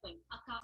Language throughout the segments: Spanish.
Bueno, acá.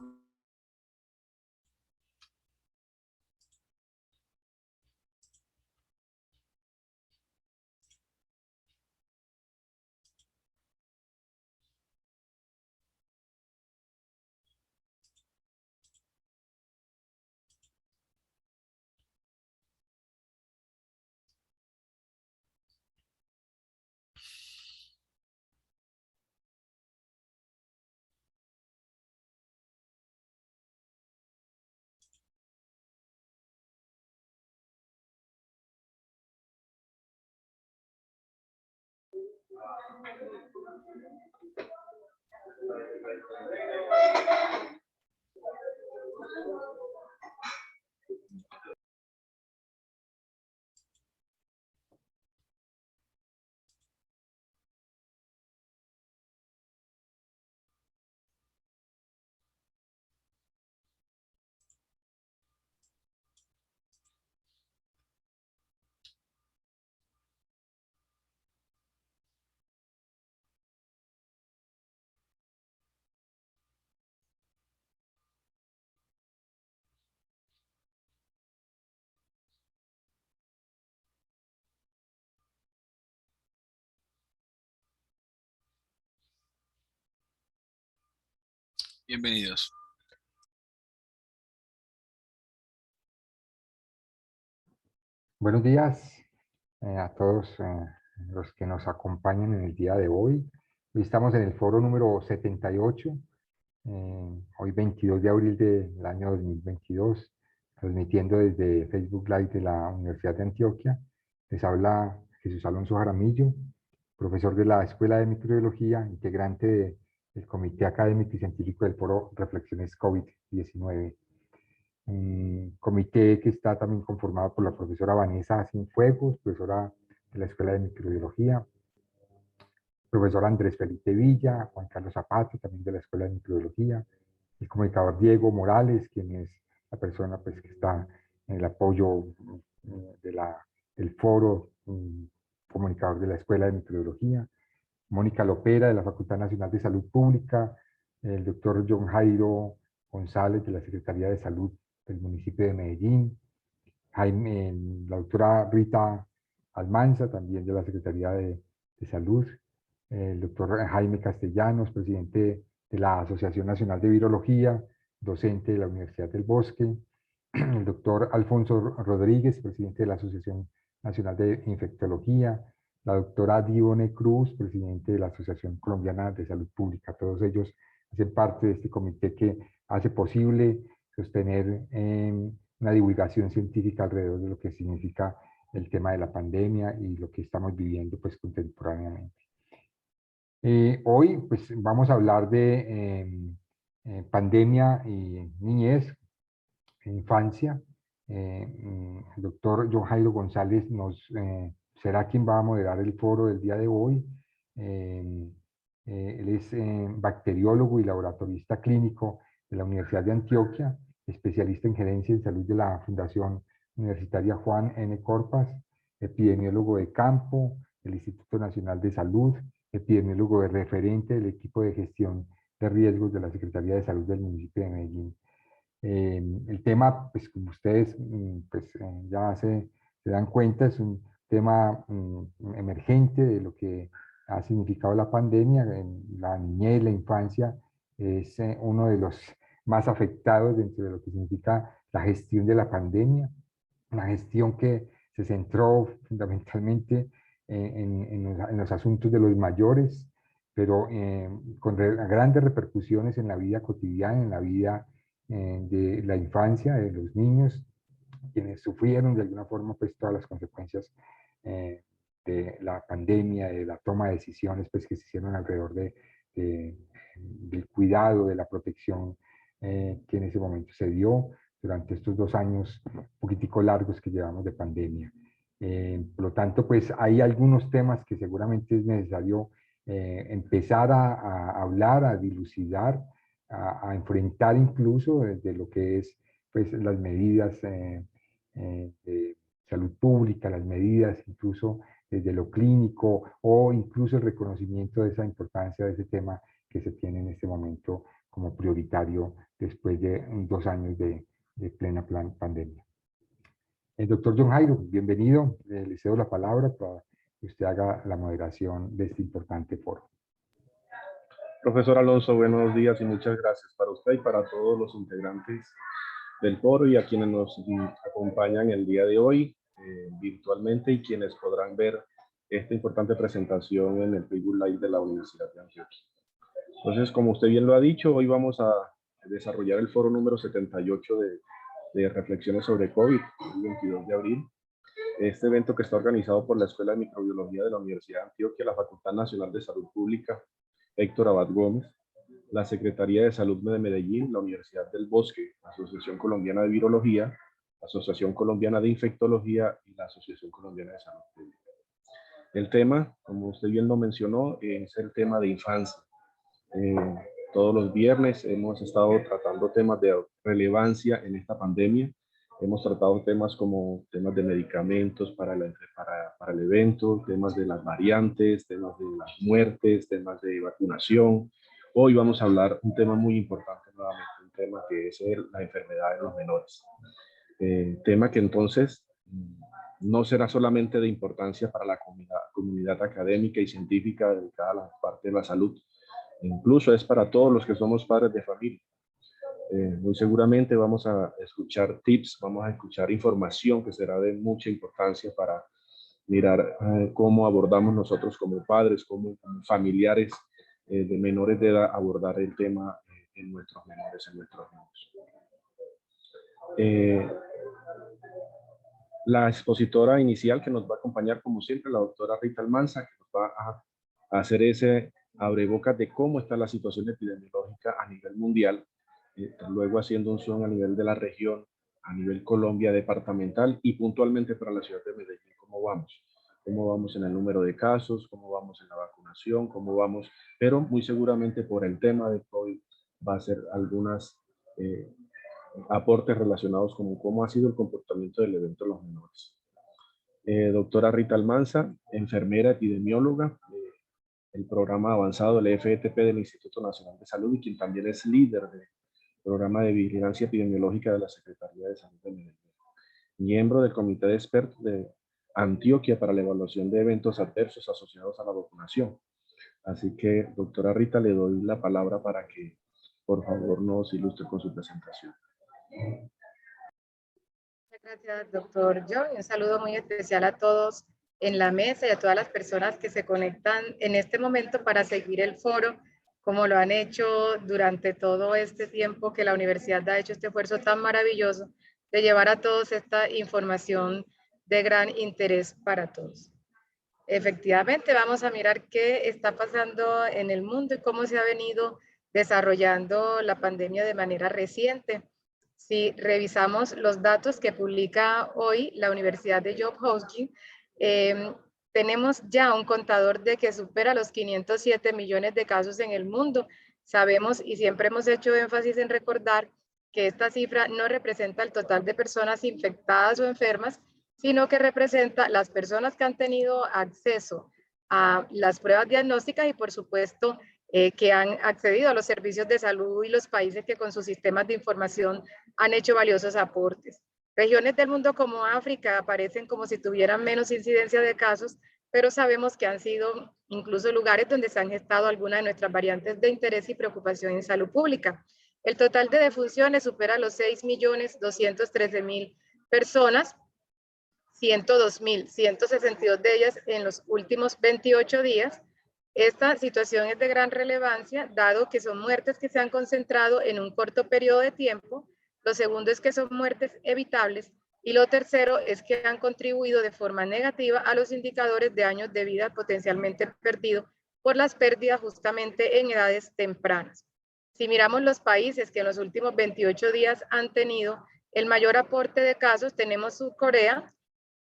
Bienvenidos. Buenos días a todos los que nos acompañan en el día de hoy. Hoy estamos en el foro número 78, hoy 22 de abril del año 2022, transmitiendo desde Facebook Live de la Universidad de Antioquia. Les habla Jesús Alonso Jaramillo, profesor de la Escuela de Microbiología, integrante del Comité Académico y Científico del Foro Reflexiones COVID-19. Un comité que está también conformado por la profesora Vanessa Cienfuegos, profesora de la Escuela de Microbiología, profesor Andrés Felipe Villa, Juan Carlos Zapata, también de la Escuela de Microbiología, el comunicador Diego Morales, quien es la persona pues, que está en el apoyo del foro, comunicador de la Escuela de Microbiología, Mónica Lopera, de la Facultad Nacional de Salud Pública, el doctor John Jairo González, de la Secretaría de Salud del municipio de Medellín, la doctora Rita Almanza, también de la Secretaría de Salud, el doctor Jaime Castellanos, presidente de la Asociación Nacional de Virología, docente de la Universidad del Bosque, el doctor Alfonso Rodríguez, presidente de la Asociación Nacional de Infectología, la doctora Dione Cruz, presidente de la Asociación Colombiana de Salud Pública. Todos ellos hacen parte de este comité que hace posible sostener una divulgación científica alrededor de lo que significa el tema de la pandemia y lo que estamos viviendo pues contemporáneamente. Hoy pues vamos a hablar de pandemia y niñez, infancia. El doctor John Jairo González será quien va a moderar el foro del día de hoy. Él es bacteriólogo y laboratorista clínico de la Universidad de Antioquia, especialista en gerencia en salud de la Fundación Universitaria Juan N. Corpas, epidemiólogo de campo del Instituto Nacional de Salud, epidemiólogo de referente del equipo de gestión de riesgos de la Secretaría de Salud del municipio de Medellín. El tema, pues como ustedes pues, ya se dan cuenta, es un tema emergente de lo que ha significado la pandemia. En la niñez, la infancia es uno de los más afectados dentro de lo que significa la gestión de la pandemia, una gestión que se centró fundamentalmente en los asuntos de los mayores, pero con grandes repercusiones en la vida cotidiana, en la vida de la infancia, de los niños, quienes sufrieron de alguna forma pues todas las consecuencias de la pandemia, de la toma de decisiones pues que se hicieron alrededor del cuidado, de la protección que en ese momento se dio durante estos 2 años un poquitico largos que llevamos de pandemia. Por lo tanto, pues hay algunos temas que seguramente es necesario empezar a hablar, a dilucidar, a enfrentar incluso desde lo que es pues, las medidas de salud pública, las medidas incluso desde lo clínico o incluso el reconocimiento de esa importancia de ese tema que se tiene en este momento como prioritario después de 2 años de plena pandemia. El doctor John Jairo, bienvenido. Le cedo la palabra para que usted haga la moderación de este importante foro. Profesor Alonso, buenos días y muchas gracias para usted y para todos los integrantes del foro y a quienes nos acompañan el día de hoy virtualmente y quienes podrán ver esta importante presentación en el Facebook Live de la Universidad de Antioquia. Entonces, como usted bien lo ha dicho, hoy vamos a desarrollar el foro número 78 de reflexiones sobre COVID, el 22 de abril. Este evento que está organizado por la Escuela de Microbiología de la Universidad de Antioquia, la Facultad Nacional de Salud Pública, Héctor Abad Gómez, la Secretaría de Salud de Medellín, la Universidad del Bosque, la Asociación Colombiana de Virología, la Asociación Colombiana de Infectología y la Asociación Colombiana de Salud Pública. El tema, como usted bien lo mencionó, es el tema de infancia. Todos los viernes hemos estado tratando temas de relevancia en esta pandemia. Hemos tratado temas como temas de medicamentos para el evento, temas de las variantes, temas de las muertes, temas de vacunación. Hoy vamos a hablar un tema muy importante nuevamente, un tema que es la enfermedad en los menores. Tema que entonces no será solamente de importancia para la comunidad académica y científica dedicada a la parte de la salud, incluso es para todos los que somos padres de familia. Muy seguramente vamos a escuchar tips, vamos a escuchar información que será de mucha importancia para mirar cómo abordamos nosotros como padres, como familiares de menores de edad, abordar el tema en nuestros menores, en nuestros niños. La expositora inicial que nos va a acompañar, como siempre, la doctora Rita Almanza, que nos va a hacer ese abrebocas de cómo está la situación epidemiológica a nivel mundial, luego haciendo un zoom a nivel de la región, a nivel Colombia departamental y puntualmente para la ciudad de Medellín, cómo vamos en el número de casos, cómo vamos en la vacunación, cómo vamos, pero muy seguramente por el tema de COVID va a ser algunas aportes relacionados con cómo ha sido el comportamiento del evento en los menores. Doctora Rita Almanza, enfermera epidemióloga, el programa avanzado del FETP del Instituto Nacional de Salud y quien también es líder del programa de vigilancia epidemiológica de la Secretaría de Salud de Medellín. Miembro del Comité de Expertos de Antioquia para la evaluación de eventos adversos asociados a la vacunación. Así que, doctora Rita, le doy la palabra para que, por favor, nos ilustre con su presentación. Muchas gracias, doctor John. Un saludo muy especial a todos en la mesa y a todas las personas que se conectan en este momento para seguir el foro, como lo han hecho durante todo este tiempo que la universidad ha hecho este esfuerzo tan maravilloso de llevar a todos esta información de gran interés para todos. Efectivamente, vamos a mirar qué está pasando en el mundo y cómo se ha venido desarrollando la pandemia de manera reciente. Si revisamos los datos que publica hoy la Universidad de Johns Hopkins, tenemos ya un contador de que supera los 507 millones de casos en el mundo. Sabemos y siempre hemos hecho énfasis en recordar que esta cifra no representa el total de personas infectadas o enfermas, sino que representa las personas que han tenido acceso a las pruebas diagnósticas y, por supuesto, que han accedido a los servicios de salud y los países que con sus sistemas de información han hecho valiosos aportes. Regiones del mundo como África aparecen como si tuvieran menos incidencia de casos, pero sabemos que han sido incluso lugares donde se han gestado algunas de nuestras variantes de interés y preocupación en salud pública. El total de defunciones supera los 6.213.000 personas, 102.162 de ellas en los últimos 28 días. Esta situación es de gran relevancia, dado que son muertes que se han concentrado en un corto periodo de tiempo. Lo segundo es que son muertes evitables. Y lo tercero es que han contribuido de forma negativa a los indicadores de años de vida potencialmente perdidos por las pérdidas justamente en edades tempranas. Si miramos los países que en los últimos 28 días han tenido el mayor aporte de casos, tenemos Corea,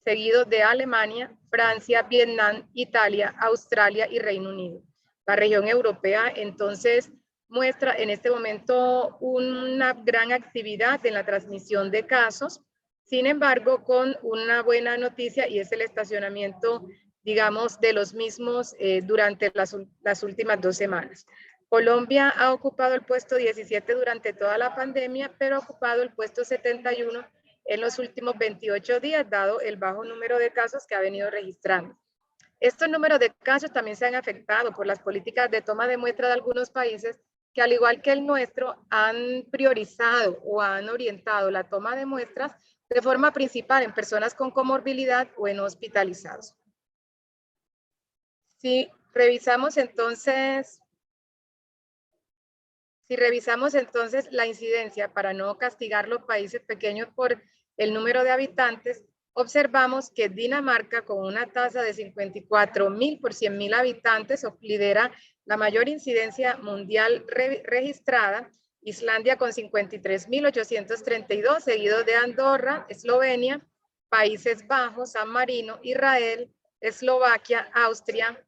seguido de Alemania, Francia, Vietnam, Italia, Australia y Reino Unido. La región europea entonces muestra en este momento una gran actividad en la transmisión de casos, sin embargo con una buena noticia y es el estacionamiento, digamos, de los mismos durante las últimas 2 semanas. Colombia ha ocupado el puesto 17 durante toda la pandemia, pero ha ocupado el puesto 71 en los últimos 28 días, dado el bajo número de casos que ha venido registrando. Estos números de casos también se han afectado por las políticas de toma de muestra de algunos países que, al igual que el nuestro, han priorizado o han orientado la toma de muestras de forma principal en personas con comorbilidad o en hospitalizados. Si revisamos entonces la incidencia, para no castigar los países pequeños por el número de habitantes, observamos que Dinamarca, con una tasa de 54.000 por 100.000 habitantes, lidera la mayor incidencia mundial registrada. Islandia con 53.832, seguido de Andorra, Eslovenia, Países Bajos, San Marino, Israel, Eslovaquia, Austria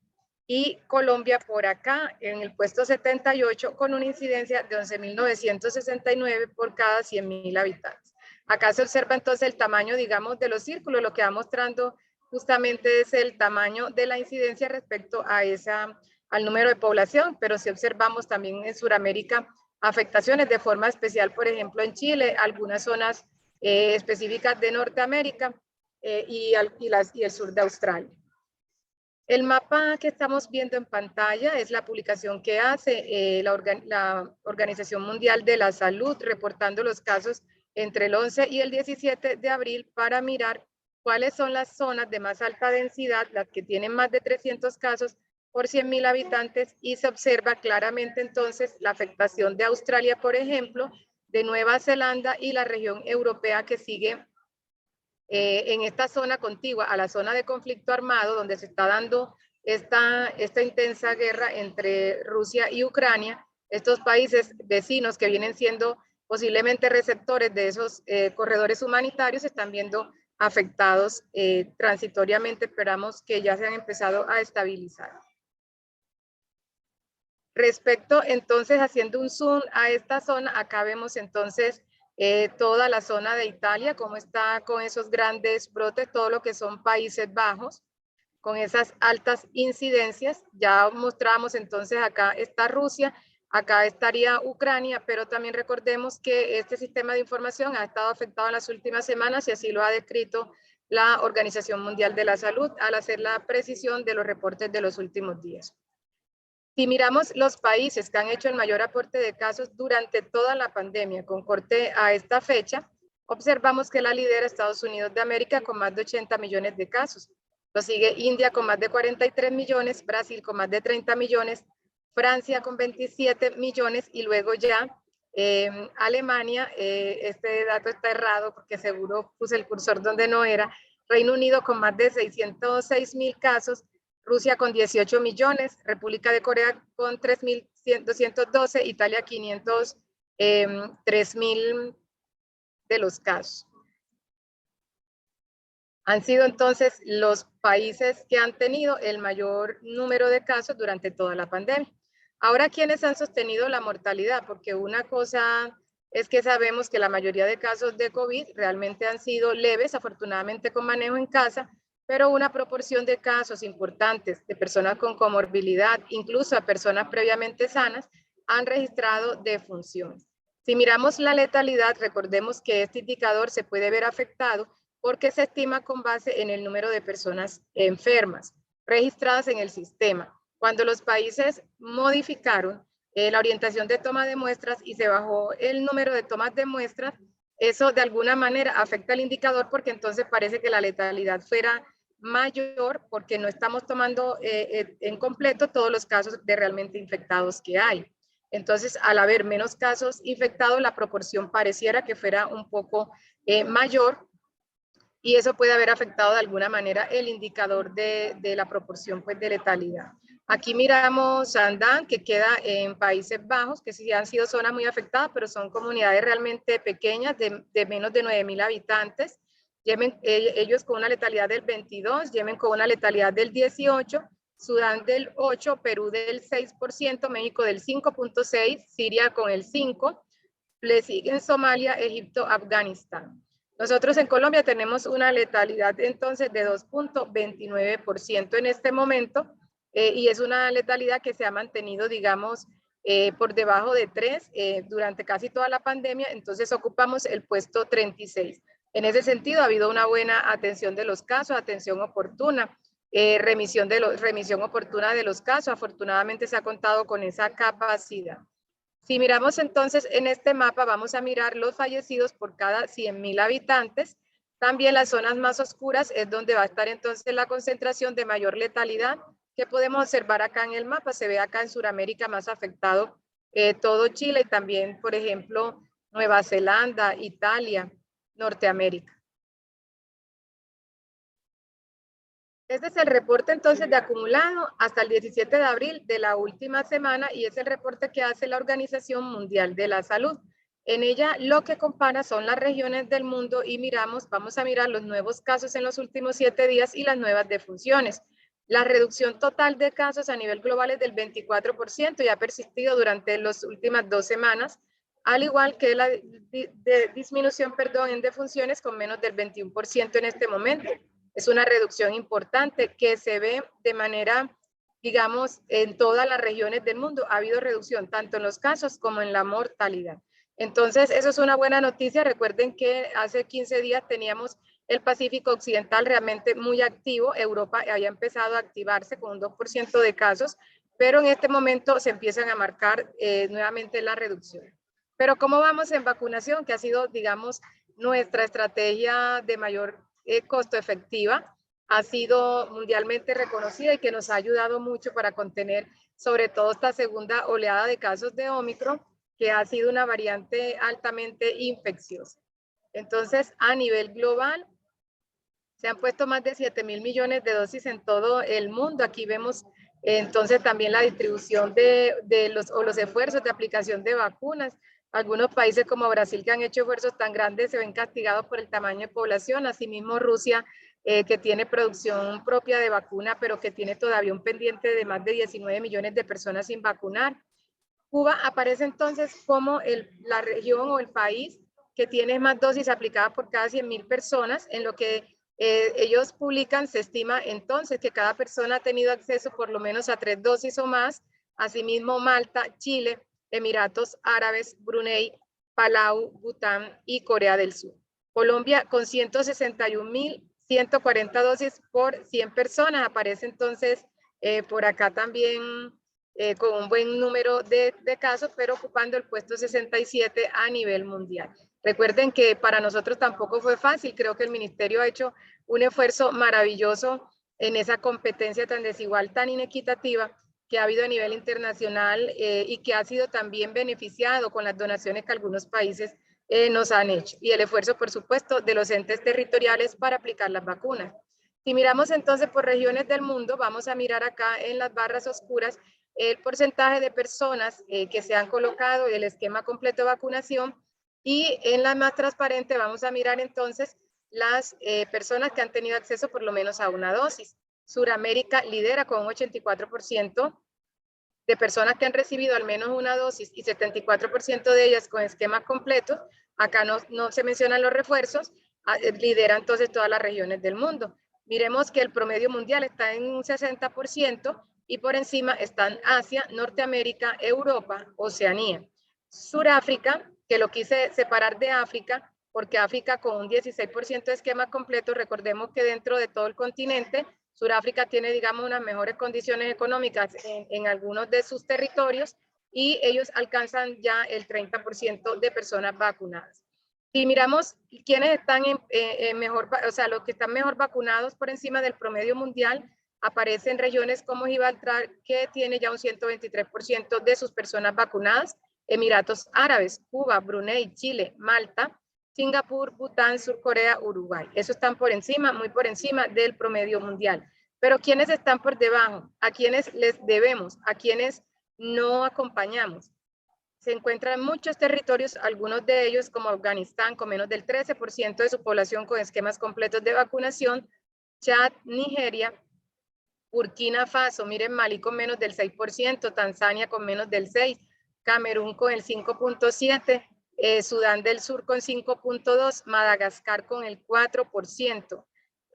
y Colombia por acá en el puesto 78 con una incidencia de 11.969 por cada 100.000 habitantes. Acá se observa entonces el tamaño, digamos, de los círculos. Lo que va mostrando justamente es el tamaño de la incidencia respecto a al número de población, pero si observamos también en Sudamérica afectaciones de forma especial, por ejemplo, en Chile, algunas zonas específicas de Norteamérica y el sur de Australia. El mapa que estamos viendo en pantalla es la publicación que hace la Organización Mundial de la Salud, reportando los casos entre el 11 y el 17 de abril para mirar cuáles son las zonas de más alta densidad, las que tienen más de 300 casos por 100.000 habitantes, y se observa claramente entonces la afectación de Australia, por ejemplo, de Nueva Zelanda y la región europea que sigue en esta zona contigua a la zona de conflicto armado, donde se está dando esta intensa guerra entre Rusia y Ucrania. Estos países vecinos que vienen siendo posiblemente receptores de esos corredores humanitarios están viendo afectados transitoriamente. Esperamos que ya se han empezado a estabilizar. Respecto entonces, haciendo un zoom a esta zona, acá vemos entonces toda la zona de Italia, cómo está con esos grandes brotes, todo lo que son Países Bajos, con esas altas incidencias. Ya mostramos entonces, acá está Rusia, acá estaría Ucrania, pero también recordemos que este sistema de información ha estado afectado en las últimas semanas y así lo ha descrito la Organización Mundial de la Salud al hacer la precisión de los reportes de los últimos días. Si miramos los países que han hecho el mayor aporte de casos durante toda la pandemia, con corte a esta fecha, observamos que la lidera Estados Unidos de América con más de 80 millones de casos. Lo sigue India con más de 43 millones, Brasil con más de 30 millones, Francia con 27 millones y luego ya Alemania, este dato está errado porque seguro puse el cursor donde no era, Reino Unido con más de 606.000 casos, Rusia con 18 millones, República de Corea con 3.212, Italia 503.000 de los casos. Han sido entonces los países que han tenido el mayor número de casos durante toda la pandemia. Ahora, ¿quiénes han sostenido la mortalidad? Porque una cosa es que sabemos que la mayoría de casos de COVID realmente han sido leves, afortunadamente con manejo en casa, pero una proporción de casos importantes de personas con comorbilidad, incluso a personas previamente sanas, han registrado defunciones. Si miramos la letalidad, recordemos que este indicador se puede ver afectado porque se estima con base en el número de personas enfermas registradas en el sistema. Cuando los países modificaron la orientación de toma de muestras y se bajó el número de tomas de muestras, eso de alguna manera afecta el indicador porque entonces parece que la letalidad fuera mayor porque no estamos tomando en completo todos los casos de realmente infectados que hay. Entonces, al haber menos casos infectados, la proporción pareciera que fuera un poco mayor y eso puede haber afectado de alguna manera el indicador de la proporción pues, de letalidad. Aquí miramos Zaandam, que queda en Países Bajos, que sí han sido zonas muy afectadas, pero son comunidades realmente pequeñas, de menos de 9.000 habitantes. Yemen, ellos con una letalidad del 22, Yemen con una letalidad del 18, Sudán del 8%, Perú del 6%, México del 5.6%, Siria con el 5%, le siguen Somalia, Egipto, Afganistán. Nosotros en Colombia tenemos una letalidad entonces de 2.29% en este momento y es una letalidad que se ha mantenido, digamos, por debajo de 3 durante casi toda la pandemia, entonces ocupamos el puesto 36. En ese sentido, ha habido una buena atención de los casos, atención oportuna, remisión oportuna de los casos. Afortunadamente se ha contado con esa capacidad. Si miramos entonces en este mapa, vamos a mirar los fallecidos por cada 100.000 habitantes. También las zonas más oscuras es donde va a estar entonces la concentración de mayor letalidad, que podemos observar acá en el mapa. Se ve acá en Sudamérica más afectado todo Chile y también, por ejemplo, Nueva Zelanda, Italia, Norteamérica. Este es el reporte entonces de acumulado hasta el 17 de abril de la última semana y es el reporte que hace la Organización Mundial de la Salud. En ella lo que compara son las regiones del mundo y vamos a mirar los nuevos casos en los últimos 7 días y las nuevas defunciones. La reducción total de casos a nivel global es del 24% y ha persistido durante las últimas 2 semanas, al igual que la disminución en defunciones con menos del 21% en este momento. Es una reducción importante que se ve de manera, digamos, en todas las regiones del mundo. Ha habido reducción tanto en los casos como en la mortalidad. Entonces, eso es una buena noticia. Recuerden que hace 15 días teníamos el Pacífico Occidental realmente muy activo. Europa había empezado a activarse con un 2% de casos, pero en este momento se empiezan a marcar nuevamente la reducción. Pero ¿cómo vamos en vacunación? Que ha sido, digamos, nuestra estrategia de mayor costo efectiva, ha sido mundialmente reconocida y que nos ha ayudado mucho para contener sobre todo esta segunda oleada de casos de Ómicron, que ha sido una variante altamente infecciosa. Entonces, a nivel global, se han puesto más de 7.000 millones de dosis en todo el mundo. Aquí vemos entonces también la distribución de los esfuerzos de aplicación de vacunas. Algunos países como Brasil, que han hecho esfuerzos tan grandes, se ven castigados por el tamaño de población. Asimismo, Rusia, que tiene producción propia de vacuna, pero que tiene todavía un pendiente de más de 19 millones de personas sin vacunar. Cuba aparece entonces como la región o el país que tiene más dosis aplicadas por cada 100.000 personas. En lo que ellos publican, se estima entonces que cada persona ha tenido acceso por lo menos a 3 dosis o más. Asimismo, Malta, Chile, Emiratos Árabes, Brunei, Palau, Bután y Corea del Sur. Colombia con 161.140 dosis por 100 personas. Aparece entonces por acá también con un buen número de casos, pero ocupando el puesto 67 a nivel mundial. Recuerden que para nosotros tampoco fue fácil. Creo que el ministerio ha hecho un esfuerzo maravilloso en esa competencia tan desigual, tan inequitativa que ha habido a nivel internacional y que ha sido también beneficiado con las donaciones que algunos países nos han hecho. Y el esfuerzo, por supuesto, de los entes territoriales para aplicar las vacunas. Si miramos entonces por regiones del mundo, vamos a mirar acá en las barras oscuras el porcentaje de personas que se han colocado el esquema completo de vacunación, y en la más transparente vamos a mirar entonces las personas que han tenido acceso por lo menos a una dosis. Suramérica lidera con un 84% de personas que han recibido al menos una dosis y 74% de ellas con esquemas completos. Acá no se mencionan los refuerzos, lidera entonces todas las regiones del mundo. Miremos que el promedio mundial está en un 60% y por encima están Asia, Norteamérica, Europa, Oceanía. Suráfrica, que lo quise separar de África, porque África con un 16% de esquema completo, recordemos que dentro de todo el continente, Suráfrica tiene, digamos, unas mejores condiciones económicas en algunos de sus territorios y ellos alcanzan ya el 30% de personas vacunadas. Si miramos quiénes están mejor, o sea, los que están mejor vacunados por encima del promedio mundial, aparecen regiones como Gibraltar, que tiene ya un 123% de sus personas vacunadas, Emiratos Árabes, Cuba, Brunei, Chile, Malta, Singapur, Bután, Sur Corea, Uruguay. Eso están por encima, muy por encima del promedio mundial. Pero ¿quiénes están por debajo? ¿A quiénes les debemos? ¿A quiénes no acompañamos? Se encuentran muchos territorios, algunos de ellos como Afganistán, con menos del 13% de su población con esquemas completos de vacunación, Chad, Nigeria, Burkina Faso, miren, Malí con menos del 6%, Tanzania con menos del 6%, Camerún con el 5.7%, Sudán del Sur con 5.2%, Madagascar con el 4%,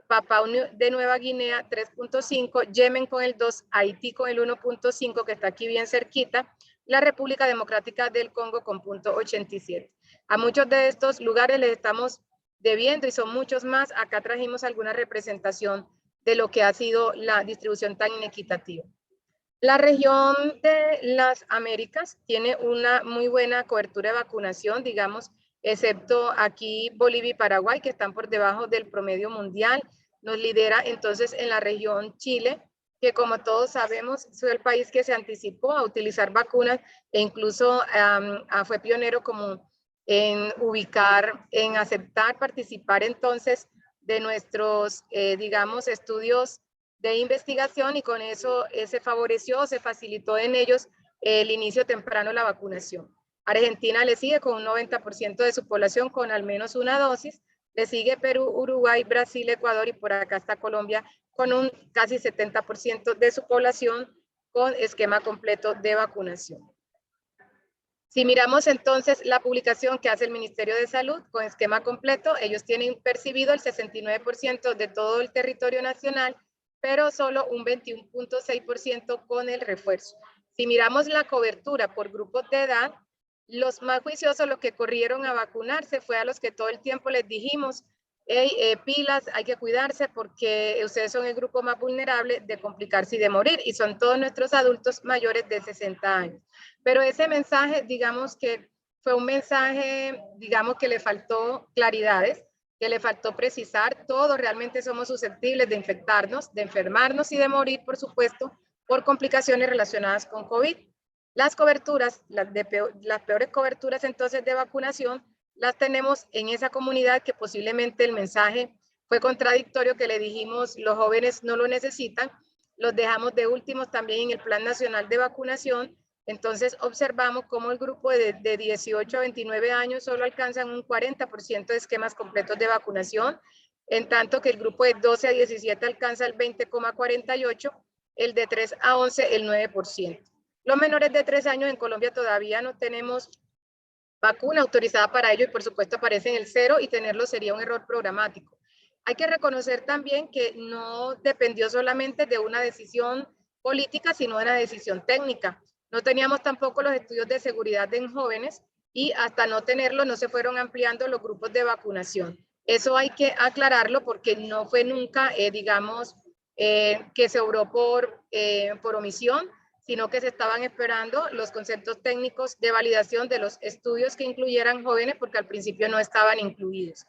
Papúa de Nueva Guinea 3.5%, Yemen con el 2%, Haití con el 1.5%, que está aquí bien cerquita, la República Democrática del Congo con .87. A muchos de estos lugares les estamos debiendo y son muchos más. Acá trajimos alguna representación de lo que ha sido la distribución tan inequitativa. La región de las Américas tiene una muy buena cobertura de vacunación, digamos, excepto aquí Bolivia y Paraguay, que están por debajo del promedio mundial. Nos lidera entonces en la región Chile, que como todos sabemos fue el país que se anticipó a utilizar vacunas e incluso fue pionero como en ubicar, en aceptar, participar entonces de nuestros, digamos, estudios de investigación, y con eso se favoreció, se facilitó en ellos el inicio temprano de la vacunación. Argentina le sigue con un 90% de su población con al menos una dosis, le sigue Perú, Uruguay, Brasil, Ecuador y por acá está Colombia con un casi 70% de su población con esquema completo de vacunación. Si miramos entonces la publicación que hace el Ministerio de Salud con esquema completo, ellos tienen percibido el 69% de todo el territorio nacional, pero solo un 21.6% con el refuerzo. Si miramos la cobertura por grupos de edad, los más juiciosos, los que corrieron a vacunarse, fue a los que todo el tiempo les dijimos, hey, pilas, hay que cuidarse porque ustedes son el grupo más vulnerable de complicarse y de morir, y son todos nuestros adultos mayores de 60 años. Pero ese mensaje, digamos que fue un mensaje, digamos que le faltó claridades, que le faltó precisar. Todos realmente somos susceptibles de infectarnos, de enfermarnos y de morir, por supuesto, por complicaciones relacionadas con COVID. Las coberturas, las peores coberturas entonces de vacunación, las tenemos en esa comunidad que posiblemente el mensaje fue contradictorio, que le dijimos los jóvenes no lo necesitan, los dejamos de últimos también en el Plan Nacional de Vacunación. Entonces observamos cómo el grupo de 18 a 29 años solo alcanzan un 40% de esquemas completos de vacunación, en tanto que el grupo de 12 a 17 alcanza el 20,48%, el de 3 a 11 el 9%. Los menores de 3 años en Colombia todavía no tenemos vacuna autorizada para ello y por supuesto aparece en el 0, y tenerlo sería un error programático. Hay que reconocer también que no dependió solamente de una decisión política, sino de una decisión técnica. No teníamos tampoco los estudios de seguridad en jóvenes y hasta no tenerlo no se fueron ampliando los grupos de vacunación. Eso hay que aclararlo porque no fue nunca, digamos, que se obró por omisión, sino que se estaban esperando los conceptos técnicos de validación de los estudios que incluyeran jóvenes, porque al principio no estaban incluidos.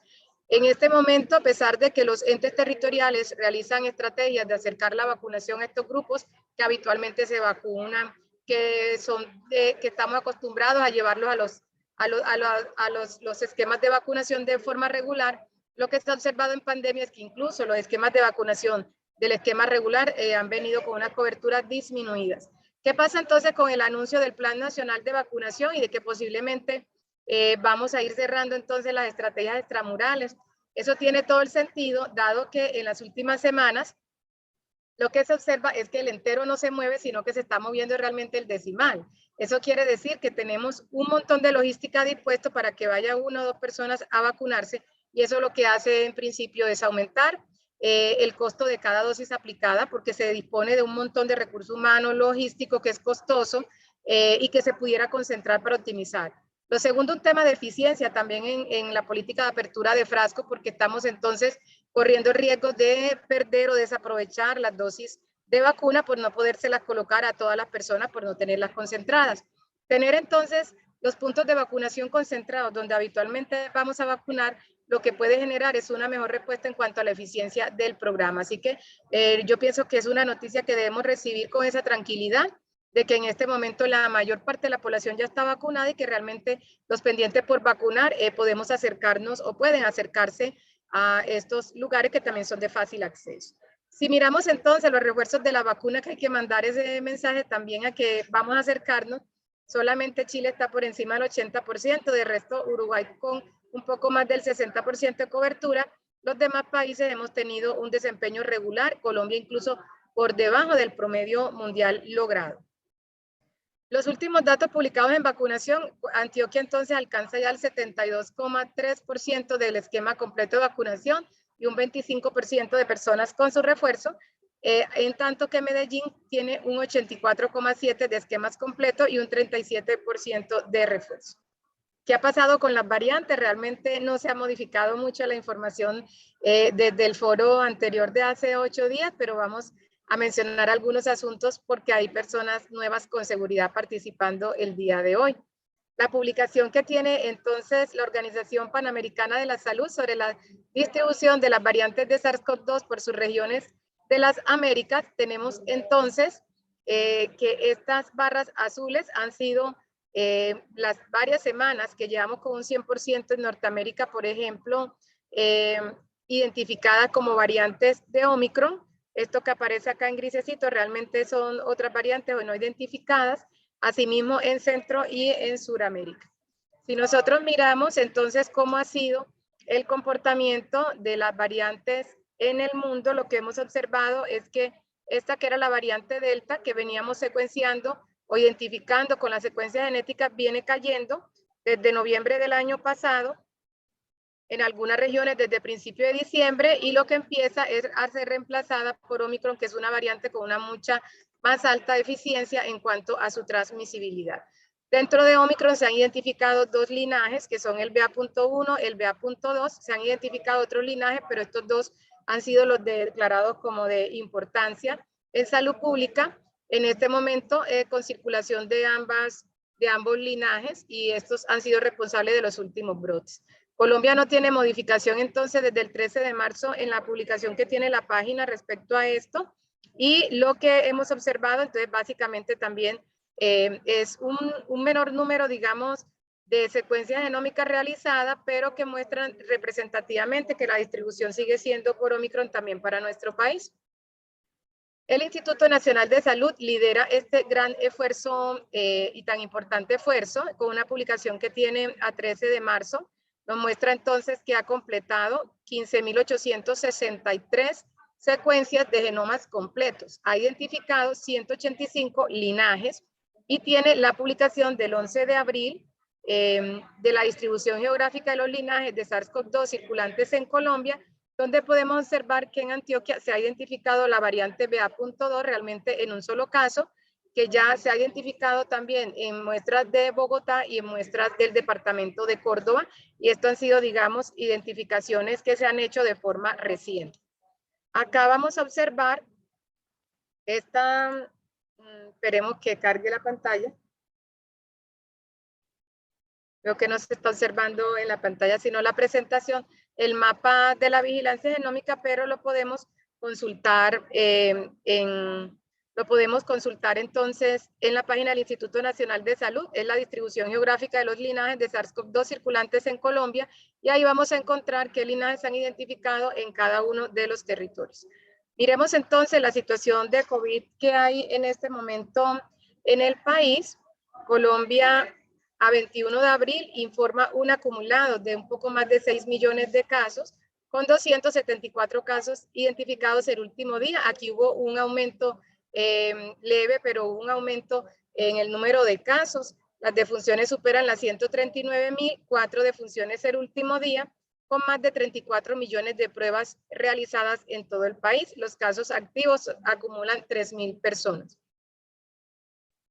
En este momento, a pesar de que los entes territoriales realizan estrategias de acercar la vacunación a estos grupos que habitualmente se vacunan, que estamos acostumbrados a llevarlos a los esquemas de vacunación de forma regular, lo que está observado en pandemia es que incluso los esquemas de vacunación del esquema regular han venido con unas coberturas disminuidas. ¿Qué pasa entonces con el anuncio del Plan Nacional de Vacunación y de que posiblemente vamos a ir cerrando entonces las estrategias extramurales? Eso tiene todo el sentido, dado que en las últimas semanas lo que se observa es que el entero no se mueve, sino que se está moviendo realmente el decimal. Eso quiere decir que tenemos un montón de logística dispuesto para que vaya 1 o 2 personas a vacunarse, y eso lo que hace en principio es aumentar el costo de cada dosis aplicada, porque se dispone de un montón de recurso humano, logístico, que es costoso y que se pudiera concentrar para optimizar. Lo segundo, un tema de eficiencia también en la política de apertura de frasco, porque estamos entonces corriendo riesgos de perder o desaprovechar las dosis de vacuna por no podérselas colocar a todas las personas, por no tenerlas concentradas. Tener entonces los puntos de vacunación concentrados donde habitualmente vamos a vacunar, lo que puede generar es una mejor respuesta en cuanto a la eficiencia del programa. Así que yo pienso que es una noticia que debemos recibir con esa tranquilidad de que en este momento la mayor parte de la población ya está vacunada y que realmente los pendientes por vacunar podemos acercarnos o pueden acercarse a estos lugares que también son de fácil acceso. Si miramos entonces los refuerzos de la vacuna, que hay que mandar ese mensaje también a que vamos a acercarnos. Solamente Chile está por encima del 80%, de resto Uruguay con un poco más del 60% de cobertura. Los demás países hemos tenido un desempeño regular, Colombia incluso por debajo del promedio mundial logrado. Los últimos datos publicados en vacunación, Antioquia entonces alcanza ya el 72,3% del esquema completo de vacunación y un 25% de personas con su refuerzo. en tanto que Medellín tiene un 84,7% de esquemas completos y un 37% de refuerzo. ¿Qué ha pasado con las variantes? Realmente no se ha modificado mucho la información desde el foro anterior de hace 8 días, pero vamos a mencionar algunos asuntos porque hay personas nuevas con seguridad participando el día de hoy. La publicación que tiene entonces la Organización Panamericana de la Salud sobre la distribución de las variantes de SARS-CoV-2 por sus regiones de las Américas, tenemos entonces que estas barras azules han sido las varias semanas que llevamos con un 100% en Norteamérica, por ejemplo, identificada como variantes de Omicron. Esto que aparece acá en grisecito realmente son otras variantes o no identificadas, asimismo en Centro y en Suramérica. Si nosotros miramos entonces cómo ha sido el comportamiento de las variantes en el mundo, lo que hemos observado es que esta que era la variante Delta, que veníamos secuenciando o identificando con la secuencia genética, viene cayendo desde noviembre del año pasado en algunas regiones desde principio de diciembre, y lo que empieza es a ser reemplazada por Omicron, que es una variante con una mucha más alta eficiencia en cuanto a su transmisibilidad. Dentro de Omicron se han identificado 2 linajes, que son el BA.1, el BA.2. Se han identificado otros linajes, pero estos 2 han sido los declarados como de importancia en salud pública. En este momento, con circulación de ambos linajes, y estos han sido responsables de los últimos brotes. Colombia no tiene modificación entonces desde el 13 de marzo en la publicación que tiene la página respecto a esto, y lo que hemos observado entonces básicamente también es un menor número, digamos, de secuencias genómicas realizadas, pero que muestran representativamente que la distribución sigue siendo por Omicron también para nuestro país. El Instituto Nacional de Salud lidera este gran esfuerzo y tan importante esfuerzo con una publicación que tiene a 13 de marzo. Nos muestra entonces que ha completado 15.863 secuencias de genomas completos. Ha identificado 185 linajes y tiene la publicación del 11 de abril de la distribución geográfica de los linajes de SARS-CoV-2 circulantes en Colombia, donde podemos observar que en Antioquia se ha identificado la variante BA.2 realmente en un solo caso, que ya se ha identificado también en muestras de Bogotá y en muestras del departamento de Córdoba, y esto han sido, digamos, identificaciones que se han hecho de forma reciente. Acá vamos a observar esta, esperemos que cargue la pantalla. Veo que no se está observando en la pantalla, sino la presentación, el mapa de la vigilancia genómica, pero lo podemos consultar entonces en la página del Instituto Nacional de Salud. Es la distribución geográfica de los linajes de SARS-CoV-2 circulantes en Colombia, y ahí vamos a encontrar qué linajes se han identificado en cada uno de los territorios. Miremos entonces la situación de COVID que hay en este momento en el país. Colombia a 21 de abril informa un acumulado de un poco más de 6 millones de casos, con 274 casos identificados el último día. Aquí hubo un aumento leve, pero hubo un aumento en el número de casos. Las defunciones superan las 139.000, 4 defunciones el último día, con más de 34 millones de pruebas realizadas en todo el país. Los casos activos acumulan 3.000 personas.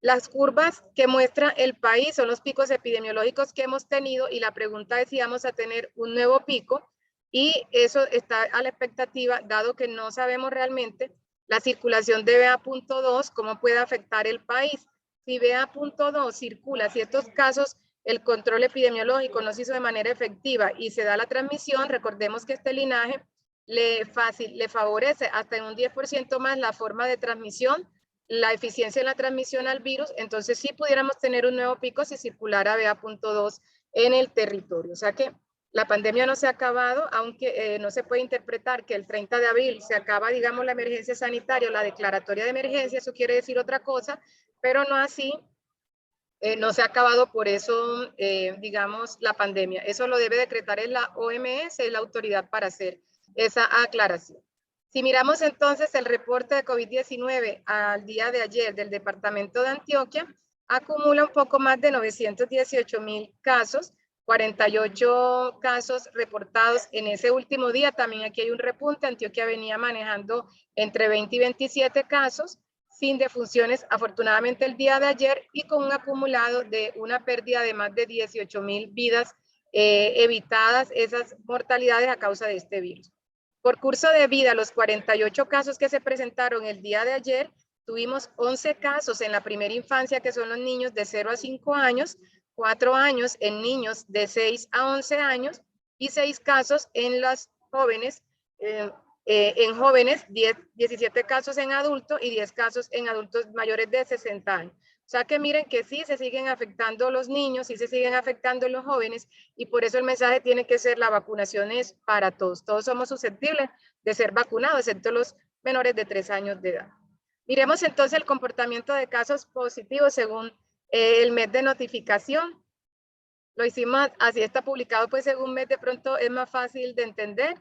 Las curvas que muestra el país son los picos epidemiológicos que hemos tenido, y la pregunta es si vamos a tener un nuevo pico, y eso está a la expectativa, dado que no sabemos realmente la circulación de BA.2, cómo puede afectar el país. Si BA.2 circula, si estos casos, el control epidemiológico no se hizo de manera efectiva y se da la transmisión, recordemos que este linaje le favorece hasta en un 10% más la forma de transmisión, la eficiencia en la transmisión al virus. Entonces sí pudiéramos tener un nuevo pico si circulara BA.2 en el territorio. O sea que la pandemia no se ha acabado, aunque no se puede interpretar que el 30 de abril se acaba, digamos, la emergencia sanitaria o la declaratoria de emergencia. Eso quiere decir otra cosa, pero no así. No se ha acabado por eso, digamos, la pandemia. Eso lo debe decretar en la OMS, es la autoridad para hacer esa aclaración. Si miramos entonces el reporte de COVID-19 al día de ayer del departamento de Antioquia, acumula un poco más de 918.000 casos, 48 casos reportados en ese último día. También aquí hay un repunte. Antioquia venía manejando entre 20 y 27 casos sin defunciones, afortunadamente el día de ayer, y con un acumulado de una pérdida de más de 18,000 vidas evitadas, esas mortalidades a causa de este virus. Por curso de vida, los 48 casos que se presentaron el día de ayer, tuvimos 11 casos en la primera infancia, que son los niños de 0 a 5 años, 4 años en niños de 6 a 11 años y 6 casos en las jóvenes, en jóvenes, 17 casos en adultos y 10 casos en adultos mayores de 60 años. O sea que miren que sí se siguen afectando los niños, sí se siguen afectando los jóvenes, y por eso el mensaje tiene que ser: la vacunación es para todos. Todos somos susceptibles de ser vacunados, excepto los menores de 3 años de edad. Miremos entonces el comportamiento de casos positivos según el mes de notificación. Lo hicimos así, está publicado pues según mes, de pronto es más fácil de entender.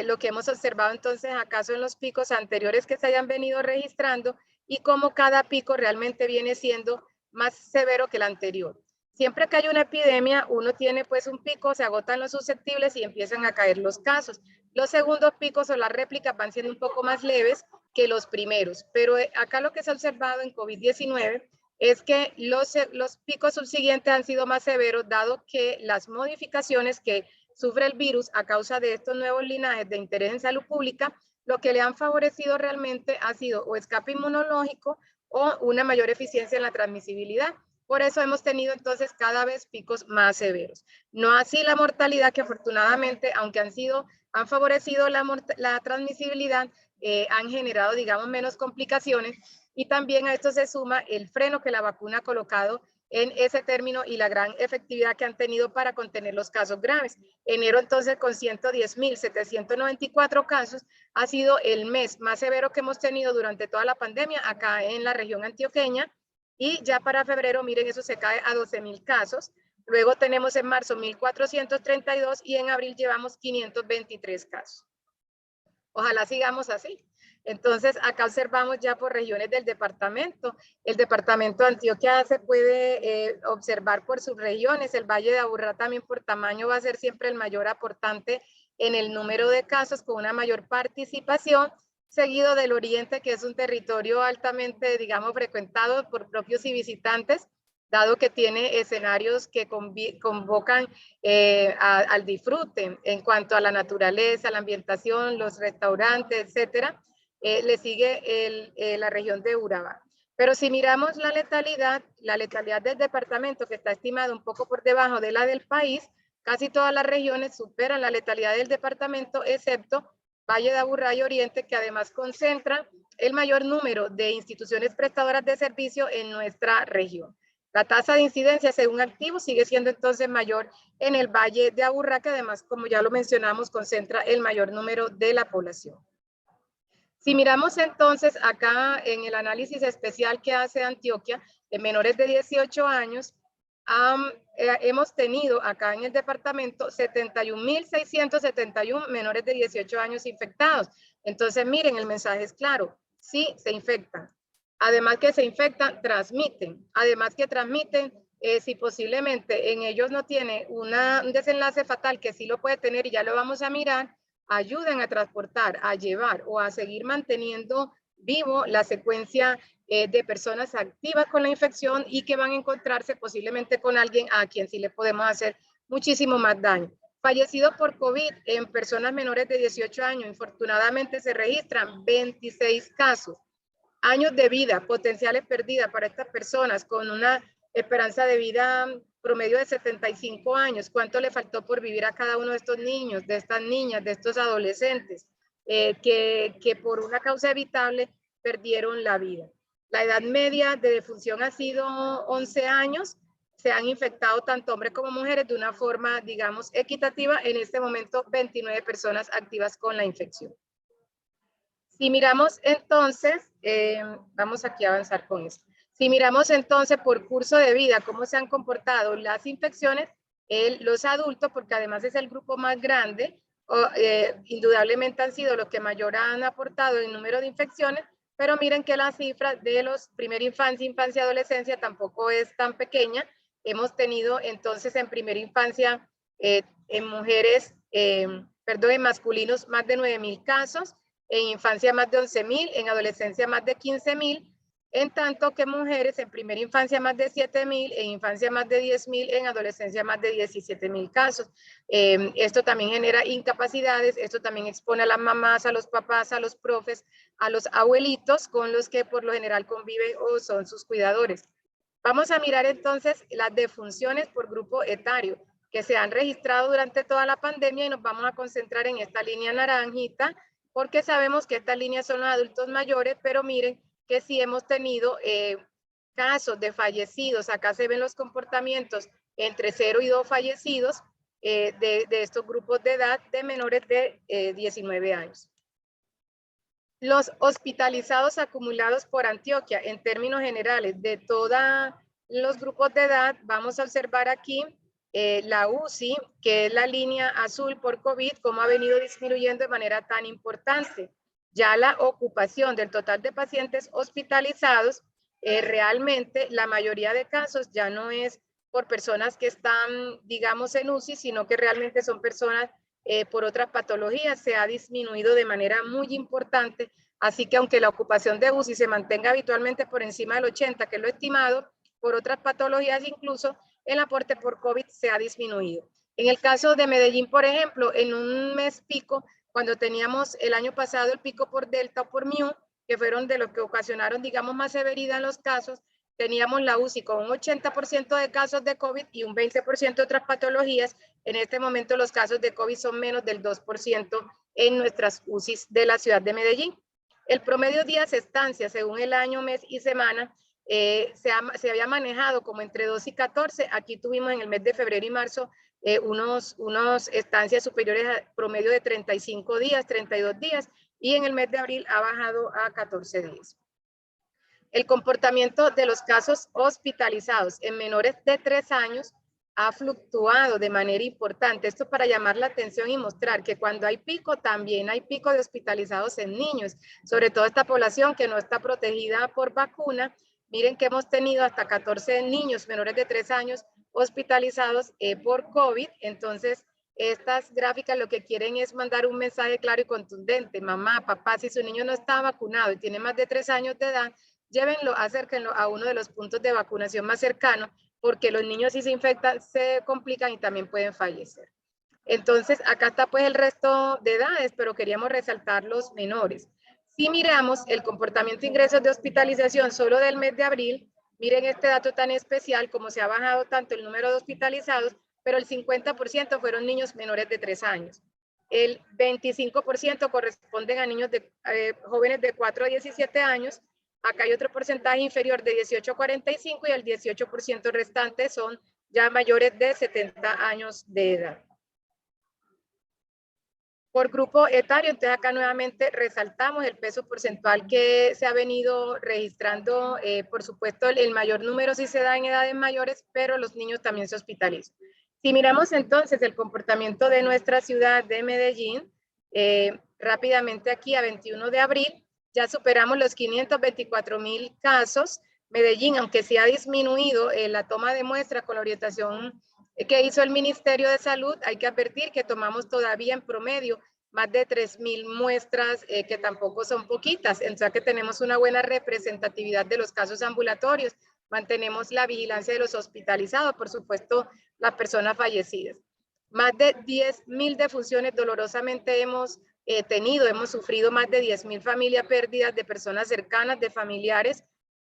Lo que hemos observado entonces acaso en los picos anteriores que se hayan venido registrando, y cómo cada pico realmente viene siendo más severo que el anterior. Siempre que hay una epidemia, uno tiene pues un pico, se agotan los susceptibles y empiezan a caer los casos. Los segundos picos o las réplicas van siendo un poco más leves que los primeros, pero acá lo que se ha observado en COVID-19 es que los picos subsiguientes han sido más severos, dado que las modificaciones que sufre el virus a causa de estos nuevos linajes de interés en salud pública, lo que le han favorecido realmente ha sido o escape inmunológico o una mayor eficiencia en la transmisibilidad. Por eso hemos tenido entonces cada vez picos más severos. No así la mortalidad, que afortunadamente, aunque han favorecido la transmisibilidad, han generado, digamos, menos complicaciones, y también a esto se suma el freno que la vacuna ha colocado en ese término y la gran efectividad que han tenido para contener los casos graves. Enero entonces, con 110,794 casos, ha sido el mes más severo que hemos tenido durante toda la pandemia acá en la región antioqueña, y ya para febrero, miren, eso se cae a 12,000 casos. Luego tenemos en marzo 1,432 y en abril llevamos 523 casos. Ojalá sigamos así. Entonces, acá observamos ya por regiones del departamento. El departamento de Antioquia se puede observar por sus regiones. El Valle de Aburrá también por tamaño va a ser siempre el mayor aportante en el número de casos, con una mayor participación, seguido del Oriente, que es un territorio altamente, digamos, frecuentado por propios y visitantes, dado que tiene escenarios que convocan al disfrute en cuanto a la naturaleza, la ambientación, los restaurantes, etcétera. Le sigue la región de Urabá. Pero si miramos la letalidad del departamento, que está estimada un poco por debajo de la del país, casi todas las regiones superan la letalidad del departamento, excepto Valle de Aburrá y Oriente, que además concentra el mayor número de instituciones prestadoras de servicio en nuestra región. La tasa de incidencia según activos sigue siendo entonces mayor en el Valle de Aburrá, que además, como ya lo mencionamos, concentra el mayor número de la población. Si miramos entonces acá en el análisis especial que hace Antioquia de menores de 18 años, hemos tenido acá en el departamento 71,671 menores de 18 años infectados. Entonces, miren, el mensaje es claro: sí, se infectan. Además que se infectan, transmiten. Además que transmiten, si posiblemente en ellos no tiene un desenlace fatal, que sí lo puede tener y ya lo vamos a mirar, ayuden a transportar, a llevar o a seguir manteniendo vivo la secuencia de personas activas con la infección y que van a encontrarse posiblemente con alguien a quien sí le podemos hacer muchísimo más daño. Fallecidos por COVID en personas menores de 18 años, infortunadamente se registran 26 casos. Años de vida potenciales perdidas para estas personas con una esperanza de vida promedio de 75 años. ¿Cuánto le faltó por vivir a cada uno de estos niños, de estas niñas, de estos adolescentes que por una causa evitable perdieron la vida? La edad media de defunción ha sido 11 años. Se han infectado tanto hombres como mujeres de una forma, digamos, equitativa. En este momento, 29 personas activas con la infección. Si miramos entonces, vamos aquí a avanzar con esto. Si miramos entonces por curso de vida, cómo se han comportado las infecciones, los adultos, porque además es el grupo más grande, indudablemente han sido los que mayor han aportado en número de infecciones, pero miren que la cifra de los primera infancia, adolescencia tampoco es tan pequeña. Hemos tenido entonces en primera infancia en mujeres, en masculinos más de 9.000 casos, en infancia más de 11.000, en adolescencia más de 15.000, en tanto que mujeres en primera infancia más de 7.000, en infancia más de 10.000, en adolescencia más de 17.000 casos. Esto también genera incapacidades, esto también expone a las mamás, a los papás, a los profes, a los abuelitos con los que por lo general conviven o son sus cuidadores. Vamos a mirar entonces las defunciones por grupo etario que se han registrado durante toda la pandemia y nos vamos a concentrar en esta línea naranjita porque sabemos que estas líneas son los adultos mayores, pero miren que sí hemos tenido casos de fallecidos. Acá se ven los comportamientos entre 0 y 2 fallecidos de estos grupos de edad de menores de 19 años. Los hospitalizados acumulados por Antioquia, en términos generales, de todos los grupos de edad, vamos a observar aquí la UCI, que es la línea azul por COVID, cómo ha venido disminuyendo de manera tan importante. Ya la ocupación del total de pacientes hospitalizados, realmente la mayoría de casos ya no es por personas que están, digamos, en UCI, sino que realmente son personas por otras patologías. Se ha disminuido de manera muy importante, así que aunque la ocupación de UCI se mantenga habitualmente por encima del 80, que es lo estimado, por otras patologías incluso, el aporte por COVID se ha disminuido. En el caso de Medellín, por ejemplo, en un mes pico, cuando teníamos el año pasado el pico por Delta o por Mu, que fueron de los que ocasionaron, digamos, más severidad en los casos, teníamos la UCI con un 80% de casos de COVID y un 20% de otras patologías. En este momento los casos de COVID son menos del 2% en nuestras UCIs de la ciudad de Medellín. El promedio días estancia, según el año, mes y semana, se había manejado como entre 2 y 14. Aquí tuvimos en el mes de febrero y marzo unos estancias superiores a promedio de 35 días, 32 días, y en el mes de abril ha bajado a 14 días. El comportamiento de los casos hospitalizados en menores de 3 años ha fluctuado de manera importante. Esto para llamar la atención y mostrar que cuando hay pico, también hay pico de hospitalizados en niños, sobre todo esta población que no está protegida por vacuna. Miren que hemos tenido hasta 14 niños menores de 3 años hospitalizados por COVID. Entonces, estas gráficas lo que quieren es mandar un mensaje claro y contundente. Mamá, papá, si su niño no está vacunado y tiene más de 3 años de edad, llévenlo, acérquenlo a uno de los puntos de vacunación más cercanos, porque los niños si se infectan se complican y también pueden fallecer. Entonces, acá está pues el resto de edades, pero queríamos resaltar los menores. Si miramos el comportamiento de ingresos de hospitalización solo del mes de abril, miren este dato tan especial, como se ha bajado tanto el número de hospitalizados, pero el 50% fueron niños menores de 3 años. El 25% corresponden a niños jóvenes de 4 a 17 años. Acá hay otro porcentaje inferior de 18 a 45 y el 18% restante son ya mayores de 70 años de edad. Por grupo etario, entonces acá nuevamente resaltamos el peso porcentual que se ha venido registrando. Por supuesto, el mayor número sí se da en edades mayores, pero los niños también se hospitalizan. Si miramos entonces el comportamiento de nuestra ciudad de Medellín, rápidamente aquí a 21 de abril, ya superamos los 524.000 casos. Medellín, aunque sí ha disminuido la toma de muestras con la orientación que hizo el Ministerio de Salud, hay que advertir que tomamos todavía en promedio más de 3.000 muestras, que tampoco son poquitas, o sea que tenemos una buena representatividad de los casos ambulatorios, mantenemos la vigilancia de los hospitalizados, por supuesto, las personas fallecidas. Más de 10.000 defunciones dolorosamente hemos sufrido más de 10.000 familias pérdidas de personas cercanas, de familiares.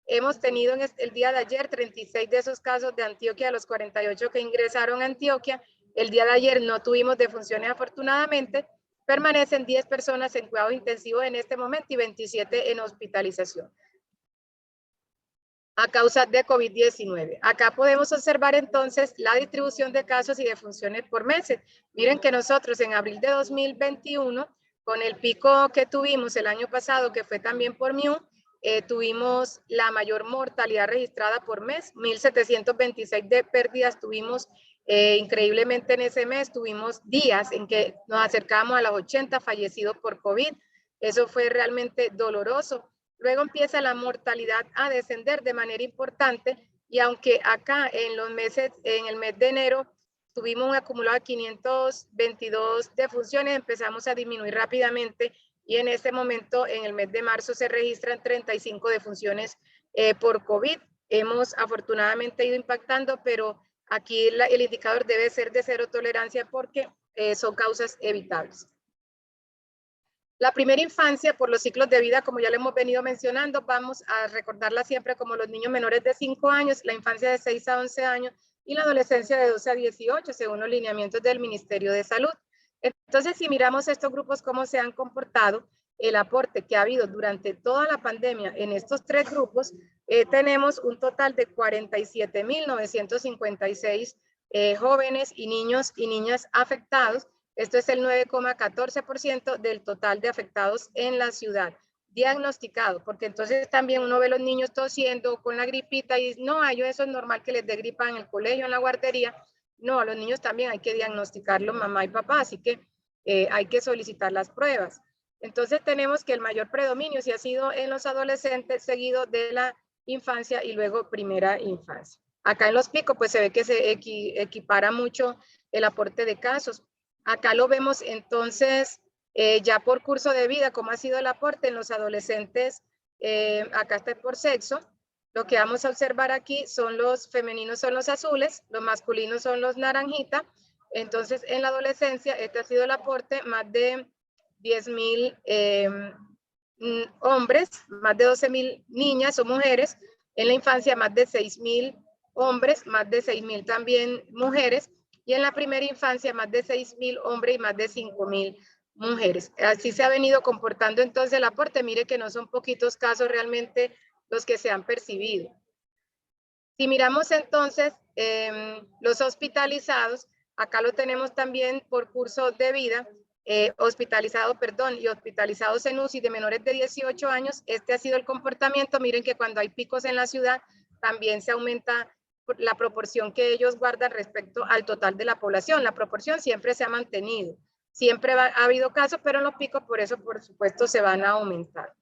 Hemos tenido en el día de ayer 36 de esos casos de Antioquia, de los 48 que ingresaron a Antioquia. El día de ayer no tuvimos defunciones afortunadamente. Permanecen 10 personas en cuidados intensivos en este momento y 27 en hospitalización a causa de COVID-19. Acá podemos observar entonces la distribución de casos y defunciones por meses. Miren que nosotros en abril de 2021, con el pico que tuvimos el año pasado, que fue también por Mu, tuvimos la mayor mortalidad registrada por mes, 1.726 de pérdidas tuvimos increíblemente en ese mes. Tuvimos días en que nos acercábamos a los 80 fallecidos por COVID. Eso fue realmente doloroso. Luego empieza la mortalidad a descender de manera importante Y aunque acá en el mes de enero tuvimos un acumulado de 522 defunciones, empezamos a disminuir rápidamente y en este momento, en el mes de marzo, se registran 35 defunciones por COVID. Hemos afortunadamente ido impactando, pero aquí el indicador debe ser de cero tolerancia porque son causas evitables. La primera infancia, por los ciclos de vida, como ya lo hemos venido mencionando, vamos a recordarla siempre como los niños menores de 5 años, la infancia de 6 a 11 años y la adolescencia de 12 a 18, según los lineamientos del Ministerio de Salud. Entonces, si miramos estos grupos, cómo se han comportado, el aporte que ha habido durante toda la pandemia en estos tres grupos, tenemos un total de 47.956 jóvenes y niños y niñas afectados. Esto es el 9,14% del total de afectados en la ciudad, diagnosticado, porque entonces también uno ve los niños tosiendo con la gripita y no, a ellos eso es normal que les dé gripa en el colegio, en la guardería. No, a los niños también hay que diagnosticarlos mamá y papá, así que hay que solicitar las pruebas. Entonces tenemos que el mayor predominio sí ha sido en los adolescentes, seguido de la infancia y luego primera infancia. Acá en los picos pues se ve que se equipara mucho el aporte de casos. Acá lo vemos entonces ya por curso de vida, cómo ha sido el aporte en los adolescentes. Acá está por sexo. Lo que vamos a observar aquí son los femeninos, son los azules, los masculinos son los naranjita. Entonces, en la adolescencia, este ha sido el aporte, más de 10.000 hombres, más de 12.000 niñas o mujeres. En la infancia, más de 6.000 hombres, más de 6.000 también mujeres. Y en la primera infancia, más de 6.000 hombres y más de 5.000 mujeres. Así se ha venido comportando entonces el aporte. Mire que no son poquitos casos realmente los que se han percibido. Si miramos entonces los hospitalizados, acá lo tenemos también por curso de vida, y hospitalizados en UCI de menores de 18 años. Este ha sido el comportamiento. Miren que cuando hay picos en la ciudad, también se aumenta la proporción que ellos guardan respecto al total de la población. La proporción siempre se ha mantenido. Siempre ha habido casos, pero en los picos, por eso, por supuesto, se van a aumentar.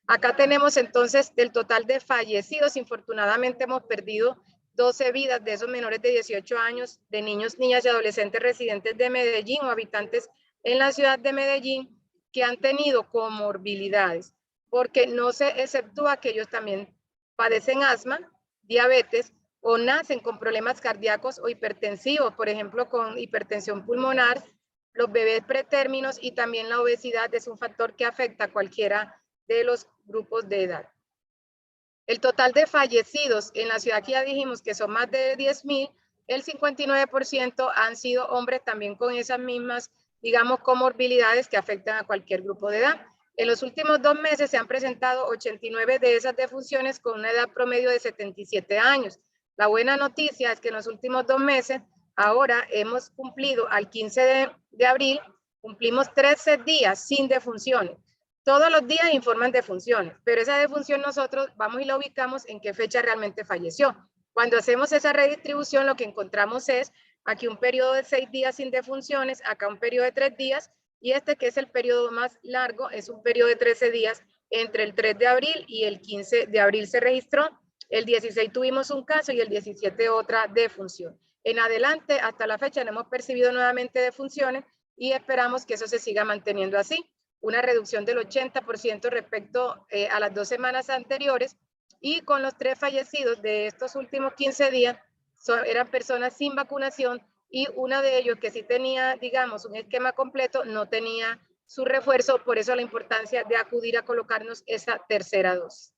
Acá tenemos entonces del total de fallecidos. Infortunadamente hemos perdido 12 vidas de esos menores de 18 años, de niños, niñas y adolescentes residentes de Medellín o habitantes en la ciudad de Medellín que han tenido comorbilidades, porque no se exceptúa que ellos también padecen asma, diabetes o nacen con problemas cardíacos o hipertensivos, por ejemplo, con hipertensión pulmonar, los bebés pretérminos y también la obesidad es un factor que afecta a cualquiera de los grupos de edad. El total de fallecidos en la ciudad que ya dijimos que son más de 10.000, el 59% han sido hombres también con esas mismas, digamos, comorbilidades que afectan a cualquier grupo de edad. En los últimos 2 meses se han presentado 89 de esas defunciones con una edad promedio de 77 años. La buena noticia es que en los últimos 2 meses, ahora hemos cumplido al 15 de abril, cumplimos 13 días sin defunciones. Todos los días informan defunciones, pero esa defunción nosotros vamos y la ubicamos en qué fecha realmente falleció. Cuando hacemos esa redistribución, lo que encontramos es aquí un periodo de 6 días sin defunciones, acá un periodo de 3 días, y este que es el periodo más largo, es un periodo de 13 días entre el 3 de abril y el 15 de abril se registró. El 16 tuvimos un caso y el 17 otra defunción. En adelante, hasta la fecha, no hemos percibido nuevamente defunciones y esperamos que eso se siga manteniendo así. Una reducción del 80% respecto a las 2 semanas anteriores, y con los 3 fallecidos de estos últimos 15 días eran personas sin vacunación y una de ellos que sí tenía, digamos, un esquema completo, no tenía su refuerzo, por eso la importancia de acudir a colocarnos esa tercera dosis.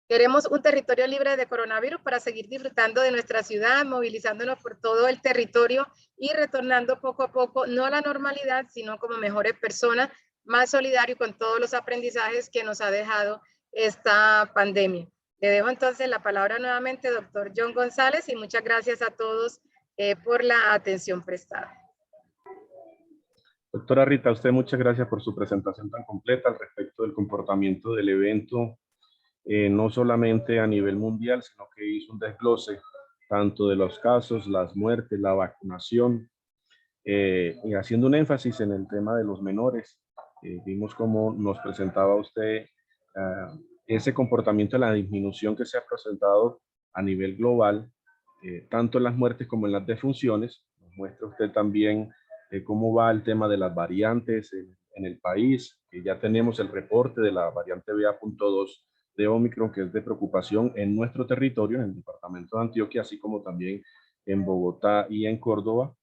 Queremos un territorio libre de coronavirus para seguir disfrutando de nuestra ciudad, movilizándonos por todo el territorio y retornando poco a poco, no a la normalidad, sino como mejores personas, más solidarios con todos los aprendizajes que nos ha dejado esta pandemia. Le dejo entonces la palabra nuevamente, doctor John González, y muchas gracias a todos por la atención prestada. Doctora Rita, a usted muchas gracias por su presentación tan completa al respecto del comportamiento del evento, no solamente a nivel mundial, sino que hizo un desglose tanto de los casos, las muertes, la vacunación, y haciendo un énfasis en el tema de los menores. Vimos cómo nos presentaba usted ese comportamiento, la disminución que se ha presentado a nivel global, tanto en las muertes como en las defunciones. Nos muestra usted también cómo va el tema de las variantes en el país, que ya tenemos el reporte de la variante BA.2 de Omicron, que es de preocupación en nuestro territorio, en el departamento de Antioquia, así como también en Bogotá y en Córdoba,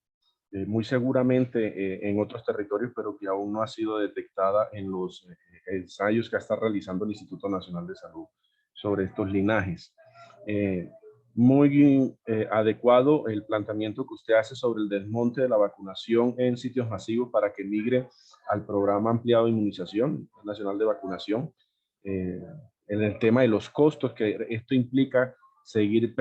muy seguramente en otros territorios, pero que aún no ha sido detectada en los ensayos que está realizando el Instituto Nacional de Salud sobre estos linajes. Muy adecuado el planteamiento que usted hace sobre el desmonte de la vacunación en sitios masivos para que migre al programa ampliado de inmunización nacional de vacunación. En el tema de los costos que esto implica seguir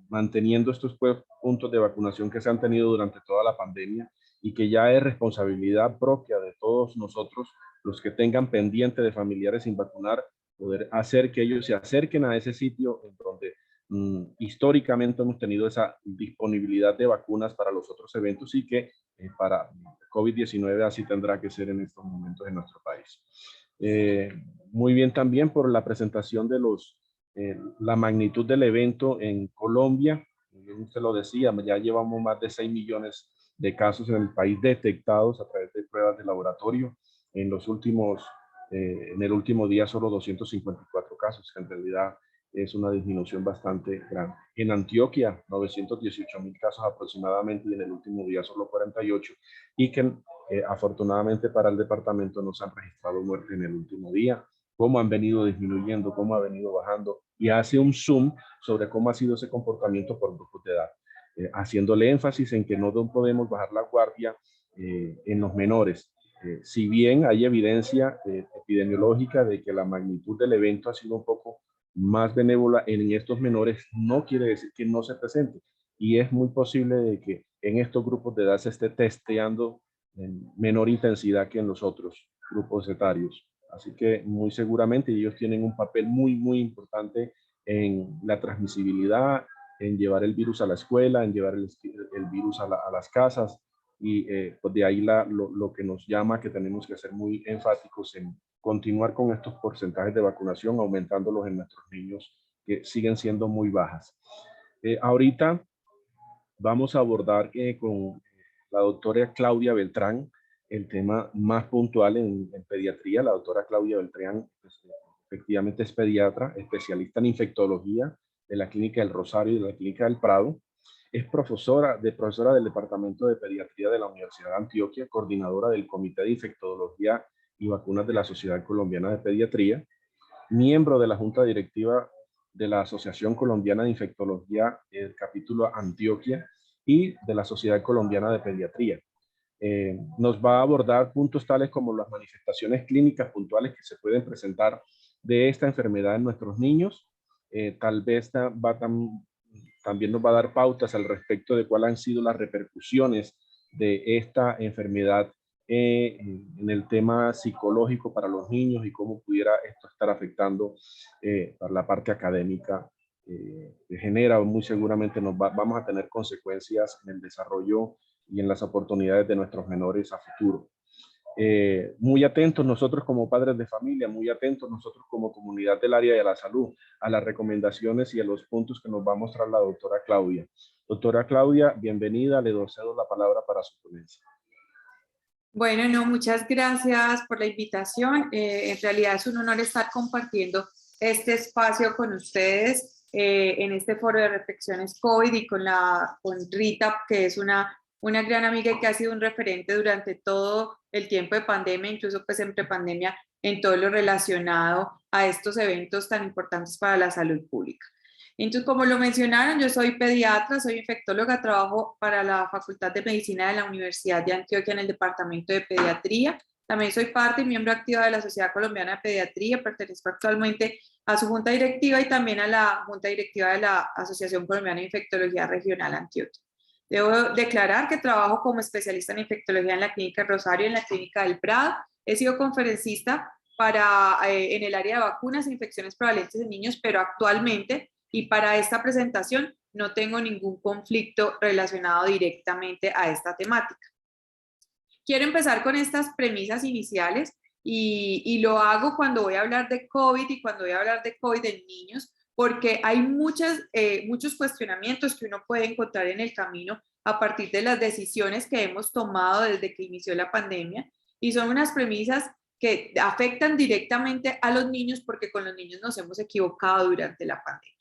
manteniendo estos puntos de vacunación que se han tenido durante toda la pandemia y que ya es responsabilidad propia de todos nosotros, los que tengan pendiente de familiares sin vacunar, poder hacer que ellos se acerquen a ese sitio en donde históricamente hemos tenido esa disponibilidad de vacunas para los otros eventos y que para COVID-19 así tendrá que ser en estos momentos en nuestro país. Muy bien también por la presentación de la magnitud del evento en Colombia. Usted lo decía, ya llevamos más de 6 millones de casos en el país detectados a través de pruebas de laboratorio. En el último día solo 254 casos, que en realidad es una disminución bastante grande. En Antioquia, 918,000 casos aproximadamente, y en el último día solo 48, y que afortunadamente para el departamento no se han registrado muertes en el último día. Cómo han venido disminuyendo, cómo ha venido bajando, y hace un zoom sobre cómo ha sido ese comportamiento por grupos de edad, haciéndole énfasis en que no podemos bajar la guardia en los menores. Si bien hay evidencia epidemiológica de que la magnitud del evento ha sido un poco más benévola en estos menores, no quiere decir que no se presente, y es muy posible de que en estos grupos de edad se esté testeando en menor intensidad que en los otros grupos etarios. Así que muy seguramente ellos tienen un papel muy importante en la transmisibilidad, en llevar el virus a la escuela, en llevar el virus a las casas, y pues de ahí lo que nos llama que tenemos que ser muy enfáticos en continuar con estos porcentajes de vacunación, aumentándolos en nuestros niños, que siguen siendo muy bajas. Ahorita vamos a abordar con la doctora Claudia Beltrán el tema más puntual en pediatría. La doctora Claudia Beltrán pues, efectivamente es pediatra, especialista en infectología de la Clínica del Rosario y de la Clínica del Prado. Es profesora del Departamento de Pediatría de la Universidad de Antioquia, coordinadora del Comité de Infectología y Vacunas de la Sociedad Colombiana de Pediatría, miembro de la Junta Directiva de la Asociación Colombiana de Infectología, el capítulo Antioquia, y de la Sociedad Colombiana de Pediatría. Nos va a abordar puntos tales como las manifestaciones clínicas puntuales que se pueden presentar de esta enfermedad en nuestros niños. Tal vez también nos va a dar pautas al respecto de cuáles han sido las repercusiones de esta enfermedad en el tema psicológico para los niños y cómo pudiera esto estar afectando para la parte académica que genera. Muy seguramente vamos a tener consecuencias en el desarrollo y en las oportunidades de nuestros menores a futuro. Muy atentos nosotros como padres de familia, muy atentos nosotros como comunidad del área de la salud a las recomendaciones y a los puntos que nos va a mostrar la doctora Claudia. Doctora Claudia, bienvenida, le cedo la palabra para su ponencia. Bueno, no, muchas gracias por la invitación. En realidad es un honor estar compartiendo este espacio con ustedes en este foro de reflexiones COVID y con Rita, que es una gran amiga y que ha sido un referente durante todo el tiempo de pandemia, incluso pues en prepandemia, en todo lo relacionado a estos eventos tan importantes para la salud pública. Entonces, como lo mencionaron, yo soy pediatra, soy infectóloga, trabajo para la Facultad de Medicina de la Universidad de Antioquia en el Departamento de Pediatría. También soy parte y miembro activa de la Sociedad Colombiana de Pediatría, pertenezco actualmente a su junta directiva y también a la junta directiva de la Asociación Colombiana de Infectología Regional Antioquia. Debo declarar que trabajo como especialista en infectología en la Clínica Rosario y en la Clínica del Prado. He sido conferencista en el área de vacunas e infecciones prevalentes en niños, pero actualmente y para esta presentación no tengo ningún conflicto relacionado directamente a esta temática. Quiero empezar con estas premisas iniciales y lo hago cuando voy a hablar de COVID y cuando voy a hablar de COVID en niños, porque hay muchos cuestionamientos que uno puede encontrar en el camino a partir de las decisiones que hemos tomado desde que inició la pandemia, y son unas premisas que afectan directamente a los niños porque con los niños nos hemos equivocado durante la pandemia.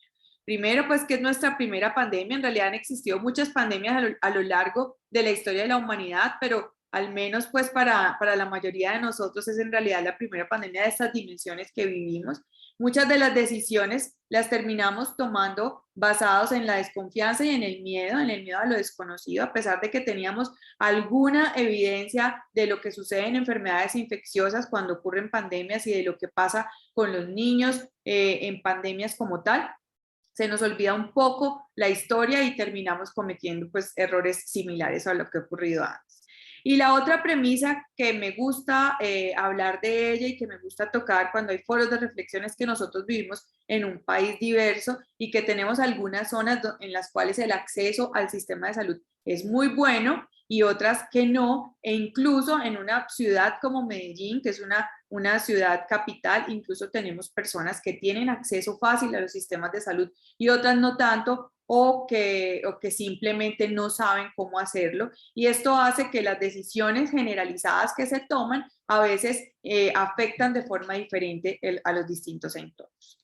Primero, pues que es nuestra primera pandemia. En realidad han existido muchas pandemias a lo largo de la historia de la humanidad, pero al menos pues para la mayoría de nosotros es en realidad la primera pandemia de estas dimensiones que vivimos. Muchas de las decisiones las terminamos tomando basados en la desconfianza y en el miedo a lo desconocido, a pesar de que teníamos alguna evidencia de lo que sucede en enfermedades infecciosas cuando ocurren pandemias y de lo que pasa con los niños en pandemias como tal. Se nos olvida un poco la historia y terminamos cometiendo pues errores similares a lo que ha ocurrido antes. Y la otra premisa que me gusta hablar de ella y que me gusta tocar cuando hay foros de reflexión es que nosotros vivimos en un país diverso y que tenemos algunas zonas en las cuales el acceso al sistema de salud es muy bueno y otras que no, e incluso en una ciudad como Medellín, que es una ciudad capital, incluso tenemos personas que tienen acceso fácil a los sistemas de salud y otras no tanto, o que simplemente no saben cómo hacerlo, y esto hace que las decisiones generalizadas que se toman a veces afectan de forma diferente a los distintos entornos.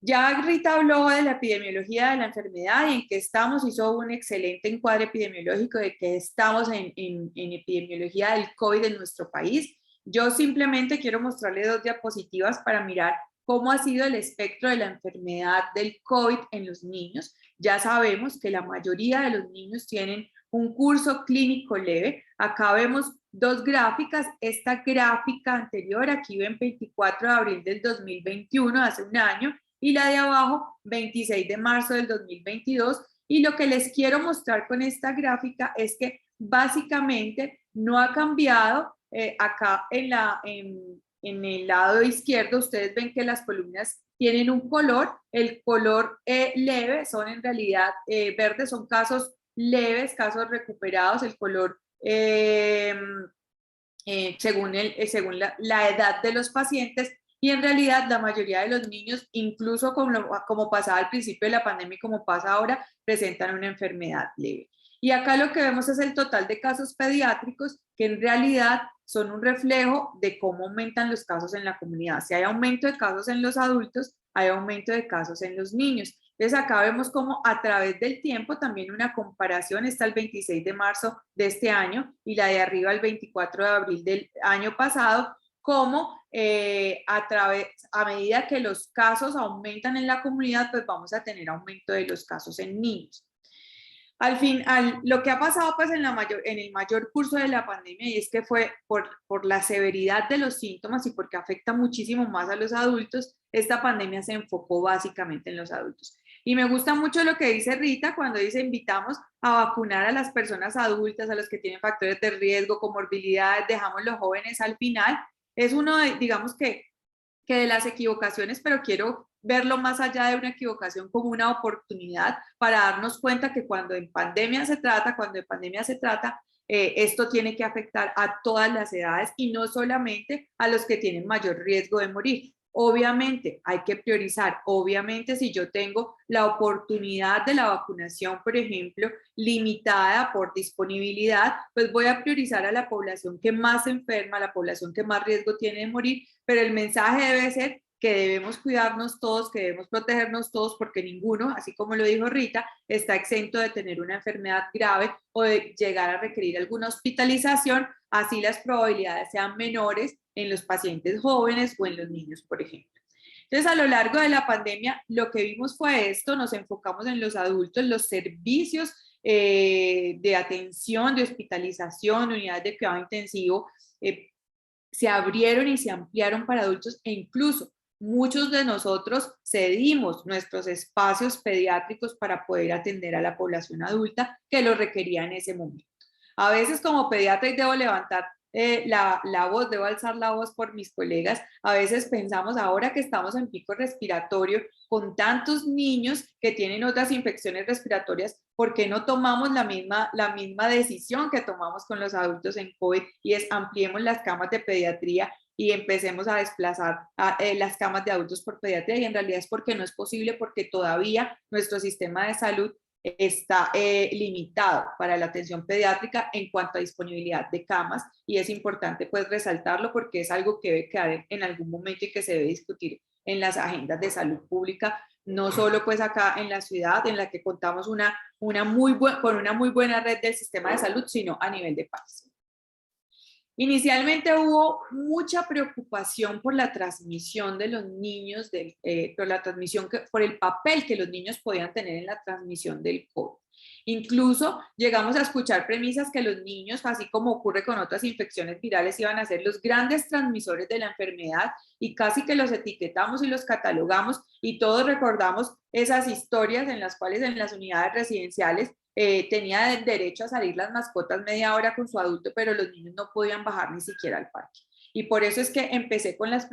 Ya Rita habló de la epidemiología de la enfermedad y en qué estamos, hizo un excelente encuadre epidemiológico de que estamos en epidemiología del COVID en nuestro país. Yo simplemente quiero mostrarle 2 diapositivas para mirar cómo ha sido el espectro de la enfermedad del COVID en los niños. Ya sabemos que la mayoría de los niños tienen un curso clínico leve. Acá vemos 2 gráficas. Esta gráfica anterior, aquí ven 24 de abril del 2021, hace un año, y la de abajo, 26 de marzo del 2022. Y lo que les quiero mostrar con esta gráfica es que básicamente no ha cambiado. Acá en el lado izquierdo ustedes ven que las columnas tienen un color, el color leve son en realidad verdes, son casos leves, casos recuperados, el color según la edad de los pacientes, y en realidad la mayoría de los niños, incluso como pasaba al principio de la pandemia y como pasa ahora, presentan una enfermedad leve. Y acá lo que vemos es el total de casos pediátricos, que en realidad son un reflejo de cómo aumentan los casos en la comunidad. Si hay aumento de casos en los adultos, hay aumento de casos en los niños. Entonces acá vemos cómo a través del tiempo también una comparación está el 26 de marzo de este año y la de arriba el 24 de abril del año pasado, cómo a medida que los casos aumentan en la comunidad, pues vamos a tener aumento de los casos en niños. Lo que ha pasado pues en el mayor curso de la pandemia, y es que fue por la severidad de los síntomas y porque afecta muchísimo más a los adultos, esta pandemia se enfocó básicamente en los adultos. Y me gusta mucho lo que dice Rita cuando dice invitamos a vacunar a las personas adultas, a los que tienen factores de riesgo, comorbilidades, dejamos los jóvenes al final. Es uno de, digamos que de las equivocaciones, pero quiero verlo más allá de una equivocación como una oportunidad para darnos cuenta que cuando de pandemia se trata, esto tiene que afectar a todas las edades y no solamente a los que tienen mayor riesgo de morir. Obviamente hay que priorizar, obviamente si yo tengo la oportunidad de la vacunación, por ejemplo, limitada por disponibilidad, pues voy a priorizar a la población que más se enferma, a la población que más riesgo tiene de morir, pero el mensaje debe ser que debemos cuidarnos todos, que debemos protegernos todos, porque ninguno, así como lo dijo Rita, está exento de tener una enfermedad grave o de llegar a requerir alguna hospitalización, así las probabilidades sean menores en los pacientes jóvenes o en los niños, por ejemplo. Entonces, a lo largo de la pandemia, lo que vimos fue esto, nos enfocamos en los adultos, los servicios de atención, de hospitalización, unidades de cuidado intensivo, se abrieron y se ampliaron para adultos e incluso muchos de nosotros cedimos nuestros espacios pediátricos para poder atender a la población adulta que lo requería en ese momento. A veces como pediatra y debo levantar la voz, debo alzar la voz por mis colegas, a veces pensamos ahora que estamos en pico respiratorio con tantos niños que tienen otras infecciones respiratorias, ¿por qué no tomamos la misma decisión que tomamos con los adultos en COVID y es ampliemos las camas de pediatría y empecemos a desplazar las camas de adultos por pediatría, y en realidad es porque no es posible, porque todavía nuestro sistema de salud está limitado para la atención pediátrica en cuanto a disponibilidad de camas, y es importante pues resaltarlo porque es algo que debe quedar en algún momento y que se debe discutir en las agendas de salud pública, no solo pues acá en la ciudad en la que contamos con una muy buena red del sistema de salud, sino a nivel de país. Inicialmente hubo mucha preocupación por la transmisión de los niños, por el papel que los niños podían tener en la transmisión del COVID. Incluso llegamos a escuchar premisas que los niños, así como ocurre con otras infecciones virales, iban a ser los grandes transmisores de la enfermedad, y casi que los etiquetamos y los catalogamos, y todos recordamos esas historias en las cuales en las unidades residenciales tenía derecho a salir las mascotas media hora con su adulto, pero los niños no podían bajar ni siquiera al parque. Y por eso es que empecé con las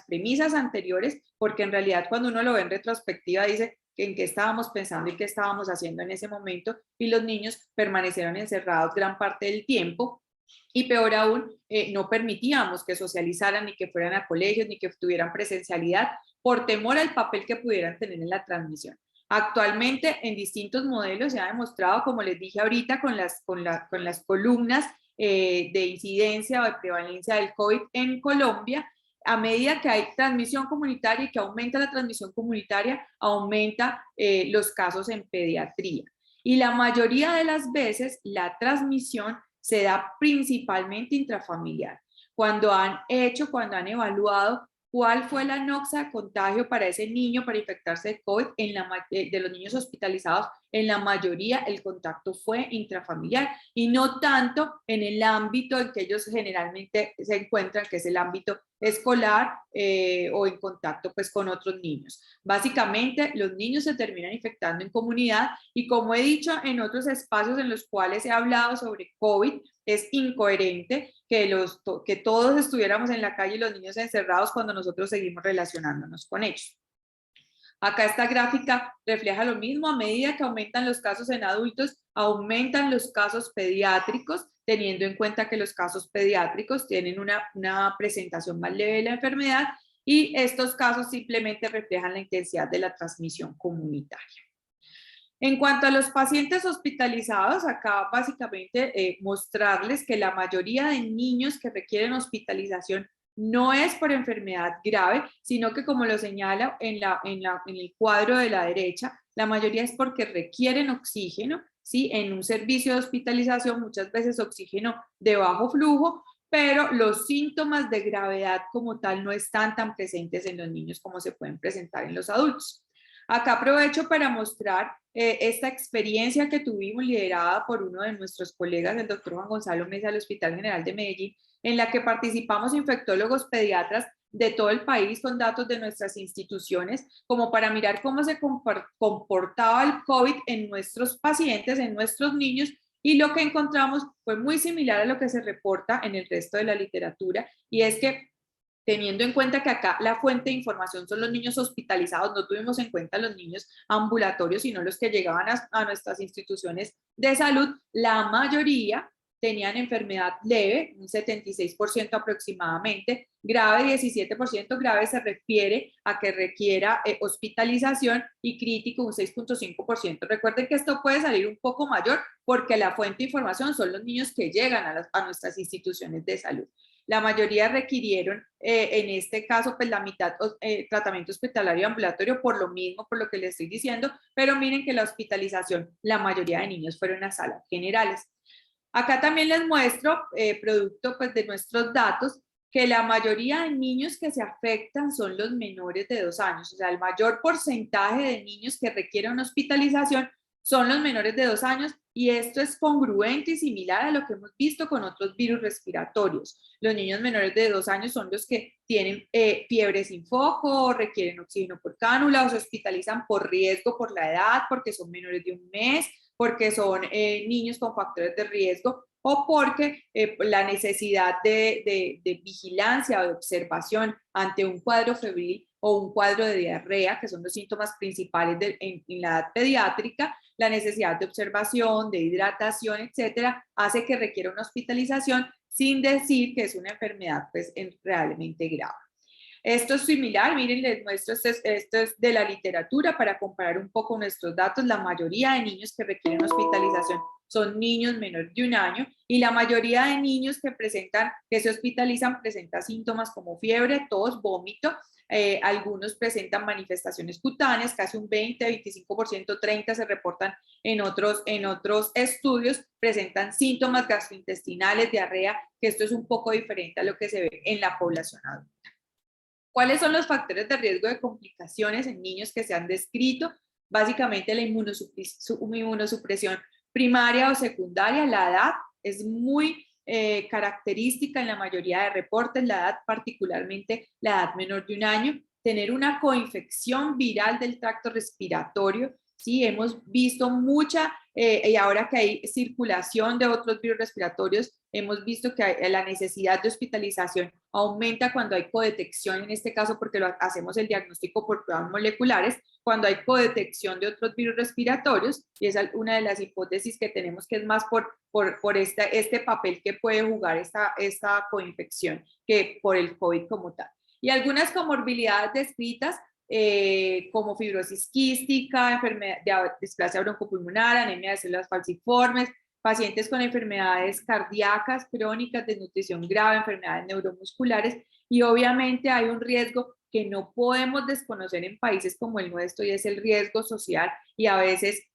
premisas anteriores, porque en realidad cuando uno lo ve en retrospectiva dice en qué estábamos pensando y qué estábamos haciendo en ese momento, y los niños permanecieron encerrados gran parte del tiempo, y peor aún, no permitíamos que socializaran, ni que fueran a colegios, ni que tuvieran presencialidad, por temor al papel que pudieran tener en la transmisión. Actualmente en distintos modelos se ha demostrado, como les dije ahorita, con las columnas de incidencia o de prevalencia del COVID en Colombia, a medida que hay transmisión comunitaria y que aumenta la transmisión comunitaria, aumenta los casos en pediatría. Y la mayoría de las veces la transmisión se da principalmente intrafamiliar. Cuando han evaluado cuál fue la noxa de contagio para ese niño para infectarse de COVID, de los niños hospitalizados, en la mayoría el contacto fue intrafamiliar y no tanto en el ámbito en que ellos generalmente se encuentran, que es el ámbito escolar o en contacto pues con otros niños. Básicamente los niños se terminan infectando en comunidad, y como he dicho en otros espacios en los cuales he hablado sobre COVID, es incoherente que todos estuviéramos en la calle y los niños encerrados cuando nosotros seguimos relacionándonos con ellos. Acá esta gráfica refleja lo mismo. A medida que aumentan los casos en adultos, aumentan los casos pediátricos, teniendo en cuenta que los casos pediátricos tienen una presentación más leve de la enfermedad, y estos casos simplemente reflejan la intensidad de la transmisión comunitaria. En cuanto a los pacientes hospitalizados, acá básicamente mostrarles que la mayoría de niños que requieren hospitalización no es por enfermedad grave, sino que, como lo señala en el cuadro de la derecha, la mayoría es porque requieren oxígeno, ¿sí? En un servicio de hospitalización muchas veces oxígeno de bajo flujo, pero los síntomas de gravedad como tal no están tan presentes en los niños como se pueden presentar en los adultos. Acá aprovecho para mostrar esta experiencia que tuvimos liderada por uno de nuestros colegas, el doctor Juan Gonzalo Mesa del Hospital General de Medellín, en la que participamos infectólogos pediatras de todo el país con datos de nuestras instituciones, como para mirar cómo se comportaba el COVID en nuestros pacientes, en nuestros niños, y lo que encontramos fue muy similar a lo que se reporta en el resto de la literatura, y es que, teniendo en cuenta que acá la fuente de información son los niños hospitalizados, no tuvimos en cuenta los niños ambulatorios, sino los que llegaban a nuestras instituciones de salud, la mayoría tenían enfermedad leve, un 76% aproximadamente, grave 17%, grave se refiere a que requiera hospitalización, y crítico un 6.5%. Recuerden que esto puede salir un poco mayor porque la fuente de información son los niños que llegan a nuestras instituciones de salud. La mayoría requirieron, en este caso, pues la mitad tratamiento hospitalario y ambulatorio, por lo mismo, por lo que les estoy diciendo, pero miren que la hospitalización, la mayoría de niños fueron a salas generales. Acá también les muestro, producto pues de nuestros datos, que la mayoría de niños que se afectan son los menores de 2 años, o sea, el mayor porcentaje de niños que requieren hospitalización son los menores de 2 años, y esto es congruente y similar a lo que hemos visto con otros virus respiratorios. Los niños menores de 2 años son los que tienen fiebre sin foco, requieren oxígeno por cánula, o se hospitalizan por riesgo por la edad, porque son menores de 1 mes, porque son niños con factores de riesgo, o porque la necesidad de vigilancia o de observación ante un cuadro febril o un cuadro de diarrea, que son los síntomas principales en la edad pediátrica, la necesidad de observación, de hidratación, etcétera, hace que requiera una hospitalización, sin decir que es una enfermedad pues, realmente grave. Esto es similar, miren, les muestro, esto es de la literatura para comparar un poco nuestros datos. La mayoría de niños que requieren hospitalización son niños menores de 1 año y la mayoría de niños que se hospitalizan presentan síntomas como fiebre, tos, vómito. Algunos presentan manifestaciones cutáneas, casi un 20, 25%, 30% se reportan en otros estudios, presentan síntomas gastrointestinales, diarrea, que esto es un poco diferente a lo que se ve en la población adulta. ¿Cuáles son los factores de riesgo de complicaciones en niños que se han descrito? Básicamente la inmunosupresión primaria o secundaria. La edad es muy característica en la mayoría de reportes, la edad, particularmente la edad menor de 1 año. Tener una coinfección viral del tracto respiratorio. Sí, hemos visto mucha, y ahora que hay circulación de otros virus respiratorios, hemos visto que la necesidad de hospitalización aumenta cuando hay codetección, en este caso porque hacemos el diagnóstico por pruebas moleculares, cuando hay codetección de otros virus respiratorios, y esa es una de las hipótesis que tenemos, que es más por este papel que puede jugar esta coinfección que por el COVID como tal. Y algunas comorbilidades descritas, como fibrosis quística, enfermedad de displasia broncopulmonar, anemia de células falciformes, pacientes con enfermedades cardíacas crónicas, desnutrición grave, enfermedades neuromusculares, y obviamente hay un riesgo que no podemos desconocer en países como el nuestro, y es el riesgo social, y a veces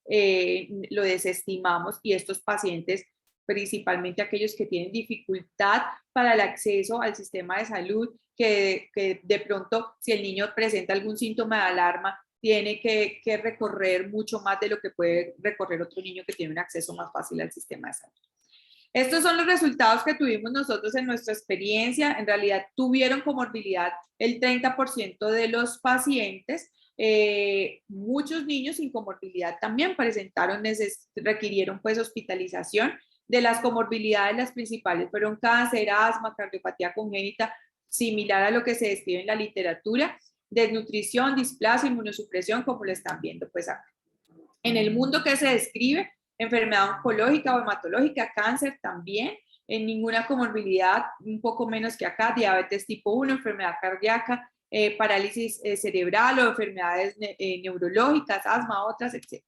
lo desestimamos, y estos pacientes, principalmente aquellos que tienen dificultad para el acceso al sistema de salud, que de pronto si el niño presenta algún síntoma de alarma, tiene que recorrer mucho más de lo que puede recorrer otro niño que tiene un acceso más fácil al sistema de salud. Estos son los resultados que tuvimos nosotros en nuestra experiencia. En realidad tuvieron comorbilidad el 30% de los pacientes. Muchos niños sin comorbilidad también requirieron pues hospitalización. De las comorbilidades, las principales fueron cáncer, asma, cardiopatía congénita, similar a lo que se describe en la literatura, desnutrición, displasia, inmunosupresión, como lo están viendo pues acá. En el mundo que se describe, enfermedad oncológica o hematológica, cáncer también, en ninguna comorbilidad, un poco menos que acá, diabetes tipo 1, enfermedad cardíaca, parálisis cerebral o enfermedades neurológicas, asma, otras, etc.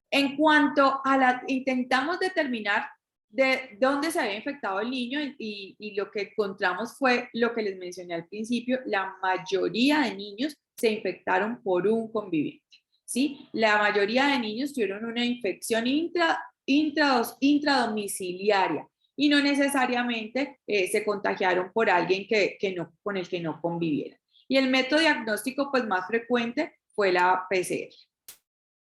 En cuanto a intentamos determinar de dónde se había infectado el niño y lo que encontramos fue lo que les mencioné al principio, la mayoría de niños se infectaron por un conviviente, ¿sí? La mayoría de niños tuvieron una infección intradomiciliaria y no necesariamente se contagiaron por alguien con el que no convivieran. Y el método diagnóstico pues, más frecuente fue la PCR.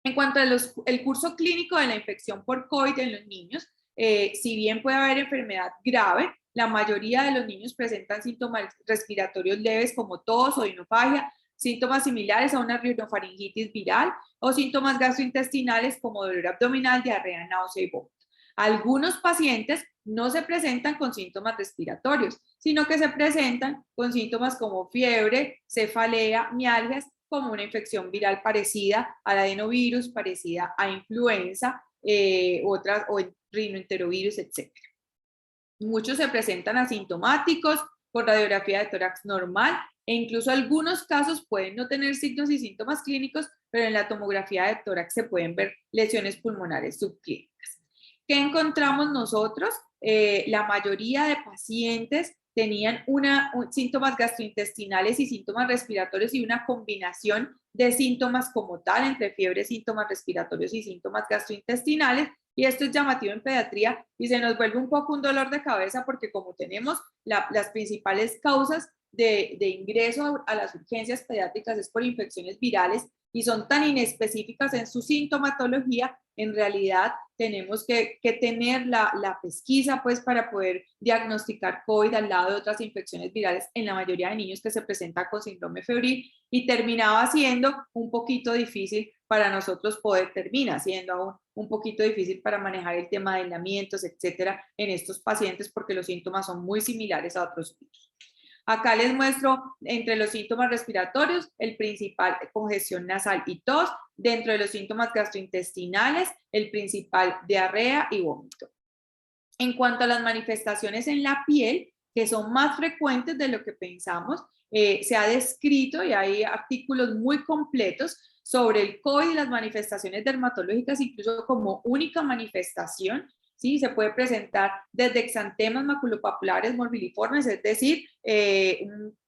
En cuanto al curso clínico de la infección por COVID en los niños, si bien puede haber enfermedad grave, la mayoría de los niños presentan síntomas respiratorios leves como tos o rinofagia, síntomas similares a una rinofaringitis viral o síntomas gastrointestinales como dolor abdominal, diarrea, náusea y vómito. Algunos pacientes no se presentan con síntomas respiratorios, sino que se presentan con síntomas como fiebre, cefalea, mialgias, como una infección viral parecida al adenovirus, parecida a influenza, o rinoenterovirus, etc. Muchos se presentan asintomáticos con radiografía de tórax normal e incluso algunos casos pueden no tener signos y síntomas clínicos, pero en la tomografía de tórax se pueden ver lesiones pulmonares subclínicas. ¿Qué encontramos nosotros? La mayoría de pacientes tenían síntomas gastrointestinales y síntomas respiratorios y una combinación de síntomas como tal, entre fiebre, síntomas respiratorios y síntomas gastrointestinales, y esto es llamativo en pediatría y se nos vuelve un poco un dolor de cabeza porque como tenemos las principales causas de ingreso a las urgencias pediátricas es por infecciones virales y son tan inespecíficas en su sintomatología, en realidad tenemos que tener la pesquisa pues para poder diagnosticar COVID al lado de otras infecciones virales en la mayoría de niños que se presentan con síndrome febril, y terminaba siendo un poquito difícil para nosotros termina siendo aún un poquito difícil para manejar el tema de aislamientos, etcétera, en estos pacientes porque los síntomas son muy similares a otros virus. Acá les muestro entre los síntomas respiratorios, el principal, congestión nasal y tos. Dentro de los síntomas gastrointestinales, el principal, diarrea y vómito. En cuanto a las manifestaciones en la piel, que son más frecuentes de lo que pensamos, se ha descrito y hay artículos muy completos sobre el COVID y las manifestaciones dermatológicas, incluso como única manifestación. ¿Sí? Se puede presentar desde exantemas maculopapulares morbiliformes, es decir,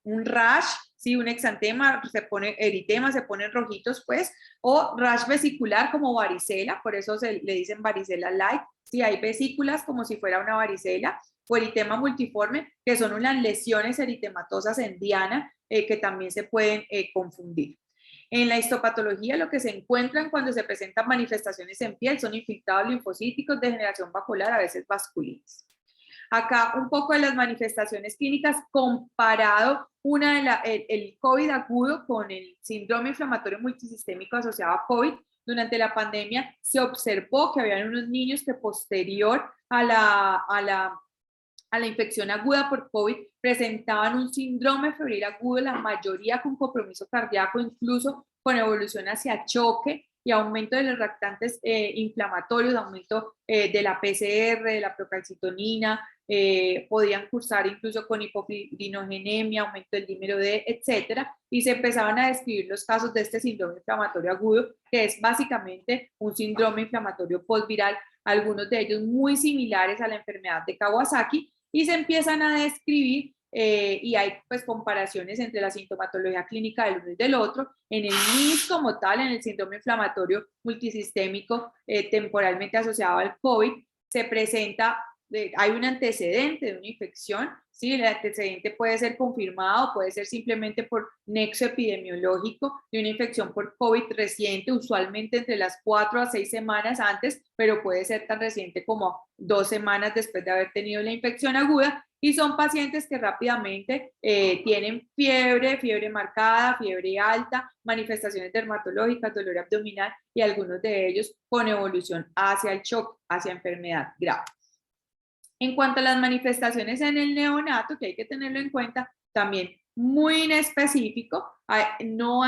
un rash, ¿sí? Un exantema, se pone eritema, se ponen rojitos, pues, o rash vesicular como varicela, por eso le dicen varicela light, ¿sí? Hay vesículas como si fuera una varicela, o eritema multiforme, que son unas lesiones eritematosas en diana, que también se pueden confundir. En la histopatología, lo que se encuentran cuando se presentan manifestaciones en piel son infiltrados linfocíticos, degeneración vacular, a veces vasculitis. Acá un poco de las manifestaciones clínicas comparado el COVID agudo con el síndrome inflamatorio multisistémico asociado a COVID. Durante la pandemia se observó que había unos niños que posterior a la infección aguda por COVID presentaban un síndrome febril agudo, la mayoría con compromiso cardíaco, incluso con evolución hacia choque y aumento de los reactantes inflamatorios, aumento de la PCR, de la procalcitonina, podían cursar incluso con hipofibrinogenemia, aumento del dímero D, etcétera, y se empezaban a describir los casos de este síndrome inflamatorio agudo, que es básicamente un síndrome inflamatorio postviral, algunos de ellos muy similares a la enfermedad de Kawasaki, y se empiezan a describir y hay pues comparaciones entre la sintomatología clínica del uno y del otro. En el MIS como tal, en el síndrome inflamatorio multisistémico temporalmente asociado al COVID, se presenta, hay un antecedente de una infección, ¿sí? El antecedente puede ser confirmado, puede ser simplemente por nexo epidemiológico de una infección por COVID reciente, usualmente entre las 4 a 6 semanas antes, pero puede ser tan reciente como 2 semanas después de haber tenido la infección aguda, y son pacientes que rápidamente tienen fiebre marcada, fiebre alta, manifestaciones dermatológicas, dolor abdominal y algunos de ellos con evolución hacia el shock, hacia enfermedad grave. En cuanto a las manifestaciones en el neonato, que hay que tenerlo en cuenta, también muy inespecífico, no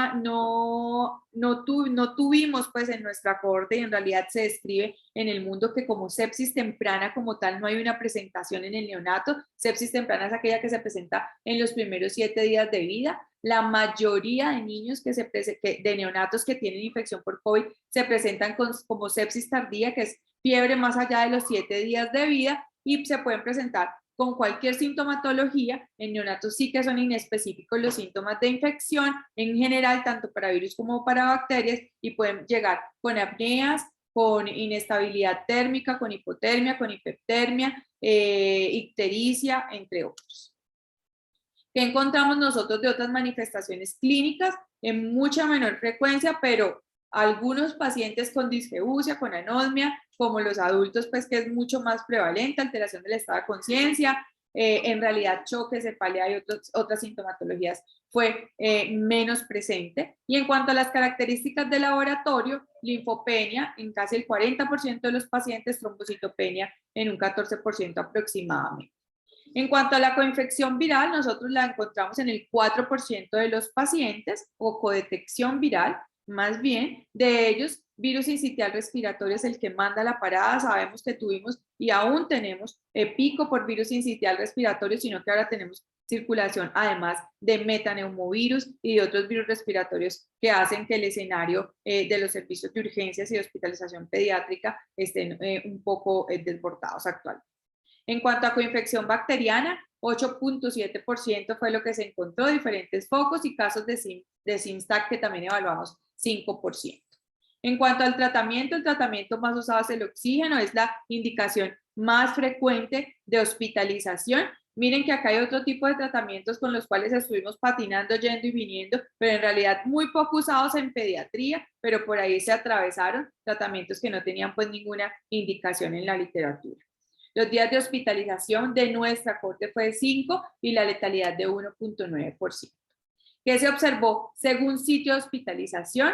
tuvimos pues en nuestra cohorte, y en realidad se describe en el mundo que como sepsis temprana como tal no hay una presentación en el neonato. Sepsis temprana es aquella que se presenta en los primeros 7 días de vida. La mayoría de niños de neonatos que tienen infección por COVID se presentan como sepsis tardía, que es fiebre más allá de los 7 días de vida, y se pueden presentar con cualquier sintomatología. En neonatos sí que son inespecíficos los síntomas de infección en general, tanto para virus como para bacterias, y pueden llegar con apneas, con inestabilidad térmica, con hipotermia, con hipertermia, ictericia, entre otros. ¿Qué encontramos nosotros de otras manifestaciones clínicas? En mucha menor frecuencia, pero algunos pacientes con disgeusia, con anosmia, como los adultos, pues que es mucho más prevalente, alteración del estado de conciencia, en realidad choque, cefalea y otras sintomatologías fue menos presente. Y en cuanto a las características de laboratorio, linfopenia en casi el 40% de los pacientes, trombocitopenia en un 14% aproximadamente. En cuanto a la coinfección viral, nosotros la encontramos en el 4% de los pacientes, o codetección viral, más bien, de ellos, virus sincitial respiratorio es el que manda la parada. Sabemos que tuvimos y aún tenemos pico por virus sincitial respiratorio, sino que ahora tenemos circulación además de metaneumovirus y de otros virus respiratorios que hacen que el escenario de los servicios de urgencias y de hospitalización pediátrica estén un poco desbordados actualmente. En cuanto a coinfección bacteriana, 8.7% fue lo que se encontró, diferentes focos y casos de SIMSTAT que también evaluamos 5%. En cuanto al tratamiento, el tratamiento más usado es el oxígeno, es la indicación más frecuente de hospitalización, Miren que acá hay otro tipo de tratamientos con los cuales estuvimos patinando, yendo y viniendo, pero en realidad muy poco usados en pediatría, pero por ahí se atravesaron tratamientos que no tenían pues ninguna indicación en la literatura. Los días de hospitalización de nuestra corte fue de 5 y la letalidad de 1.9%. ¿Qué se observó según sitio de hospitalización?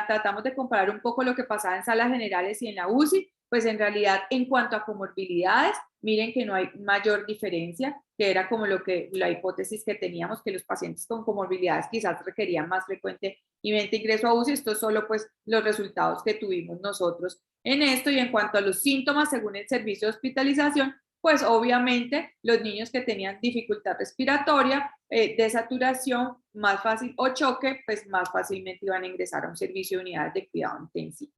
Tratamos de comparar un poco lo que pasaba en salas generales y en la UCI, pues en realidad en cuanto a comorbilidades, miren que no hay mayor diferencia, que era como la hipótesis que teníamos, que los pacientes con comorbilidades quizás requerían más frecuentemente ingreso a UCI. Esto es solo pues los resultados que tuvimos nosotros en esto. Y en cuanto a los síntomas según el servicio de hospitalización, pues obviamente los niños que tenían dificultad respiratoria, desaturación más fácil o choque, pues más fácilmente iban a ingresar a un servicio de unidades de cuidado intensivo.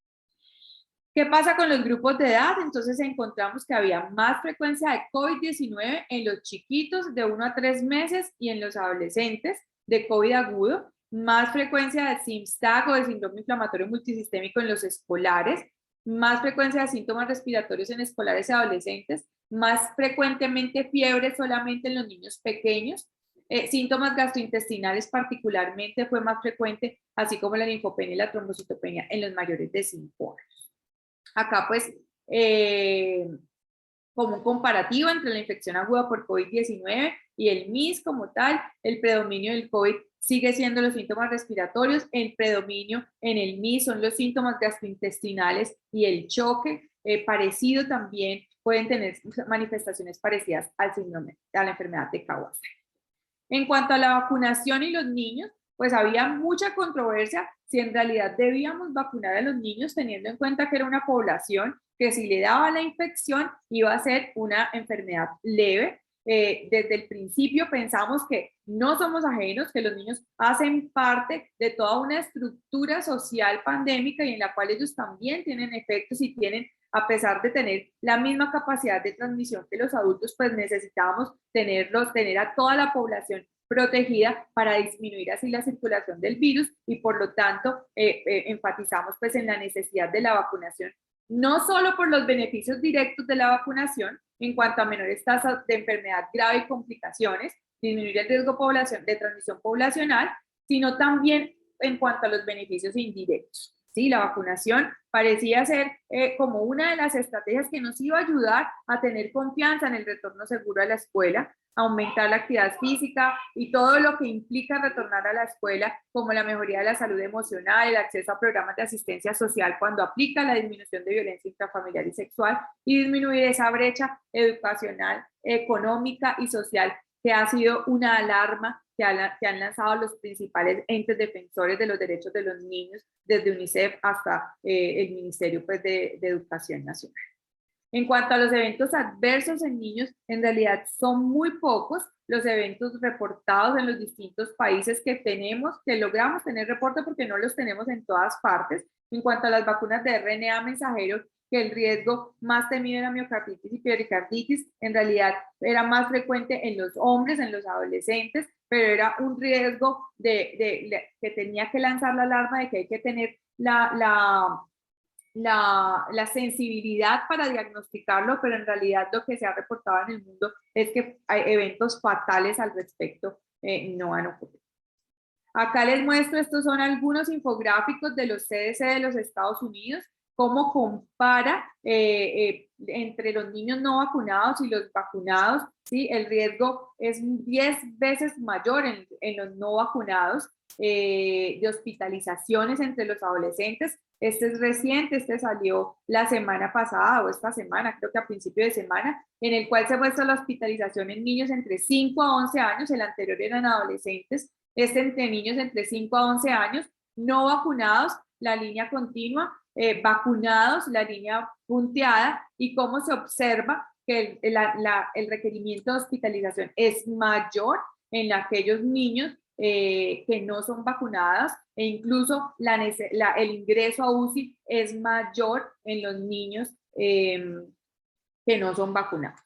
¿Qué pasa con los grupos de edad? Entonces encontramos que había más frecuencia de COVID-19 en los chiquitos de 1 a 3 meses y en los adolescentes de COVID agudo, más frecuencia de SIMS-TAG o de síndrome inflamatorio multisistémico en los escolares, más frecuencia de síntomas respiratorios en escolares y adolescentes, más frecuentemente fiebre solamente en los niños pequeños, síntomas gastrointestinales particularmente fue más frecuente, así como la linfopenia y la trombocitopenia en los mayores de 5 años. Acá pues, como un comparativo entre la infección aguda por COVID-19 y el MIS como tal, el predominio del COVID sigue siendo los síntomas respiratorios, el predominio en el MIS son los síntomas gastrointestinales y el choque, parecido también, pueden tener manifestaciones parecidas al síndrome, a la enfermedad de Kawasaki. En cuanto a la vacunación y los niños, pues había mucha controversia si en realidad debíamos vacunar a los niños, teniendo en cuenta que era una población que si le daba la infección iba a ser una enfermedad leve. Desde el principio pensamos que no somos ajenos, que los niños hacen parte de toda una estructura social pandémica y en la cual ellos también tienen efectos y tienen, a pesar de tener la misma capacidad de transmisión que los adultos, pues necesitábamos tener a toda la población protegida para disminuir así la circulación del virus y por lo tanto enfatizamos pues en la necesidad de la vacunación, no solo por los beneficios directos de la vacunación en cuanto a menores tasas de enfermedad grave y complicaciones, disminuir el riesgo de transmisión poblacional, sino también en cuanto a los beneficios indirectos. Sí, la vacunación parecía ser como una de las estrategias que nos iba a ayudar a tener confianza en el retorno seguro a la escuela, aumentar la actividad física y todo lo que implica retornar a la escuela, como la mejoría de la salud emocional, el acceso a programas de asistencia social cuando aplica la disminución de violencia intrafamiliar y sexual y disminuir esa brecha educacional, económica y social que ha sido una alarma que han lanzado los principales entes defensores de los derechos de los niños, desde UNICEF hasta el Ministerio pues, de Educación Nacional. En cuanto a los eventos adversos en niños, en realidad son muy pocos los eventos reportados en los distintos países que logramos tener reporte porque no los tenemos en todas partes. En cuanto a las vacunas de RNA mensajero, que el riesgo más temido era miocarditis y pericarditis, en realidad era más frecuente en los hombres, en los adolescentes, pero era un riesgo que tenía que lanzar la alarma de que hay que tener la sensibilidad para diagnosticarlo, pero en realidad lo que se ha reportado en el mundo es que hay eventos fatales al respecto no han ocurrido. Acá les muestro, estos son algunos infográficos de los CDC de los Estados Unidos, cómo compara entre los niños no vacunados y los vacunados, ¿sí? El riesgo es 10 veces mayor en los no vacunados de hospitalizaciones entre los adolescentes. Este es reciente, este salió la semana pasada o esta semana, creo que a principio de semana, en el cual se muestra la hospitalización en niños entre 5 a 11 años, el anterior eran adolescentes, este entre niños entre 5 a 11 años, no vacunados, la línea continua, vacunados, la línea punteada, y cómo se observa que el requerimiento de hospitalización es mayor en aquellos niños que no son vacunados, e incluso el ingreso a UCI es mayor en los niños que no son vacunados.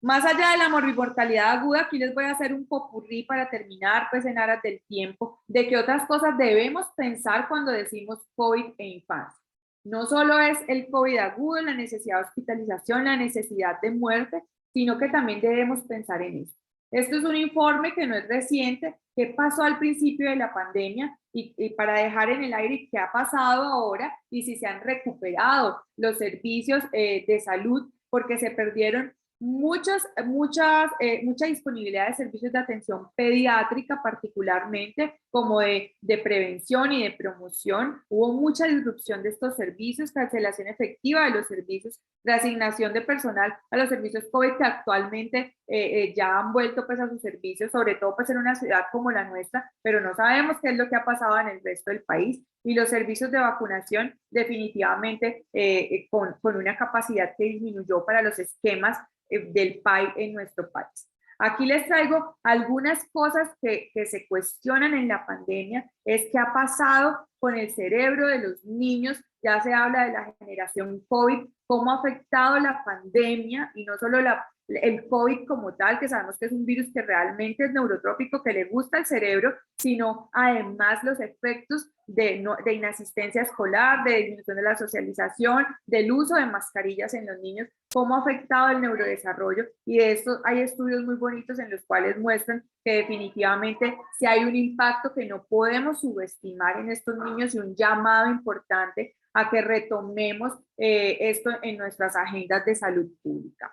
Más allá de la morbimortalidad aguda, aquí les voy a hacer un popurrí para terminar, pues en aras del tiempo, de qué otras cosas debemos pensar cuando decimos COVID e infancia. No solo es el COVID agudo, la necesidad de hospitalización, la necesidad de muerte, sino que también debemos pensar en esto. Esto es un informe que no es reciente, que pasó al principio de la pandemia y para dejar en el aire qué ha pasado ahora y si se han recuperado los servicios de salud, porque se perdieron mucha disponibilidad de servicios de atención pediátrica, particularmente como de prevención y de promoción. Hubo mucha disrupción de estos servicios, cancelación efectiva de los servicios, reasignación de personal a los servicios COVID que actualmente ya han vuelto pues a sus servicios, sobre todo pues en una ciudad como la nuestra, pero no sabemos qué es lo que ha pasado en el resto del país. Y los servicios de vacunación definitivamente con una capacidad que disminuyó para los esquemas del PAI en nuestro país. Aquí les traigo algunas cosas que se cuestionan en la pandemia, es qué ha pasado con el cerebro de los niños. Ya se habla de la generación COVID, cómo ha afectado la pandemia y no solo el COVID como tal, que sabemos que es un virus que realmente es neurotrópico, que le gusta al cerebro, sino además los efectos de inasistencia escolar, de disminución de la socialización, del uso de mascarillas en los niños, cómo ha afectado el neurodesarrollo. Y de esto hay estudios muy bonitos en los cuales muestran que definitivamente si hay un impacto que no podemos subestimar en estos niños y un llamado importante a que retomemos esto en nuestras agendas de salud pública.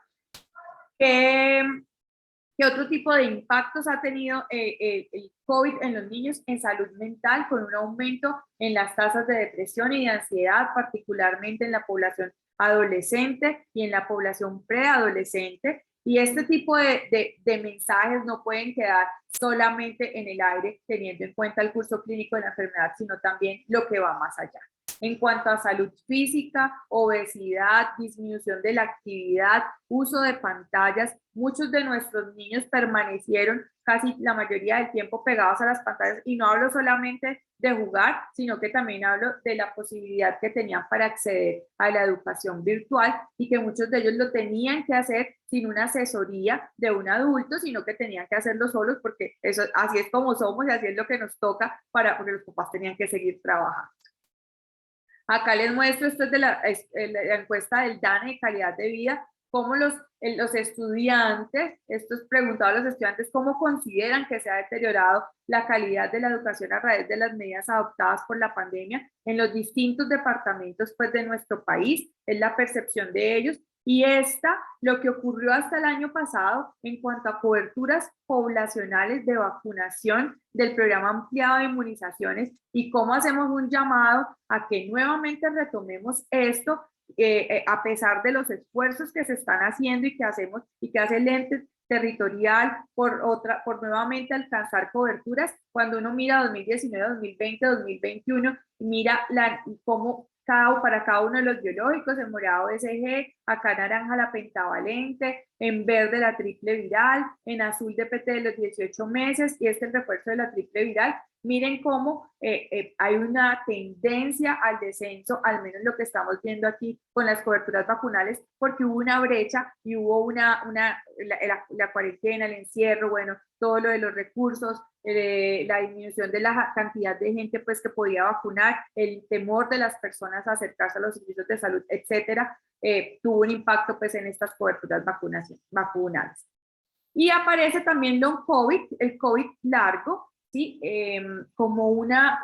¿Qué otro tipo de impactos ha tenido el COVID en los niños en salud mental, con un aumento en las tasas de depresión y de ansiedad, particularmente en la población adolescente y en la población preadolescente? Y este tipo de mensajes no pueden quedar solamente en el aire, teniendo en cuenta el curso clínico de la enfermedad, sino también lo que va más allá. En cuanto a salud física, obesidad, disminución de la actividad, uso de pantallas, muchos de nuestros niños permanecieron casi la mayoría del tiempo pegados a las pantallas, y no hablo solamente de jugar, sino que también hablo de la posibilidad que tenían para acceder a la educación virtual, y que muchos de ellos lo tenían que hacer sin una asesoría de un adulto, sino que tenían que hacerlo solos, porque eso, así es como somos y así es lo que nos toca, porque los papás tenían que seguir trabajando. Acá les muestro, esto es de la encuesta del DANE de calidad de vida, cómo los estudiantes, esto es preguntado a los estudiantes, cómo consideran que se ha deteriorado la calidad de la educación a través de las medidas adoptadas por la pandemia en los distintos departamentos pues, de nuestro país, es la percepción de ellos. Y lo que ocurrió hasta el año pasado en cuanto a coberturas poblacionales de vacunación del programa ampliado de inmunizaciones, y cómo hacemos un llamado a que nuevamente retomemos esto, a pesar de los esfuerzos que se están haciendo y que hacemos y que hace el ente territorial por nuevamente alcanzar coberturas. Cuando uno mira 2019, 2020, 2021, mira cómo para cada uno de los biológicos, en morado SG, acá naranja la pentavalente, en verde la triple viral, en azul DPT de los 18 meses, y el refuerzo de la triple viral. Miren cómo hay una tendencia al descenso, al menos lo que estamos viendo aquí con las coberturas vacunales, porque hubo una brecha y hubo la cuarentena, el encierro, bueno, todo lo de los recursos, la disminución de la cantidad de gente pues, que podía vacunar, el temor de las personas a acercarse a los servicios de salud, etcétera, tuvo un impacto pues, en estas coberturas vacunales. Y aparece también long COVID, el COVID largo, ¿sí? Como una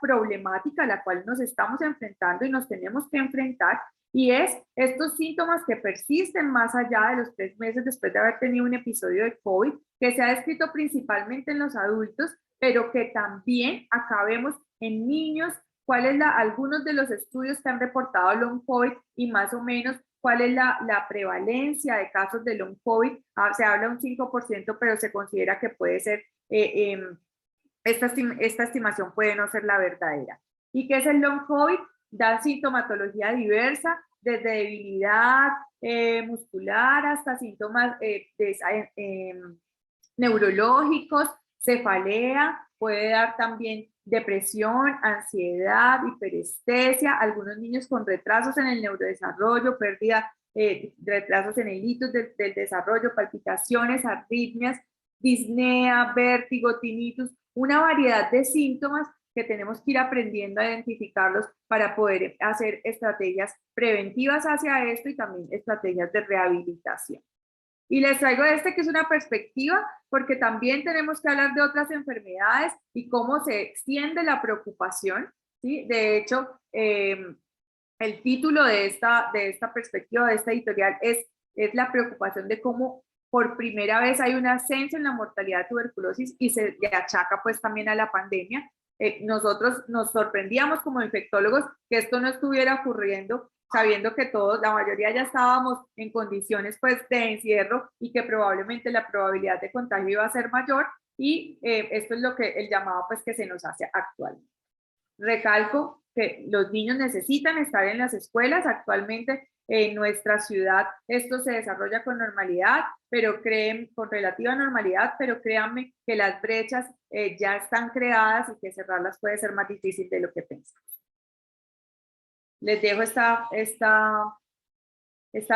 problemática a la cual nos estamos enfrentando y nos tenemos que enfrentar, y es estos síntomas que persisten más allá de los 3 meses después de haber tenido un episodio de COVID, que se ha descrito principalmente en los adultos, pero que también acá vemos en niños algunos de los estudios que han reportado long COVID y más o menos cuál es la prevalencia de casos de long COVID. Se habla de un 5%, pero se considera que puede ser, esta estimación puede no ser la verdadera. ¿Y qué es el long COVID? Da sintomatología diversa, desde debilidad muscular hasta síntomas neurológicos, cefalea, puede dar también depresión, ansiedad, hiperestesia, algunos niños con retrasos en el neurodesarrollo, retrasos en el hitos del desarrollo, palpitaciones, arritmias, disnea, vértigo, tinnitus, una variedad de síntomas que tenemos que ir aprendiendo a identificarlos para poder hacer estrategias preventivas hacia esto y también estrategias de rehabilitación. Y les traigo este que es una perspectiva, porque también tenemos que hablar de otras enfermedades y cómo se extiende la preocupación, ¿sí? De hecho, el título de esta perspectiva, de esta editorial, es la preocupación de cómo por primera vez hay un ascenso en la mortalidad de tuberculosis y se le achaca pues también a la pandemia. Nosotros nos sorprendíamos como infectólogos que esto no estuviera ocurriendo, sabiendo que todos, la mayoría ya estábamos en condiciones pues de encierro y que probablemente la probabilidad de contagio iba a ser mayor, y esto es lo que el llamado pues que se nos hace actualmente. Recalco que los niños necesitan estar en las escuelas. Actualmente en nuestra ciudad esto se desarrolla con normalidad, pero con relativa normalidad, pero créanme que las brechas ya están creadas y que cerrarlas puede ser más difícil de lo que pensamos. Les dejo esta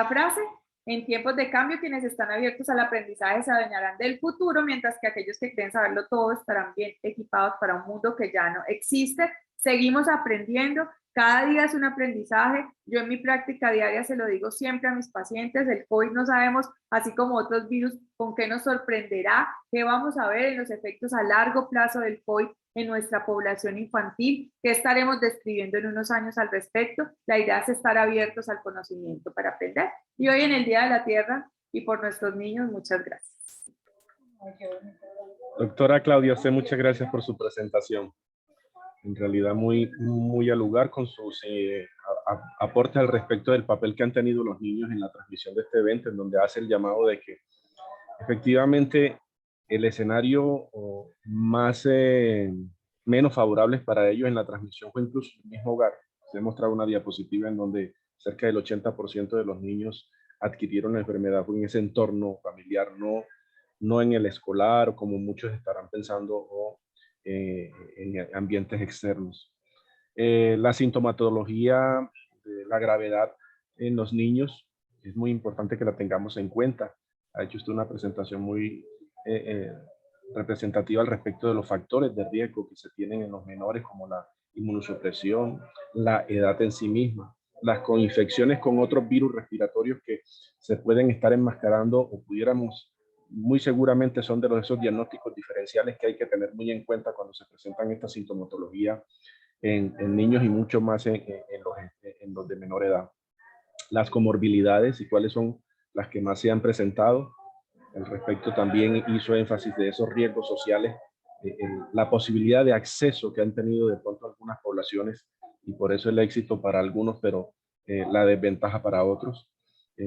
frase. En tiempos de cambio, quienes están abiertos al aprendizaje se adueñarán del futuro, mientras que aquellos que creen saberlo todo estarán bien equipados para un mundo que ya no existe. Seguimos aprendiendo, cada día es un aprendizaje. Yo en mi práctica diaria se lo digo siempre a mis pacientes, el COVID no sabemos, así como otros virus, con qué nos sorprenderá, qué vamos a ver en los efectos a largo plazo del COVID en nuestra población infantil, qué estaremos describiendo en unos años al respecto. La idea es estar abiertos al conocimiento para aprender. Y hoy en el Día de la Tierra y por nuestros niños, muchas gracias. Doctora Claudia, usted muchas gracias por su presentación. En realidad muy al lugar con sus aportes al respecto del papel que han tenido los niños en la transmisión de este evento, en donde hace el llamado de que efectivamente el escenario menos favorable para ellos en la transmisión fue incluso el mismo hogar. Se ha mostrado una diapositiva en donde cerca del 80% de los niños adquirieron la enfermedad fue en ese entorno familiar, no en el escolar, o como muchos estarán pensando, o en ambientes externos. La sintomatología, la gravedad en los niños, es muy importante que la tengamos en cuenta. Ha hecho usted una presentación muy representativa al respecto de los factores de riesgo que se tienen en los menores, como la inmunosupresión, la edad en sí misma, las coinfecciones con otros virus respiratorios que se pueden estar enmascarando o pudiéramos, muy seguramente son de esos diagnósticos diferenciales que hay que tener muy en cuenta cuando se presentan esta sintomatología en niños y mucho más en los de menor edad. Las comorbilidades y cuáles son las que más se han presentado. Al respecto también hizo énfasis de esos riesgos sociales, la posibilidad de acceso que han tenido de pronto algunas poblaciones y por eso el éxito para algunos, pero la desventaja para otros.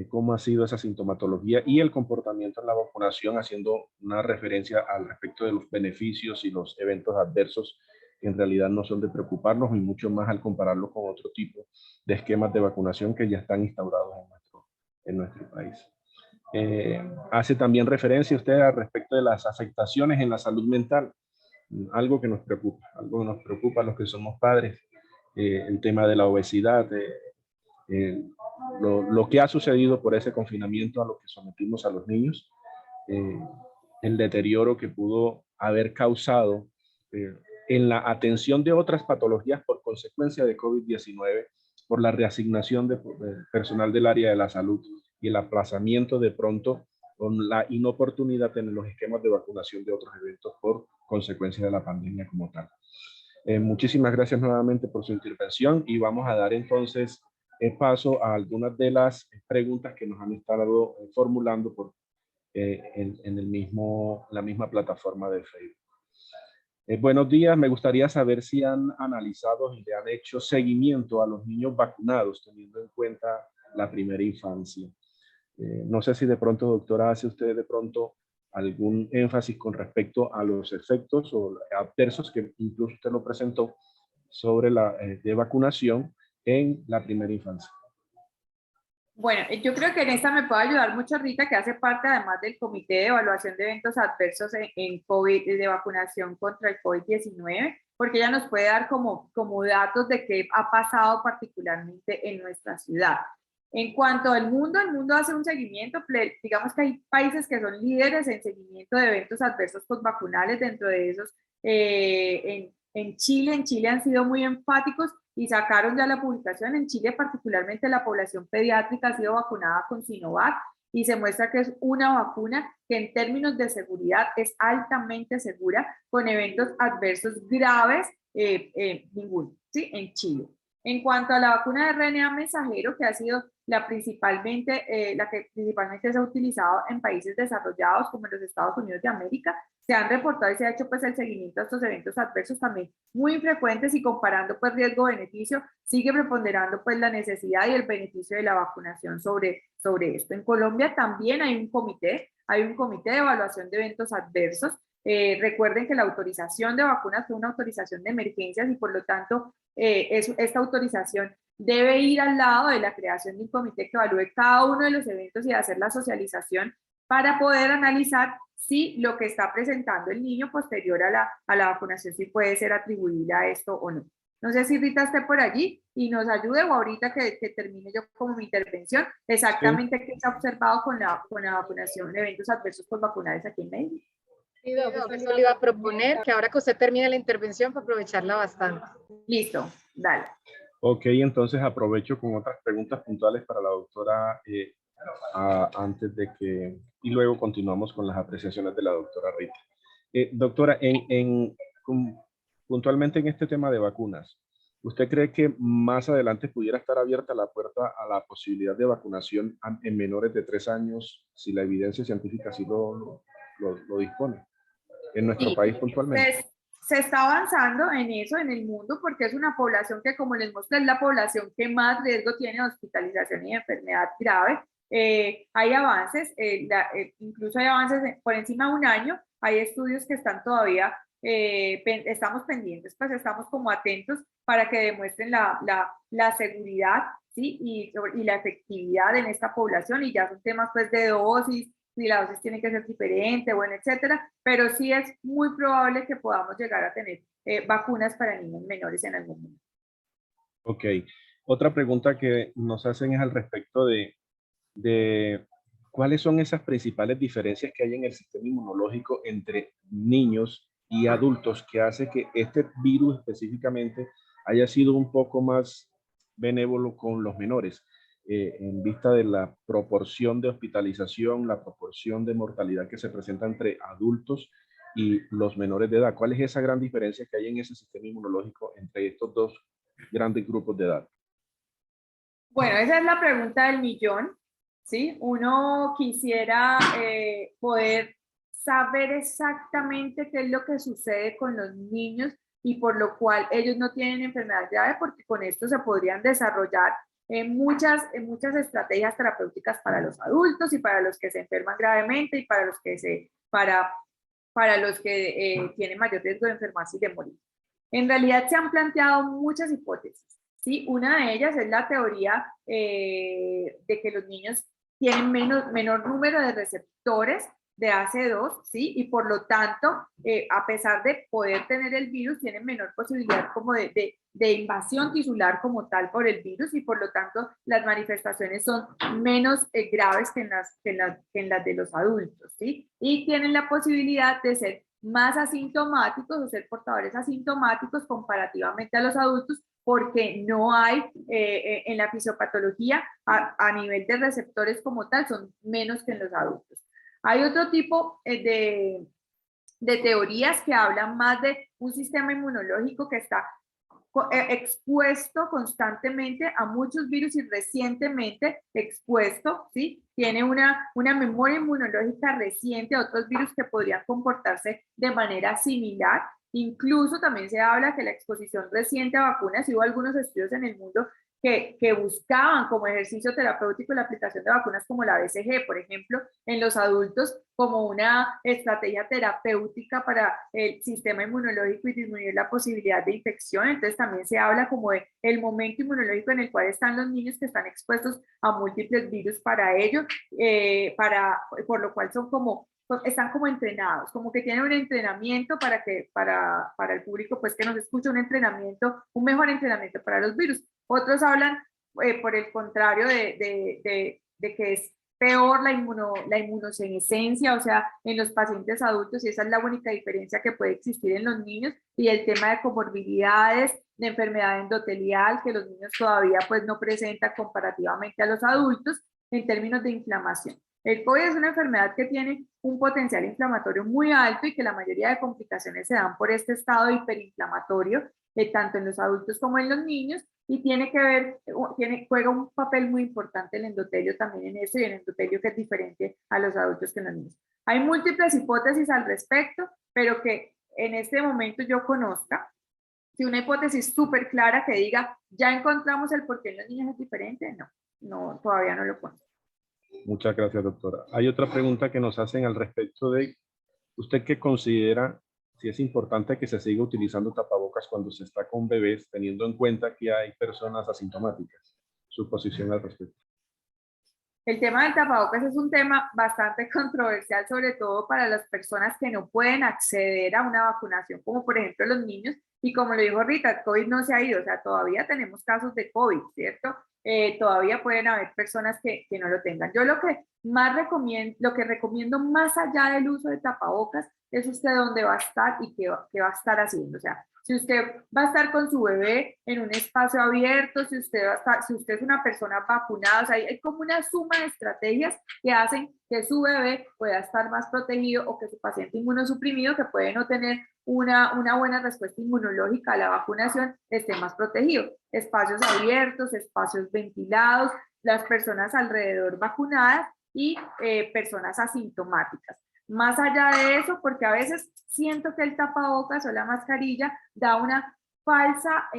Cómo ha sido esa sintomatología y el comportamiento en la vacunación, haciendo una referencia al respecto de los beneficios y los eventos adversos que en realidad no son de preocuparnos y mucho más al compararlo con otro tipo de esquemas de vacunación que ya están instaurados en nuestro país. Hace también referencia usted al respecto de las afectaciones en la salud mental, algo que nos preocupa a los que somos padres, el tema de la obesidad, lo que ha sucedido por ese confinamiento a lo que sometimos a los niños, el deterioro que pudo haber causado en la atención de otras patologías por consecuencia de COVID-19, por la reasignación de personal del área de la salud y el aplazamiento de pronto con la inoportunidad en los esquemas de vacunación de otros eventos por consecuencia de la pandemia como tal. Muchísimas gracias nuevamente por su intervención y vamos a dar entonces paso a algunas de las preguntas que nos han estado formulando en la misma plataforma de Facebook. Buenos días, me gustaría saber si han analizado y le han hecho seguimiento a los niños vacunados, teniendo en cuenta la primera infancia. No sé si de pronto, doctora, hace usted de pronto algún énfasis con respecto a los efectos o adversos que incluso usted lo presentó sobre la de vacunación en la primera infancia. Bueno, yo creo que en esta me puede ayudar mucho Rita, que hace parte además del Comité de Evaluación de Eventos Adversos en COVID, de vacunación contra el COVID-19, porque ella nos puede dar como datos de qué ha pasado particularmente en nuestra ciudad. En cuanto al mundo, el mundo hace un seguimiento, digamos que hay países que son líderes en seguimiento de eventos adversos postvacunales, dentro de esos en Chile han sido muy enfáticos y sacaron ya la publicación. En Chile particularmente la población pediátrica ha sido vacunada con Sinovac y se muestra que es una vacuna que en términos de seguridad es altamente segura, con eventos adversos graves, ninguno, ¿sí? En Chile. En cuanto a la vacuna de RNA mensajero, que ha sido la que principalmente se ha utilizado en países desarrollados como en los Estados Unidos de América, se han reportado y se ha hecho pues el seguimiento a estos eventos adversos también muy infrecuentes, y comparando pues riesgo-beneficio, sigue preponderando pues la necesidad y el beneficio de la vacunación sobre esto. En Colombia también hay un comité de evaluación de eventos adversos. Recuerden que la autorización de vacunas fue una autorización de emergencias, y por lo tanto esta autorización debe ir al lado de la creación de un comité que evalúe cada uno de los eventos y hacer la socialización para poder analizar si lo que está presentando el niño posterior a la vacunación si puede ser atribuible a esto o no. No sé si Rita esté por allí y nos ayude, o ahorita que termine yo como mi intervención, exactamente qué se ha observado con la vacunación de eventos adversos por vacunales aquí en México. Sí, eso le iba a proponer, que ahora que usted termine la intervención, para aprovecharla bastante. Listo, dale. Ok, entonces aprovecho con otras preguntas puntuales para la doctora antes de que, y luego continuamos con las apreciaciones de la doctora Rita. Doctora, puntualmente en este tema de vacunas, ¿usted cree que más adelante pudiera estar abierta la puerta a la posibilidad de vacunación en menores de 3 años si la evidencia científica así lo dispone? En nuestro país puntualmente. Se está avanzando en eso en el mundo, porque es una población que, como les mostré, es la población que más riesgo tiene de hospitalización y de enfermedad grave. Hay avances, incluso hay avances por encima de un año. Hay estudios que están todavía, estamos pendientes, pues estamos como atentos para que demuestren la seguridad, ¿sí? y la efectividad en esta población, y ya son temas pues de dosis, si la dosis tiene que ser diferente, bueno, etcétera, pero sí es muy probable que podamos llegar a tener vacunas para niños menores en algún momento. Ok. Otra pregunta que nos hacen es al respecto de cuáles son esas principales diferencias que hay en el sistema inmunológico entre niños y adultos que hace que este virus específicamente haya sido un poco más benévolo con los menores. En vista de la proporción de hospitalización, la proporción de mortalidad que se presenta entre adultos y los menores de edad. ¿Cuál es esa gran diferencia que hay en ese sistema inmunológico entre estos dos grandes grupos de edad? Bueno, esa es la pregunta del millón, ¿sí? Uno quisiera poder saber exactamente qué es lo que sucede con los niños y por lo cual ellos no tienen enfermedad grave, porque con esto se podrían desarrollar muchas estrategias terapéuticas para los adultos y para los que se enferman gravemente y para los que tienen mayor riesgo de enfermarse y de morir. En realidad se han planteado muchas hipótesis, ¿sí? Una de ellas es la teoría de que los niños tienen menor número de receptores de AC2, ¿sí? Y por lo tanto, a pesar de poder tener el virus, tienen menor posibilidad como de invasión tisular como tal por el virus, y por lo tanto las manifestaciones son menos graves que en las de los adultos, ¿sí? Y tienen la posibilidad de ser más asintomáticos o ser portadores asintomáticos comparativamente a los adultos, porque no hay en la fisiopatología a nivel de receptores como tal, son menos que en los adultos. Hay otro tipo de teorías que hablan más de un sistema inmunológico que está expuesto constantemente a muchos virus y recientemente expuesto, ¿sí? Tiene una memoria inmunológica reciente a otros virus que podrían comportarse de manera similar. Incluso también se habla que la exposición reciente a vacunas, y hubo algunos estudios en el mundo que buscaban como ejercicio terapéutico la aplicación de vacunas como la BCG, por ejemplo, en los adultos como una estrategia terapéutica para el sistema inmunológico y disminuir la posibilidad de infección. Entonces también se habla como de el momento inmunológico en el cual están los niños que están expuestos a múltiples virus para ello, por lo cual están como entrenados, como que tienen un entrenamiento para el público pues que nos escucha, un mejor entrenamiento para los virus. Otros hablan por el contrario de que es peor la inmunosenescencia, o sea, en los pacientes adultos, y esa es la única diferencia que puede existir en los niños, y el tema de comorbilidades, de enfermedad endotelial, que los niños todavía pues no presentan comparativamente a los adultos en términos de inflamación. El COVID es una enfermedad que tiene un potencial inflamatorio muy alto y que la mayoría de complicaciones se dan por este estado hiperinflamatorio, tanto en los adultos como en los niños, y tiene que ver, juega un papel muy importante el endotelio también en eso, y el endotelio que es diferente a los adultos que en los niños. Hay múltiples hipótesis al respecto, pero que en este momento yo conozca, si una hipótesis súper clara que diga, ya encontramos el por qué en los niños es diferente, no, todavía no lo conozco. Muchas gracias, doctora. Hay otra pregunta que nos hacen al respecto de, ¿usted qué considera si es importante que se siga utilizando tapabocas cuando se está con bebés, teniendo en cuenta que hay personas asintomáticas? Su posición al respecto. El tema del tapabocas es un tema bastante controversial, sobre todo para las personas que no pueden acceder a una vacunación, como por ejemplo los niños, y como lo dijo Rita, el COVID no se ha ido, o sea, todavía tenemos casos de COVID, ¿cierto? Todavía pueden haber personas que no lo tengan. Yo lo que más recomiendo más allá del uso de tapabocas es usted dónde va a estar y qué va a estar haciendo, o sea, si usted va a estar con su bebé en un espacio abierto, si usted es una persona vacunada, o sea, hay como una suma de estrategias que hacen que su bebé pueda estar más protegido o que su paciente inmunosuprimido, que puede no tener una buena respuesta inmunológica a la vacunación, esté más protegido. Espacios abiertos, espacios ventilados, las personas alrededor vacunadas y personas asintomáticas. Más allá de eso, porque a veces siento que el tapabocas o la mascarilla da una falsa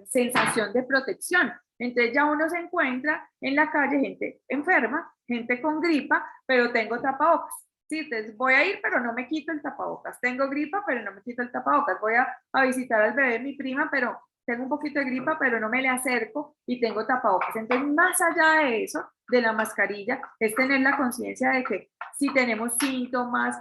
sensación de protección. Entonces ya uno se encuentra en la calle gente enferma, gente con gripa, pero tengo tapabocas. Sí, entonces voy a ir, pero no me quito el tapabocas. Tengo gripa, pero no me quito el tapabocas. Voy a visitar al bebé de mi prima, pero tengo un poquito de gripa, pero no me le acerco y tengo tapabocas. Entonces, más allá de eso, de la mascarilla, es tener la conciencia de que si tenemos síntomas,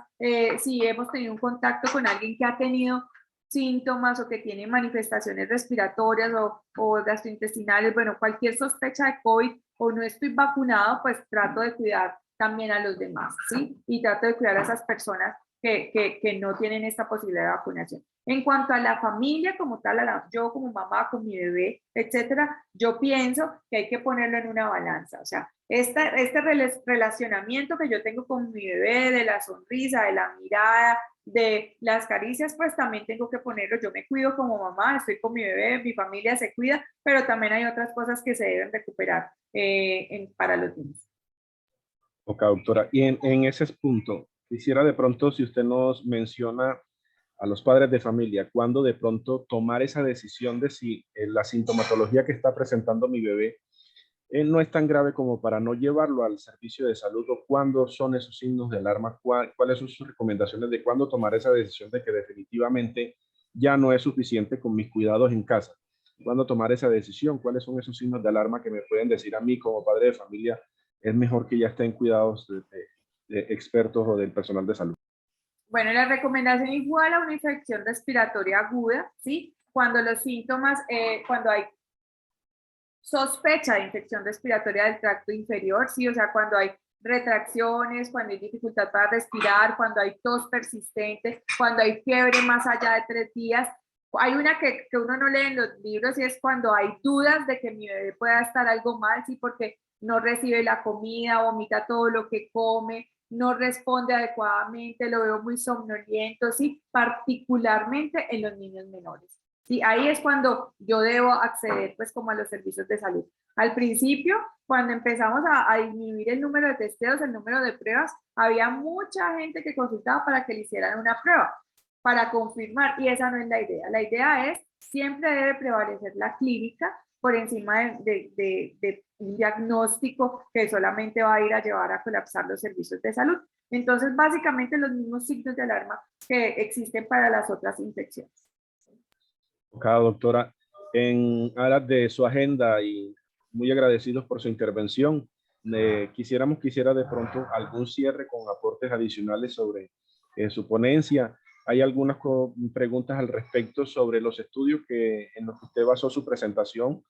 si hemos tenido un contacto con alguien que ha tenido síntomas o que tiene manifestaciones respiratorias o gastrointestinales, bueno, cualquier sospecha de COVID o no estoy vacunado, pues trato de cuidar también a los demás, ¿sí? Y trato de cuidar a esas personas que no tienen esta posibilidad de vacunación. En cuanto a la familia como tal, yo como mamá, con mi bebé, etcétera, yo pienso que hay que ponerlo en una balanza. O sea, este relacionamiento que yo tengo con mi bebé, de la sonrisa, de la mirada, de las caricias, pues también tengo que ponerlo. Yo me cuido como mamá, estoy con mi bebé, mi familia se cuida, pero también hay otras cosas que se deben recuperar para los niños. Ok, doctora. Y en ese punto, quisiera de pronto, si usted nos menciona a los padres de familia, cuándo de pronto tomar esa decisión de si la sintomatología que está presentando mi bebé no es tan grave como para no llevarlo al servicio de salud, o cuándo son esos signos de alarma, cuáles son sus recomendaciones de cuándo tomar esa decisión de que definitivamente ya no es suficiente con mis cuidados en casa. ¿Cuándo tomar esa decisión? ¿Cuáles son esos signos de alarma que me pueden decir a mí como padre de familia? Es mejor que ya estén cuidados de expertos o del personal de salud. Bueno, la recomendación igual a una infección respiratoria aguda, ¿sí? Cuando los síntomas, cuando hay sospecha de infección respiratoria del tracto inferior, ¿sí? O sea, cuando hay retracciones, cuando hay dificultad para respirar, cuando hay tos persistente, cuando hay fiebre más allá de 3 días. Hay una que uno no lee en los libros y es cuando hay dudas de que mi bebé pueda estar algo mal, ¿sí? Porque no recibe la comida, vomita todo lo que come, no responde adecuadamente, lo veo muy somnoliento, ¿sí? Particularmente en los niños menores. Sí, ahí es cuando yo debo acceder pues como a los servicios de salud. Al principio, cuando empezamos a disminuir el número de testeos, el número de pruebas, había mucha gente que consultaba para que le hicieran una prueba, para confirmar, y esa no es la idea. La idea es, siempre debe prevalecer la clínica por encima de un diagnóstico que solamente va a ir a llevar a colapsar los servicios de salud. Entonces, básicamente los mismos signos de alarma que existen para las otras infecciones. Cada doctora, en aras de su agenda y muy agradecidos por su intervención, quisiera de pronto algún cierre con aportes adicionales sobre su ponencia. Hay algunas preguntas al respecto sobre los estudios en los que usted basó su presentación.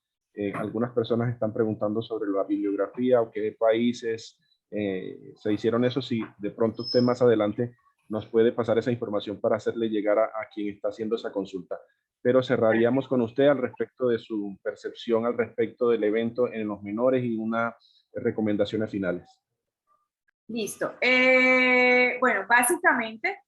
Algunas personas están preguntando sobre la bibliografía o qué países se hicieron eso. Si de pronto usted más adelante nos puede pasar esa información para hacerle llegar a quien está haciendo esa consulta. Pero cerraríamos con usted al respecto de su percepción al respecto del evento en los menores y unas recomendaciones finales. Listo. Bueno, básicamente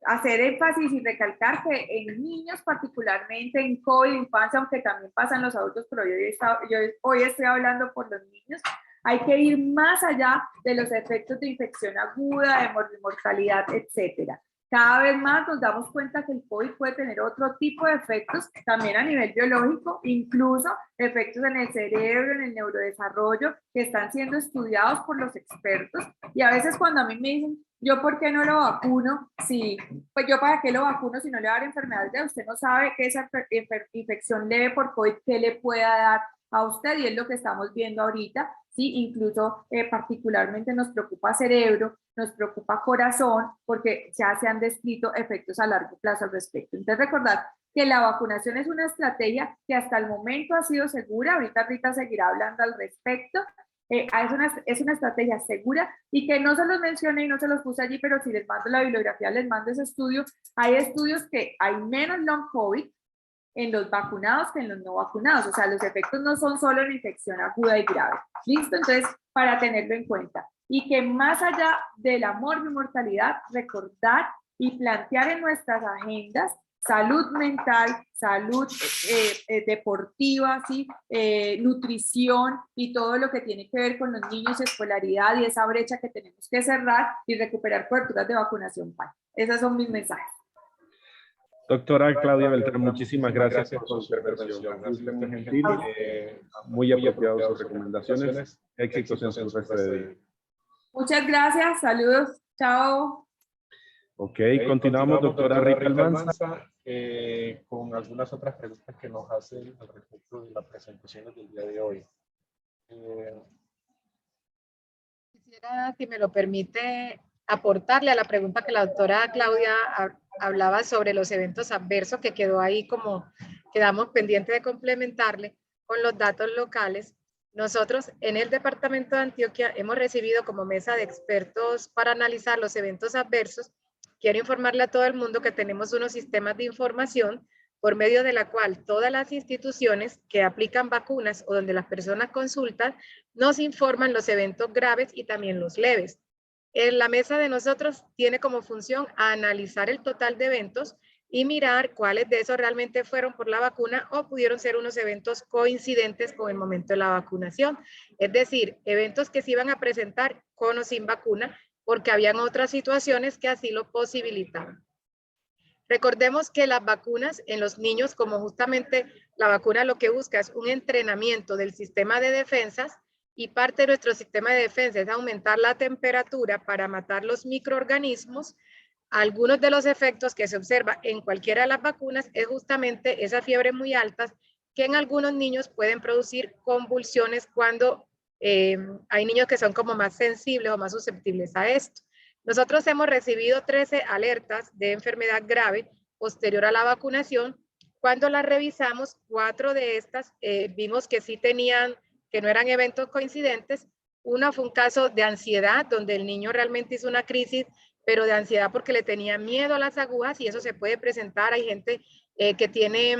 hacer énfasis y recalcar que en niños particularmente, en COVID, infancia, aunque también pasan los adultos, pero yo hoy estoy hablando por los niños, hay que ir más allá de los efectos de infección aguda, de mortalidad, etcétera. Cada vez más nos damos cuenta que el COVID puede tener otro tipo de efectos, también a nivel biológico, incluso efectos en el cerebro, en el neurodesarrollo, que están siendo estudiados por los expertos. Y a veces cuando a mí me dicen, ¿yo por qué no lo vacuno? Sí, pues yo para qué lo vacuno si no le va a dar enfermedades de usted no sabe que esa infección leve por COVID, ¿qué le pueda dar a usted? Y es lo que estamos viendo ahorita. Sí, incluso particularmente nos preocupa cerebro, nos preocupa corazón, porque ya se han descrito efectos a largo plazo al respecto. Entonces, recordar que la vacunación es una estrategia que hasta el momento ha sido segura, ahorita Rita seguirá hablando al respecto, es una estrategia segura y que no se los mencioné y no se los puse allí, pero si les mando la bibliografía, les mando ese estudio. Hay estudios que hay menos long COVID en los vacunados que en los no vacunados, o sea, los efectos no son solo en infección aguda y grave. ¿Listo? Entonces, para tenerlo en cuenta. Y que más allá de la mortalidad, recordar y plantear en nuestras agendas salud mental, salud deportiva, ¿sí? Nutrición y todo lo que tiene que ver con los niños, escolaridad y esa brecha que tenemos que cerrar y recuperar coberturas de vacunación PAI. Esos son mis mensajes. Doctora Claudia Beltrán, muchísimas gracias por su intervención. Muy gentil, muy apropiado sus recomendaciones. Éxitos en su resto de día. Muchas gracias, saludos, chao. Ok, continuamos, doctora Rita Almanza, con algunas otras preguntas que nos hacen al respecto de las presentaciones del día de hoy. Quisiera, si me lo permite, aportarle a la pregunta que la doctora Claudia hablaba sobre los eventos adversos, que quedó ahí como quedamos pendientes de complementarle con los datos locales. Nosotros en el departamento de Antioquia hemos recibido como mesa de expertos para analizar los eventos adversos. Quiero informarle a todo el mundo que tenemos unos sistemas de información por medio de la cual todas las instituciones que aplican vacunas o donde las personas consultan nos informan los eventos graves y también los leves. En la mesa de nosotros tiene como función analizar el total de eventos y mirar cuáles de esos realmente fueron por la vacuna o pudieron ser unos eventos coincidentes con el momento de la vacunación. Es decir, eventos que se iban a presentar con o sin vacuna porque habían otras situaciones que así lo posibilitaban. Recordemos que las vacunas en los niños, como justamente la vacuna lo que busca es un entrenamiento del sistema de defensas, y parte de nuestro sistema de defensa es aumentar la temperatura para matar los microorganismos. Algunos de los efectos que se observa en cualquiera de las vacunas es justamente esas fiebres muy altas que en algunos niños pueden producir convulsiones cuando hay niños que son como más sensibles o más susceptibles a esto. Nosotros hemos recibido 13 alertas de enfermedad grave posterior a la vacunación. Cuando las revisamos, 4 de estas vimos que sí tenían, que no eran eventos coincidentes. Una fue un caso de ansiedad, donde el niño realmente hizo una crisis, pero de ansiedad porque le tenía miedo a las agujas, y eso se puede presentar. Hay gente que tiene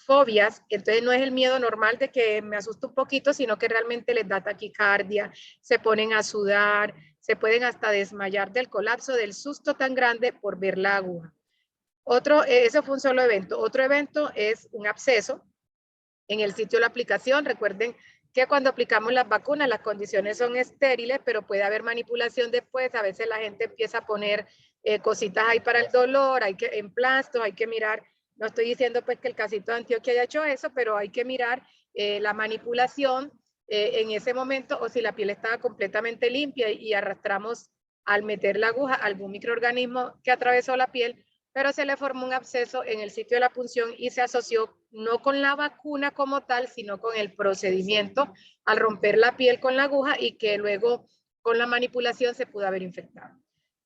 fobias, entonces no es el miedo normal de que me asusto un poquito, sino que realmente les da taquicardia, se ponen a sudar, se pueden hasta desmayar del colapso, del susto tan grande por ver la aguja. Eso fue un solo evento. Otro evento es un absceso en el sitio de la aplicación. Recuerden que cuando aplicamos las vacunas, las condiciones son estériles, pero puede haber manipulación después. A veces la gente empieza a poner cositas ahí para el dolor, emplastos, hay que mirar. No estoy diciendo pues que el casito de Antioquia haya hecho eso, pero hay que mirar la manipulación en ese momento, o si la piel estaba completamente limpia y arrastramos al meter la aguja algún microorganismo que atravesó la piel, pero se le formó un absceso en el sitio de la punción y se asoció no con la vacuna como tal, sino con el procedimiento al romper la piel con la aguja, y que luego con la manipulación se pudo haber infectado.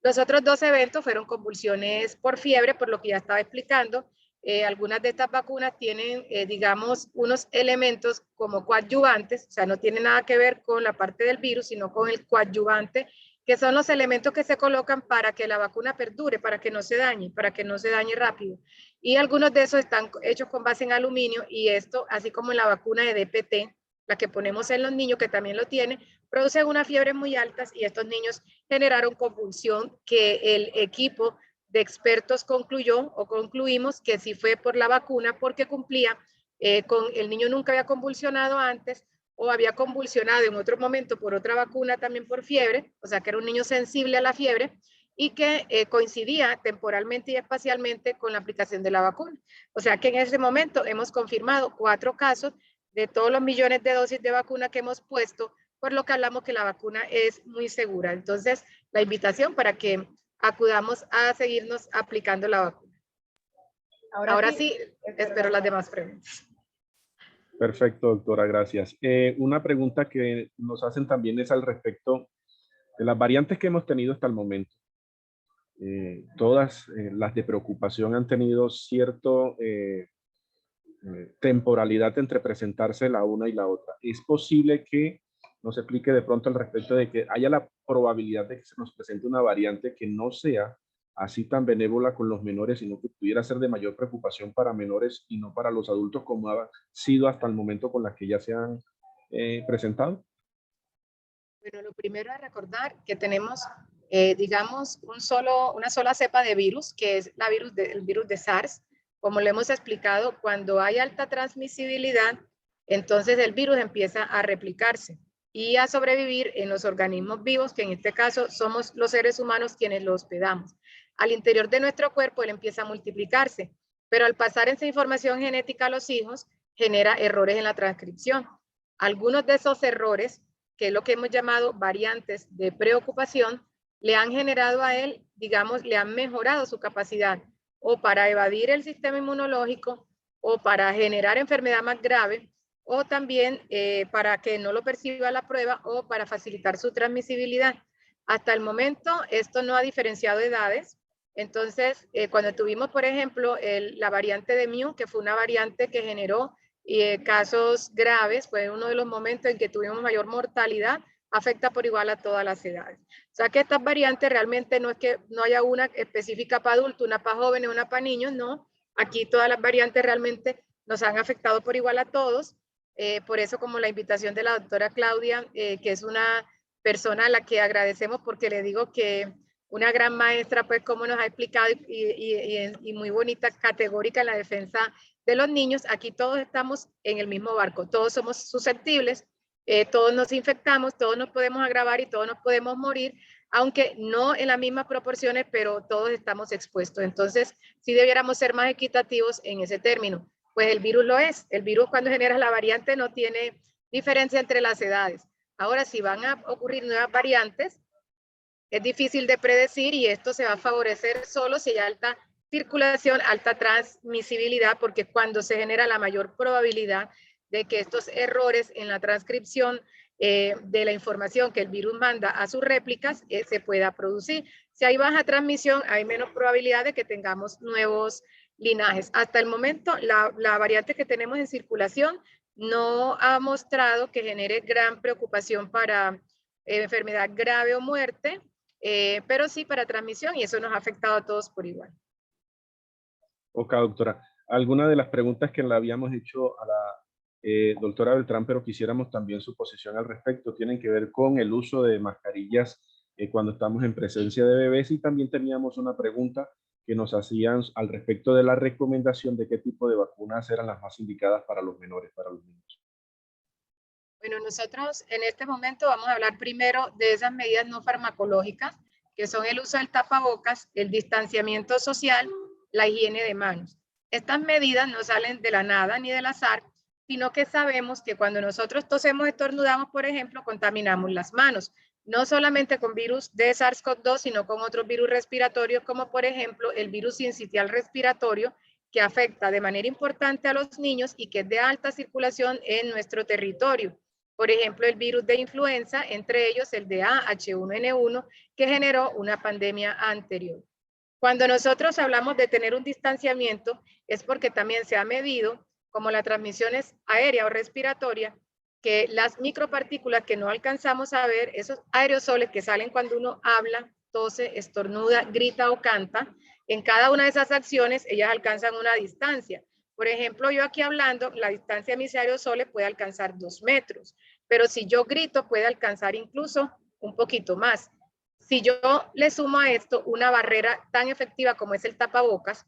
Los otros 2 eventos fueron convulsiones por fiebre, por lo que ya estaba explicando. Algunas de estas vacunas tienen, digamos, unos elementos como coadyuvantes, o sea, no tiene nada que ver con la parte del virus, sino con el coadyuvante, que son los elementos que se colocan para que la vacuna perdure, para que no se dañe rápido. Y algunos de esos están hechos con base en aluminio, y esto, así como en la vacuna de DPT, la que ponemos en los niños, que también lo tienen, producen unas fiebres muy altas y estos niños generaron convulsión que el equipo de expertos concluimos que sí fue por la vacuna porque cumplía con el niño nunca había convulsionado antes o había convulsionado en otro momento por otra vacuna también por fiebre, o sea que era un niño sensible a la fiebre y que coincidía temporalmente y espacialmente con la aplicación de la vacuna. O sea que en ese momento hemos confirmado 4 casos de todos los millones de dosis de vacuna que hemos puesto, por lo que hablamos que la vacuna es muy segura. Entonces, la invitación para que acudamos a seguirnos aplicando la vacuna. Ahora sí, espero las demás preguntas. Perfecto, doctora, gracias. Una pregunta que nos hacen también es al respecto de las variantes que hemos tenido hasta el momento. Todas las de preocupación han tenido cierto temporalidad entre presentarse la una y la otra. ¿Es posible que nos explique de pronto al respecto de que haya la probabilidad de que se nos presente una variante que no sea así tan benévola con los menores, sino que pudiera ser de mayor preocupación para menores y no para los adultos como ha sido hasta el momento con las que ya se han presentado? Bueno, lo primero es recordar que tenemos, digamos, una sola cepa de virus, que es el virus de SARS. Como le hemos explicado, cuando hay alta transmisibilidad, entonces el virus empieza a replicarse y a sobrevivir en los organismos vivos, que en este caso somos los seres humanos quienes lo hospedamos. Al interior de nuestro cuerpo él empieza a multiplicarse, pero al pasar esa información genética a los hijos, genera errores en la transcripción. Algunos de esos errores, que es lo que hemos llamado variantes de preocupación, le han generado a él, digamos, le han mejorado su capacidad o para evadir el sistema inmunológico o para generar enfermedad más grave o también para que no lo perciba la prueba o para facilitar su transmisibilidad. Hasta el momento esto no ha diferenciado edades. Entonces, cuando tuvimos, por ejemplo, la variante de Mu, que fue una variante que generó casos graves, fue uno de los momentos en que tuvimos mayor mortalidad, afecta por igual a todas las edades. O sea que estas variantes realmente no es que no haya una específica para adultos, una para jóvenes, una para niños, no. Aquí todas las variantes realmente nos han afectado por igual a todos. Por eso, como la invitación de la doctora Claudia, que es una persona a la que agradecemos porque le digo que una gran maestra, pues como nos ha explicado y muy bonita, categórica en la defensa de los niños. Aquí todos estamos en el mismo barco, todos somos susceptibles, todos nos infectamos, todos nos podemos agravar y todos nos podemos morir, aunque no en las mismas proporciones, pero todos estamos expuestos. Entonces, sí debiéramos ser más equitativos en ese término. Pues el virus lo es. El virus, cuando genera la variante, no tiene diferencia entre las edades. Ahora, si van a ocurrir nuevas variantes, es difícil de predecir y esto se va a favorecer solo si hay alta circulación, alta transmisibilidad, porque cuando se genera la mayor probabilidad de que estos errores en la transcripción de la información que el virus manda a sus réplicas se pueda producir. Si hay baja transmisión, hay menos probabilidad de que tengamos nuevos linajes. Hasta el momento, la variante que tenemos en circulación no ha mostrado que genere gran preocupación para enfermedad grave o muerte, pero sí para transmisión, y eso nos ha afectado a todos por igual. Ok, doctora. Alguna de las preguntas que le habíamos hecho a la doctora Beltrán, pero quisiéramos también su posición al respecto, tienen que ver con el uso de mascarillas cuando estamos en presencia de bebés, y también teníamos una pregunta que nos hacían al respecto de la recomendación de qué tipo de vacunas eran las más indicadas para los menores, para los niños. Bueno, nosotros en este momento vamos a hablar primero de esas medidas no farmacológicas, que son el uso del tapabocas, el distanciamiento social, la higiene de manos. Estas medidas no salen de la nada ni del azar, sino que sabemos que cuando nosotros tosemos, estornudamos, por ejemplo, contaminamos las manos, no solamente con virus de SARS-CoV-2, sino con otros virus respiratorios, como por ejemplo el virus sincitial respiratorio, que afecta de manera importante a los niños y que es de alta circulación en nuestro territorio. Por ejemplo, el virus de influenza, entre ellos el de H1N1, que generó una pandemia anterior. Cuando nosotros hablamos de tener un distanciamiento, es porque también se ha medido, como la transmisión es aérea o respiratoria, que las micropartículas que no alcanzamos a ver, esos aerosoles que salen cuando uno habla, tose, estornuda, grita o canta, en cada una de esas acciones ellas alcanzan una distancia. Por ejemplo, yo aquí hablando, la distancia de mis aerosoles puede alcanzar 2 metros, pero si yo grito puede alcanzar incluso un poquito más. Si yo le sumo a esto una barrera tan efectiva como es el tapabocas,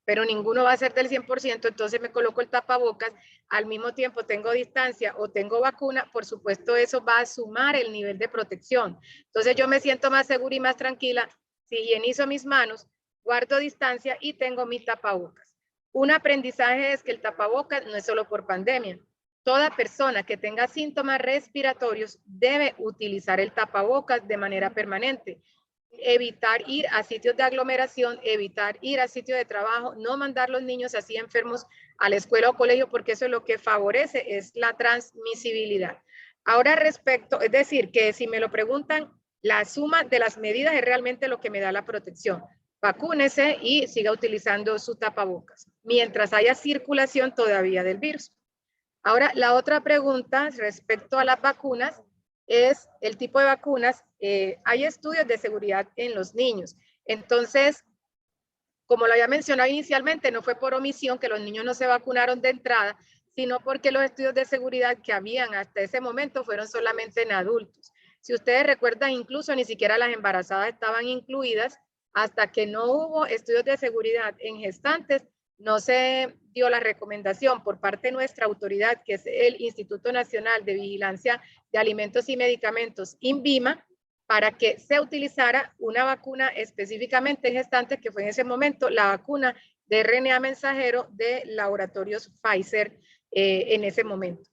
pero ninguno va a ser del 100%, entonces me coloco el tapabocas, al mismo tiempo tengo distancia o tengo vacuna, por supuesto eso va a sumar el nivel de protección. Entonces yo me siento más segura y más tranquila si higienizo mis manos, guardo distancia y tengo mi tapabocas. Un aprendizaje es que el tapabocas no es solo por pandemia. Toda persona que tenga síntomas respiratorios debe utilizar el tapabocas de manera permanente. Evitar ir a sitios de aglomeración, evitar ir a sitios de trabajo, no mandar los niños así enfermos a la escuela o colegio, porque eso es lo que favorece, es la transmisibilidad. Ahora respecto, es decir, que si me lo preguntan, la suma de las medidas es realmente lo que me da la protección. Vacúnese y siga utilizando su tapabocas, mientras haya circulación todavía del virus. Ahora, la otra pregunta respecto a las vacunas es el tipo de vacunas. Hay estudios de seguridad en los niños. Entonces, como lo había mencionado inicialmente, no fue por omisión que los niños no se vacunaron de entrada, sino porque los estudios de seguridad que habían hasta ese momento fueron solamente en adultos. Si ustedes recuerdan, incluso ni siquiera las embarazadas estaban incluidas hasta que no hubo estudios de seguridad en gestantes. No se dio la recomendación por parte de nuestra autoridad, que es el Instituto Nacional de Vigilancia de Alimentos y Medicamentos, INVIMA, para que se utilizara una vacuna específicamente en gestantes, que fue en ese momento la vacuna de RNA mensajero de laboratorios Pfizer en ese momento.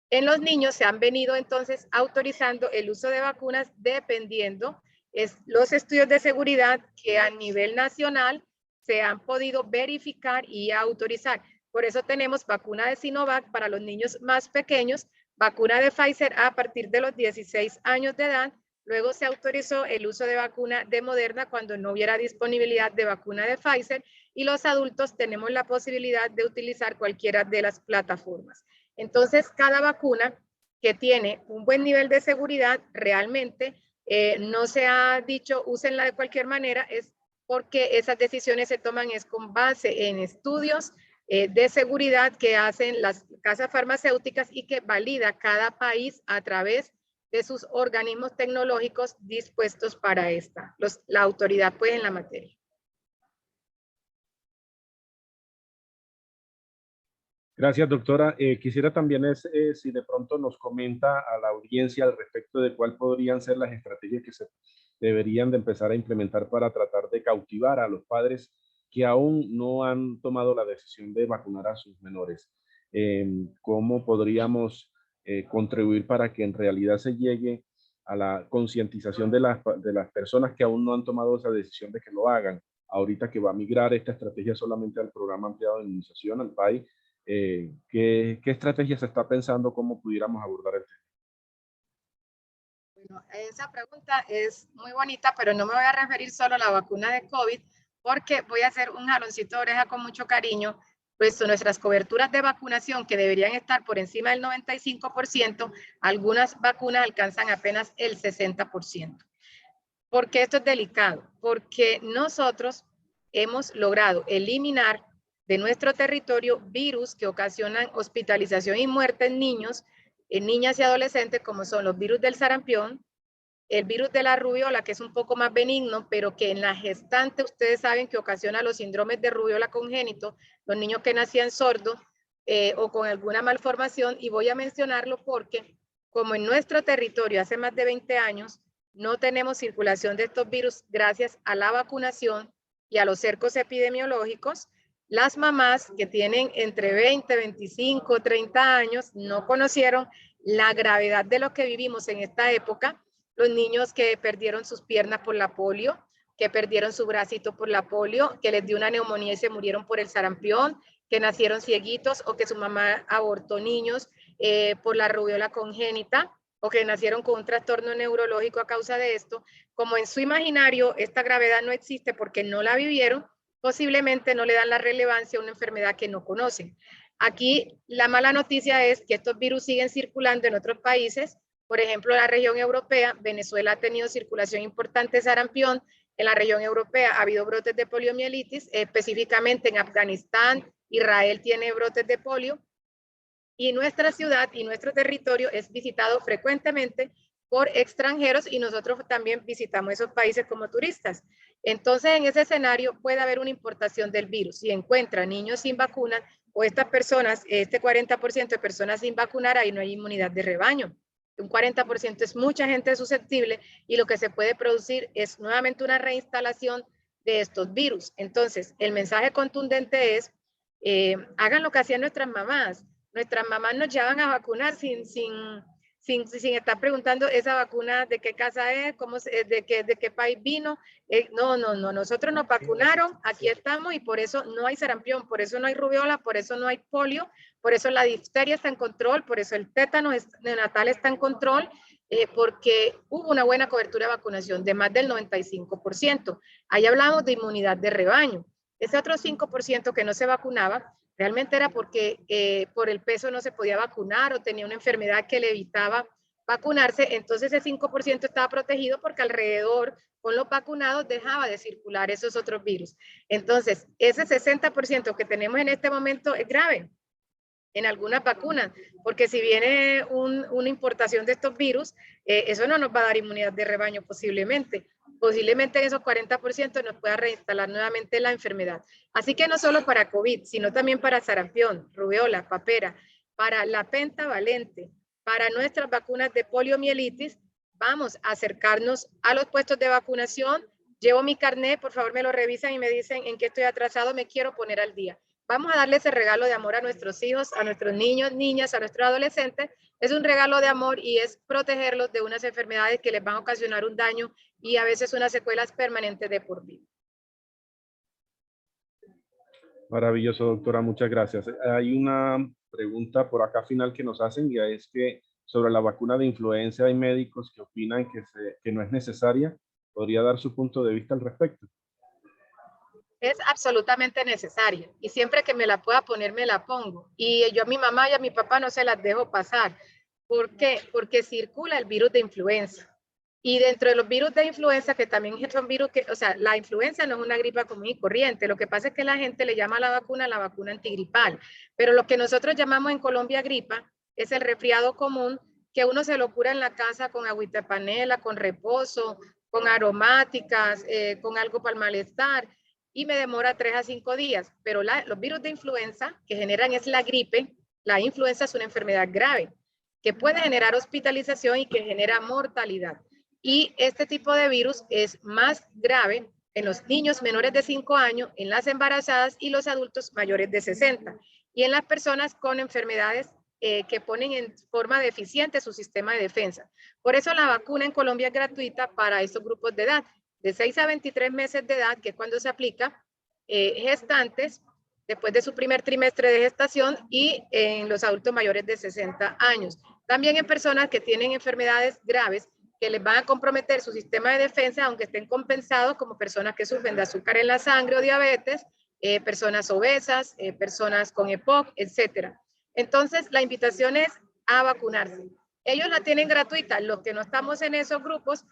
En los niños se han venido entonces autorizando el uso de vacunas dependiendo los estudios de seguridad que a nivel nacional se han podido verificar y autorizar. Por eso tenemos vacuna de Sinovac para los niños más pequeños, vacuna de Pfizer a partir de los 16 años de edad. Luego se autorizó el uso de vacuna de Moderna cuando no hubiera disponibilidad de vacuna de Pfizer, y los adultos tenemos la posibilidad de utilizar cualquiera de las plataformas. Entonces, cada vacuna que tiene un buen nivel de seguridad, realmente no se ha dicho úsenla de cualquier manera, es porque esas decisiones se toman es con base en estudios de seguridad que hacen las casas farmacéuticas y que valida cada país a través de sus organismos tecnológicos dispuestos para la autoridad pues en la materia. Gracias, doctora. Quisiera también si de pronto nos comenta a la audiencia al respecto de cuál podrían ser las estrategias que se deberían de empezar a implementar para tratar de cautivar a los padres que aún no han tomado la decisión de vacunar a sus menores. ¿Cómo podríamos contribuir para que en realidad se llegue a la concientización de las personas que aún no han tomado esa decisión de que lo hagan? Ahorita que va a migrar esta estrategia solamente al programa ampliado de inmunización, al PAI, ¿qué estrategia se está pensando, cómo pudiéramos abordar el tema? Bueno, esa pregunta es muy bonita, pero no me voy a referir solo a la vacuna de COVID, porque voy a hacer un jaloncito de oreja con mucho cariño. Pues nuestras coberturas de vacunación, que deberían estar por encima del 95%, algunas vacunas alcanzan apenas el 60%. ¿Por qué esto es delicado? Porque nosotros hemos logrado eliminar de nuestro territorio virus que ocasionan hospitalización y muerte en niños, en niñas y adolescentes, como son los virus del sarampión, el virus de la rubiola, que es un poco más benigno, pero que en la gestante ustedes saben que ocasiona los síndromes de rubiola congénito, los niños que nacían sordos o con alguna malformación. Y voy a mencionarlo porque como en nuestro territorio hace más de 20 años no tenemos circulación de estos virus gracias a la vacunación y a los cercos epidemiológicos, las mamás que tienen entre 20, 25, 30 años no conocieron la gravedad de lo que vivimos en esta época. Los niños que perdieron sus piernas por la polio, que perdieron su bracito por la polio, que les dio una neumonía y se murieron por el sarampión, que nacieron cieguitos o que su mamá abortó niños por la rubiola congénita o que nacieron con un trastorno neurológico a causa de esto. Como en su imaginario esta gravedad no existe porque no la vivieron, posiblemente no le dan la relevancia a una enfermedad que no conocen. Aquí la mala noticia es que estos virus siguen circulando en otros países. Por ejemplo, en la región europea, Venezuela ha tenido circulación importante de sarampión. En la región europea ha habido brotes de poliomielitis, específicamente en Afganistán, Israel tiene brotes de polio y nuestra ciudad y nuestro territorio es visitado frecuentemente por extranjeros y nosotros también visitamos esos países como turistas. Entonces, en ese escenario puede haber una importación del virus. Si encuentra niños sin vacuna o estas personas, este 40% de personas sin vacunar, ahí no hay inmunidad de rebaño. Un 40% es mucha gente susceptible y lo que se puede producir es nuevamente una reinstalación de estos virus. Entonces, el mensaje contundente es, hagan lo que hacían nuestras mamás. Nuestras mamás nos llevan a vacunar sin estar preguntando esa vacuna de qué casa es, de qué país vino. No, nosotros nos vacunaron, aquí estamos y por eso no hay sarampión, por eso no hay rubiola, por eso no hay polio, por eso la difteria está en control, por eso el tétano neonatal está en control, porque hubo una buena cobertura de vacunación de más del 95%. Ahí hablamos de inmunidad de rebaño. Ese otro 5% que no se vacunaba, realmente era porque por el peso no se podía vacunar o tenía una enfermedad que le evitaba vacunarse, entonces ese 5% estaba protegido porque alrededor con los vacunados dejaba de circular esos otros virus. Entonces, ese 60% que tenemos en este momento es grave en algunas vacunas, porque si viene una importación de estos virus, eso no nos va a dar inmunidad de rebaño posiblemente. Posiblemente en esos 40% nos pueda reinstalar nuevamente la enfermedad. Así que no solo para COVID, sino también para sarampión, rubiola, papera, para la pentavalente, para nuestras vacunas de poliomielitis, vamos a acercarnos a los puestos de vacunación. Llevo mi carnet, por favor me lo revisan y me dicen en qué estoy atrasado, me quiero poner al día. Vamos a darle ese regalo de amor a nuestros hijos, a nuestros niños, niñas, a nuestros adolescentes. Es un regalo de amor y es protegerlos de unas enfermedades que les van a ocasionar un daño y a veces unas secuelas permanentes de por vida. Maravilloso, doctora, muchas gracias. Hay una pregunta por acá final que nos hacen y es que sobre la vacuna de influenza hay médicos que opinan que no es necesaria. ¿Podría dar su punto de vista al respecto? Es absolutamente necesaria y siempre que me la pueda poner me la pongo. Y yo a mi mamá y a mi papá no se las dejo pasar. ¿Por qué? Porque circula el virus de influenza. Y dentro de los virus de influenza, que también son virus que, o sea, la influenza no es una gripa común y corriente. Lo que pasa es que la gente le llama a la vacuna antigripal. Pero lo que nosotros llamamos en Colombia gripa es el resfriado común, que uno se lo cura en la casa con agüita de panela, con reposo, con aromáticas, con algo para el malestar y me demora 3 a 5 días. Pero los virus de influenza que generan es la gripe. La influenza es una enfermedad grave que puede generar hospitalización y que genera mortalidad. Y este tipo de virus es más grave en los niños menores de 5 años, en las embarazadas y los adultos mayores de 60. Y en las personas con enfermedades que ponen en forma deficiente su sistema de defensa. Por eso la vacuna en Colombia es gratuita para estos grupos de edad, de 6 a 23 meses de edad, que es cuando se aplica, gestantes, después de su primer trimestre de gestación y en los adultos mayores de 60 años. También en personas que tienen enfermedades graves que les van a comprometer su sistema de defensa, aunque estén compensados, como personas que sufren de azúcar en la sangre o diabetes, personas obesas, personas con EPOC, etcétera. Entonces, la invitación es a vacunarse. Ellos la tienen gratuita. Los que no estamos en esos grupos,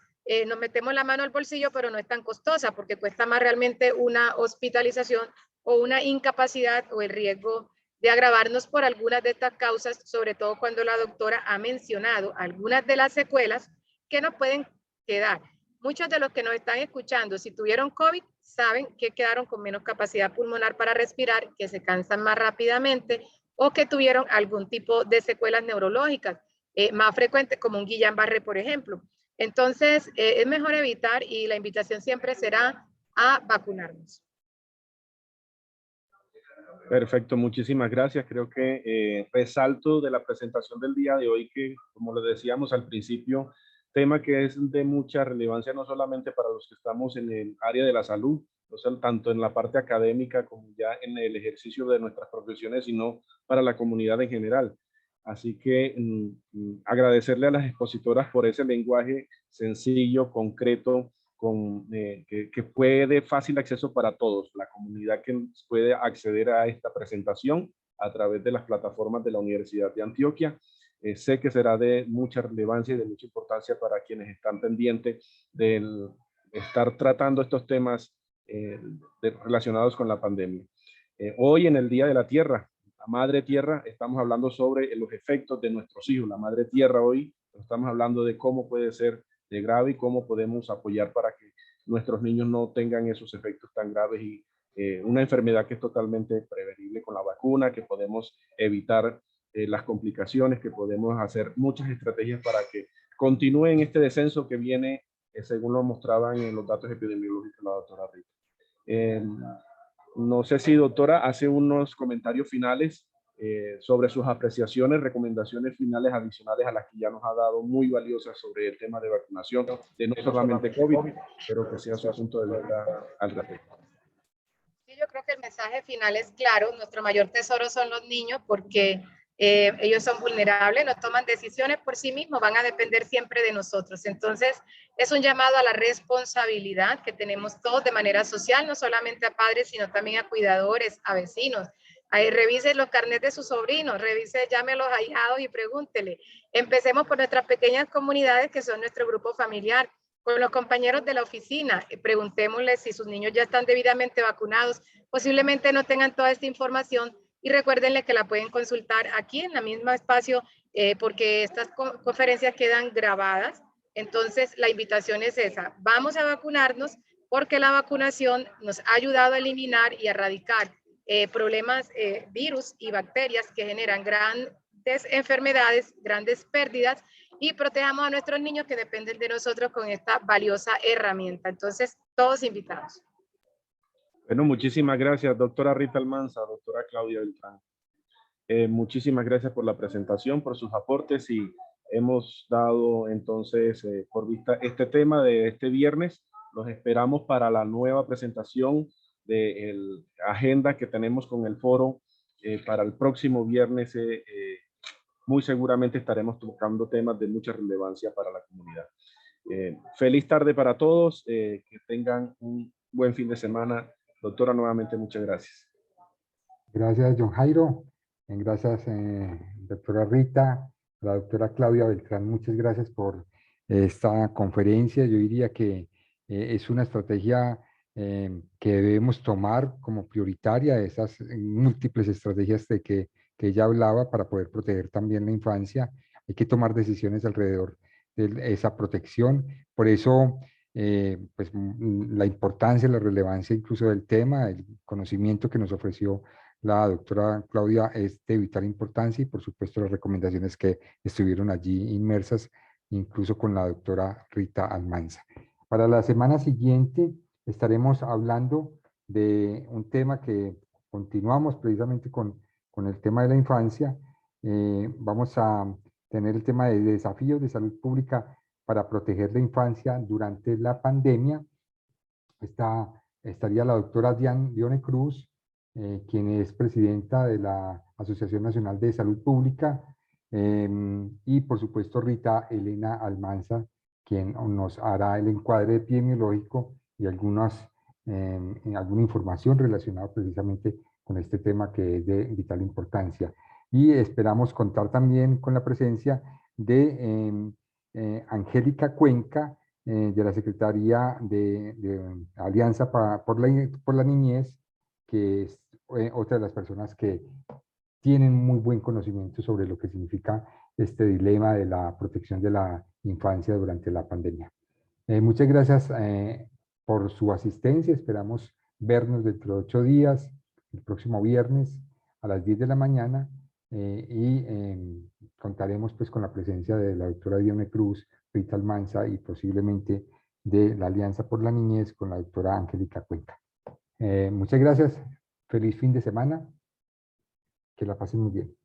nos metemos la mano al bolsillo, pero no es tan costosa porque cuesta más realmente una hospitalización o una incapacidad o el riesgo de agravarnos por algunas de estas causas, sobre todo cuando la doctora ha mencionado algunas de las secuelas que nos pueden quedar. Muchos de los que nos están escuchando, si tuvieron COVID, saben que quedaron con menos capacidad pulmonar para respirar, que se cansan más rápidamente o que tuvieron algún tipo de secuelas neurológicas más frecuentes, como un Guillain-Barré, por ejemplo. Entonces, es mejor evitar y la invitación siempre será a vacunarnos. Perfecto, muchísimas gracias. Creo que resalto de la presentación del día de hoy que, como lo decíamos al principio, tema que es de mucha relevancia no solamente para los que estamos en el área de la salud, o sea, tanto en la parte académica como ya en el ejercicio de nuestras profesiones, sino para la comunidad en general. Así que agradecerle a las expositoras por ese lenguaje sencillo, concreto, que puede de fácil acceso para todos, la comunidad que puede acceder a esta presentación a través de las plataformas de la Universidad de Antioquia. Sé que será de mucha relevancia y de mucha importancia para quienes están pendientes de estar tratando estos temas relacionados con la pandemia. Hoy en el Día de la Tierra, la Madre Tierra, estamos hablando sobre los efectos de nuestros hijos. La Madre Tierra hoy estamos hablando de cómo puede ser de grave y cómo podemos apoyar para que nuestros niños no tengan esos efectos tan graves y una enfermedad que es totalmente prevenible con la vacuna, que podemos evitar las complicaciones, que podemos hacer muchas estrategias para que continúen este descenso que viene, según lo mostraban en los datos epidemiológicos de la doctora Rita. No sé si, doctora, hace unos comentarios finales sobre sus apreciaciones, recomendaciones finales adicionales a las que ya nos ha dado, muy valiosas sobre el tema de vacunación, de no solamente COVID, pero que sea su punto de vista al respecto. Sí, yo creo que el mensaje final es claro. Nuestro mayor tesoro son los niños porque ellos son vulnerables, no toman decisiones por sí mismos, van a depender siempre de nosotros. Entonces, es un llamado a la responsabilidad que tenemos todos de manera social, no solamente a padres, sino también a cuidadores, a vecinos. Ahí, revise los carnets de sus sobrinos, revise, llame a los ahijados y pregúntele. Empecemos por nuestras pequeñas comunidades que son nuestro grupo familiar. Con los compañeros de la oficina, preguntémosles si sus niños ya están debidamente vacunados, posiblemente no tengan toda esta información y recuérdenle que la pueden consultar aquí en el mismo espacio porque estas conferencias quedan grabadas. Entonces, la invitación es esa, vamos a vacunarnos porque la vacunación nos ha ayudado a eliminar y a erradicar problemas, virus y bacterias que generan grandes enfermedades, grandes pérdidas y protejamos a nuestros niños que dependen de nosotros con esta valiosa herramienta. Entonces, todos invitados. Bueno, muchísimas gracias, doctora Rita Almanza, doctora Claudia Beltrán. Muchísimas gracias por la presentación, por sus aportes y hemos dado entonces por vista este tema de este viernes. Los esperamos para la nueva presentación de la agenda que tenemos con el foro para el próximo viernes. Muy seguramente estaremos tocando temas de mucha relevancia para la comunidad. Feliz tarde para todos, que tengan un buen fin de semana. Doctora, nuevamente muchas gracias. Gracias, John Jairo. Gracias, doctora Rita, la doctora Claudia Beltrán. Muchas gracias por esta conferencia. Yo diría que es una estrategia que debemos tomar como prioritaria, esas múltiples estrategias de que ella hablaba para poder proteger también la infancia. Hay que tomar decisiones alrededor de esa protección. Por eso, pues, la importancia, la relevancia incluso del tema, el conocimiento que nos ofreció la doctora Claudia es de vital importancia y por supuesto las recomendaciones que estuvieron allí inmersas, incluso con la doctora Rita Almanza. Para la semana siguiente estaremos hablando de un tema que continuamos precisamente con el tema de la infancia. Vamos a tener el tema de desafíos de salud pública para proteger la infancia durante la pandemia. Estaría la doctora Dione Cruz, quien es presidenta de la Asociación Nacional de Salud Pública, y por supuesto Rita Elena Almanza, quien nos hará el encuadre epidemiológico y alguna información relacionada precisamente con este tema que es de vital importancia. Y esperamos contar también con la presencia de Angélica Cuenca, de la Secretaría de Alianza por la Niñez, que es otra de las personas que tienen muy buen conocimiento sobre lo que significa este dilema de la protección de la infancia durante la pandemia. Muchas gracias por su asistencia. Esperamos vernos dentro de 8 días, el próximo viernes a las 10 de la mañana, y contaremos pues con la presencia de la doctora Dione Cruz, Rita Almanza y posiblemente de la Alianza por la Niñez con la doctora Angélica Cuenca. Muchas gracias. Feliz fin de semana. Que la pasen muy bien.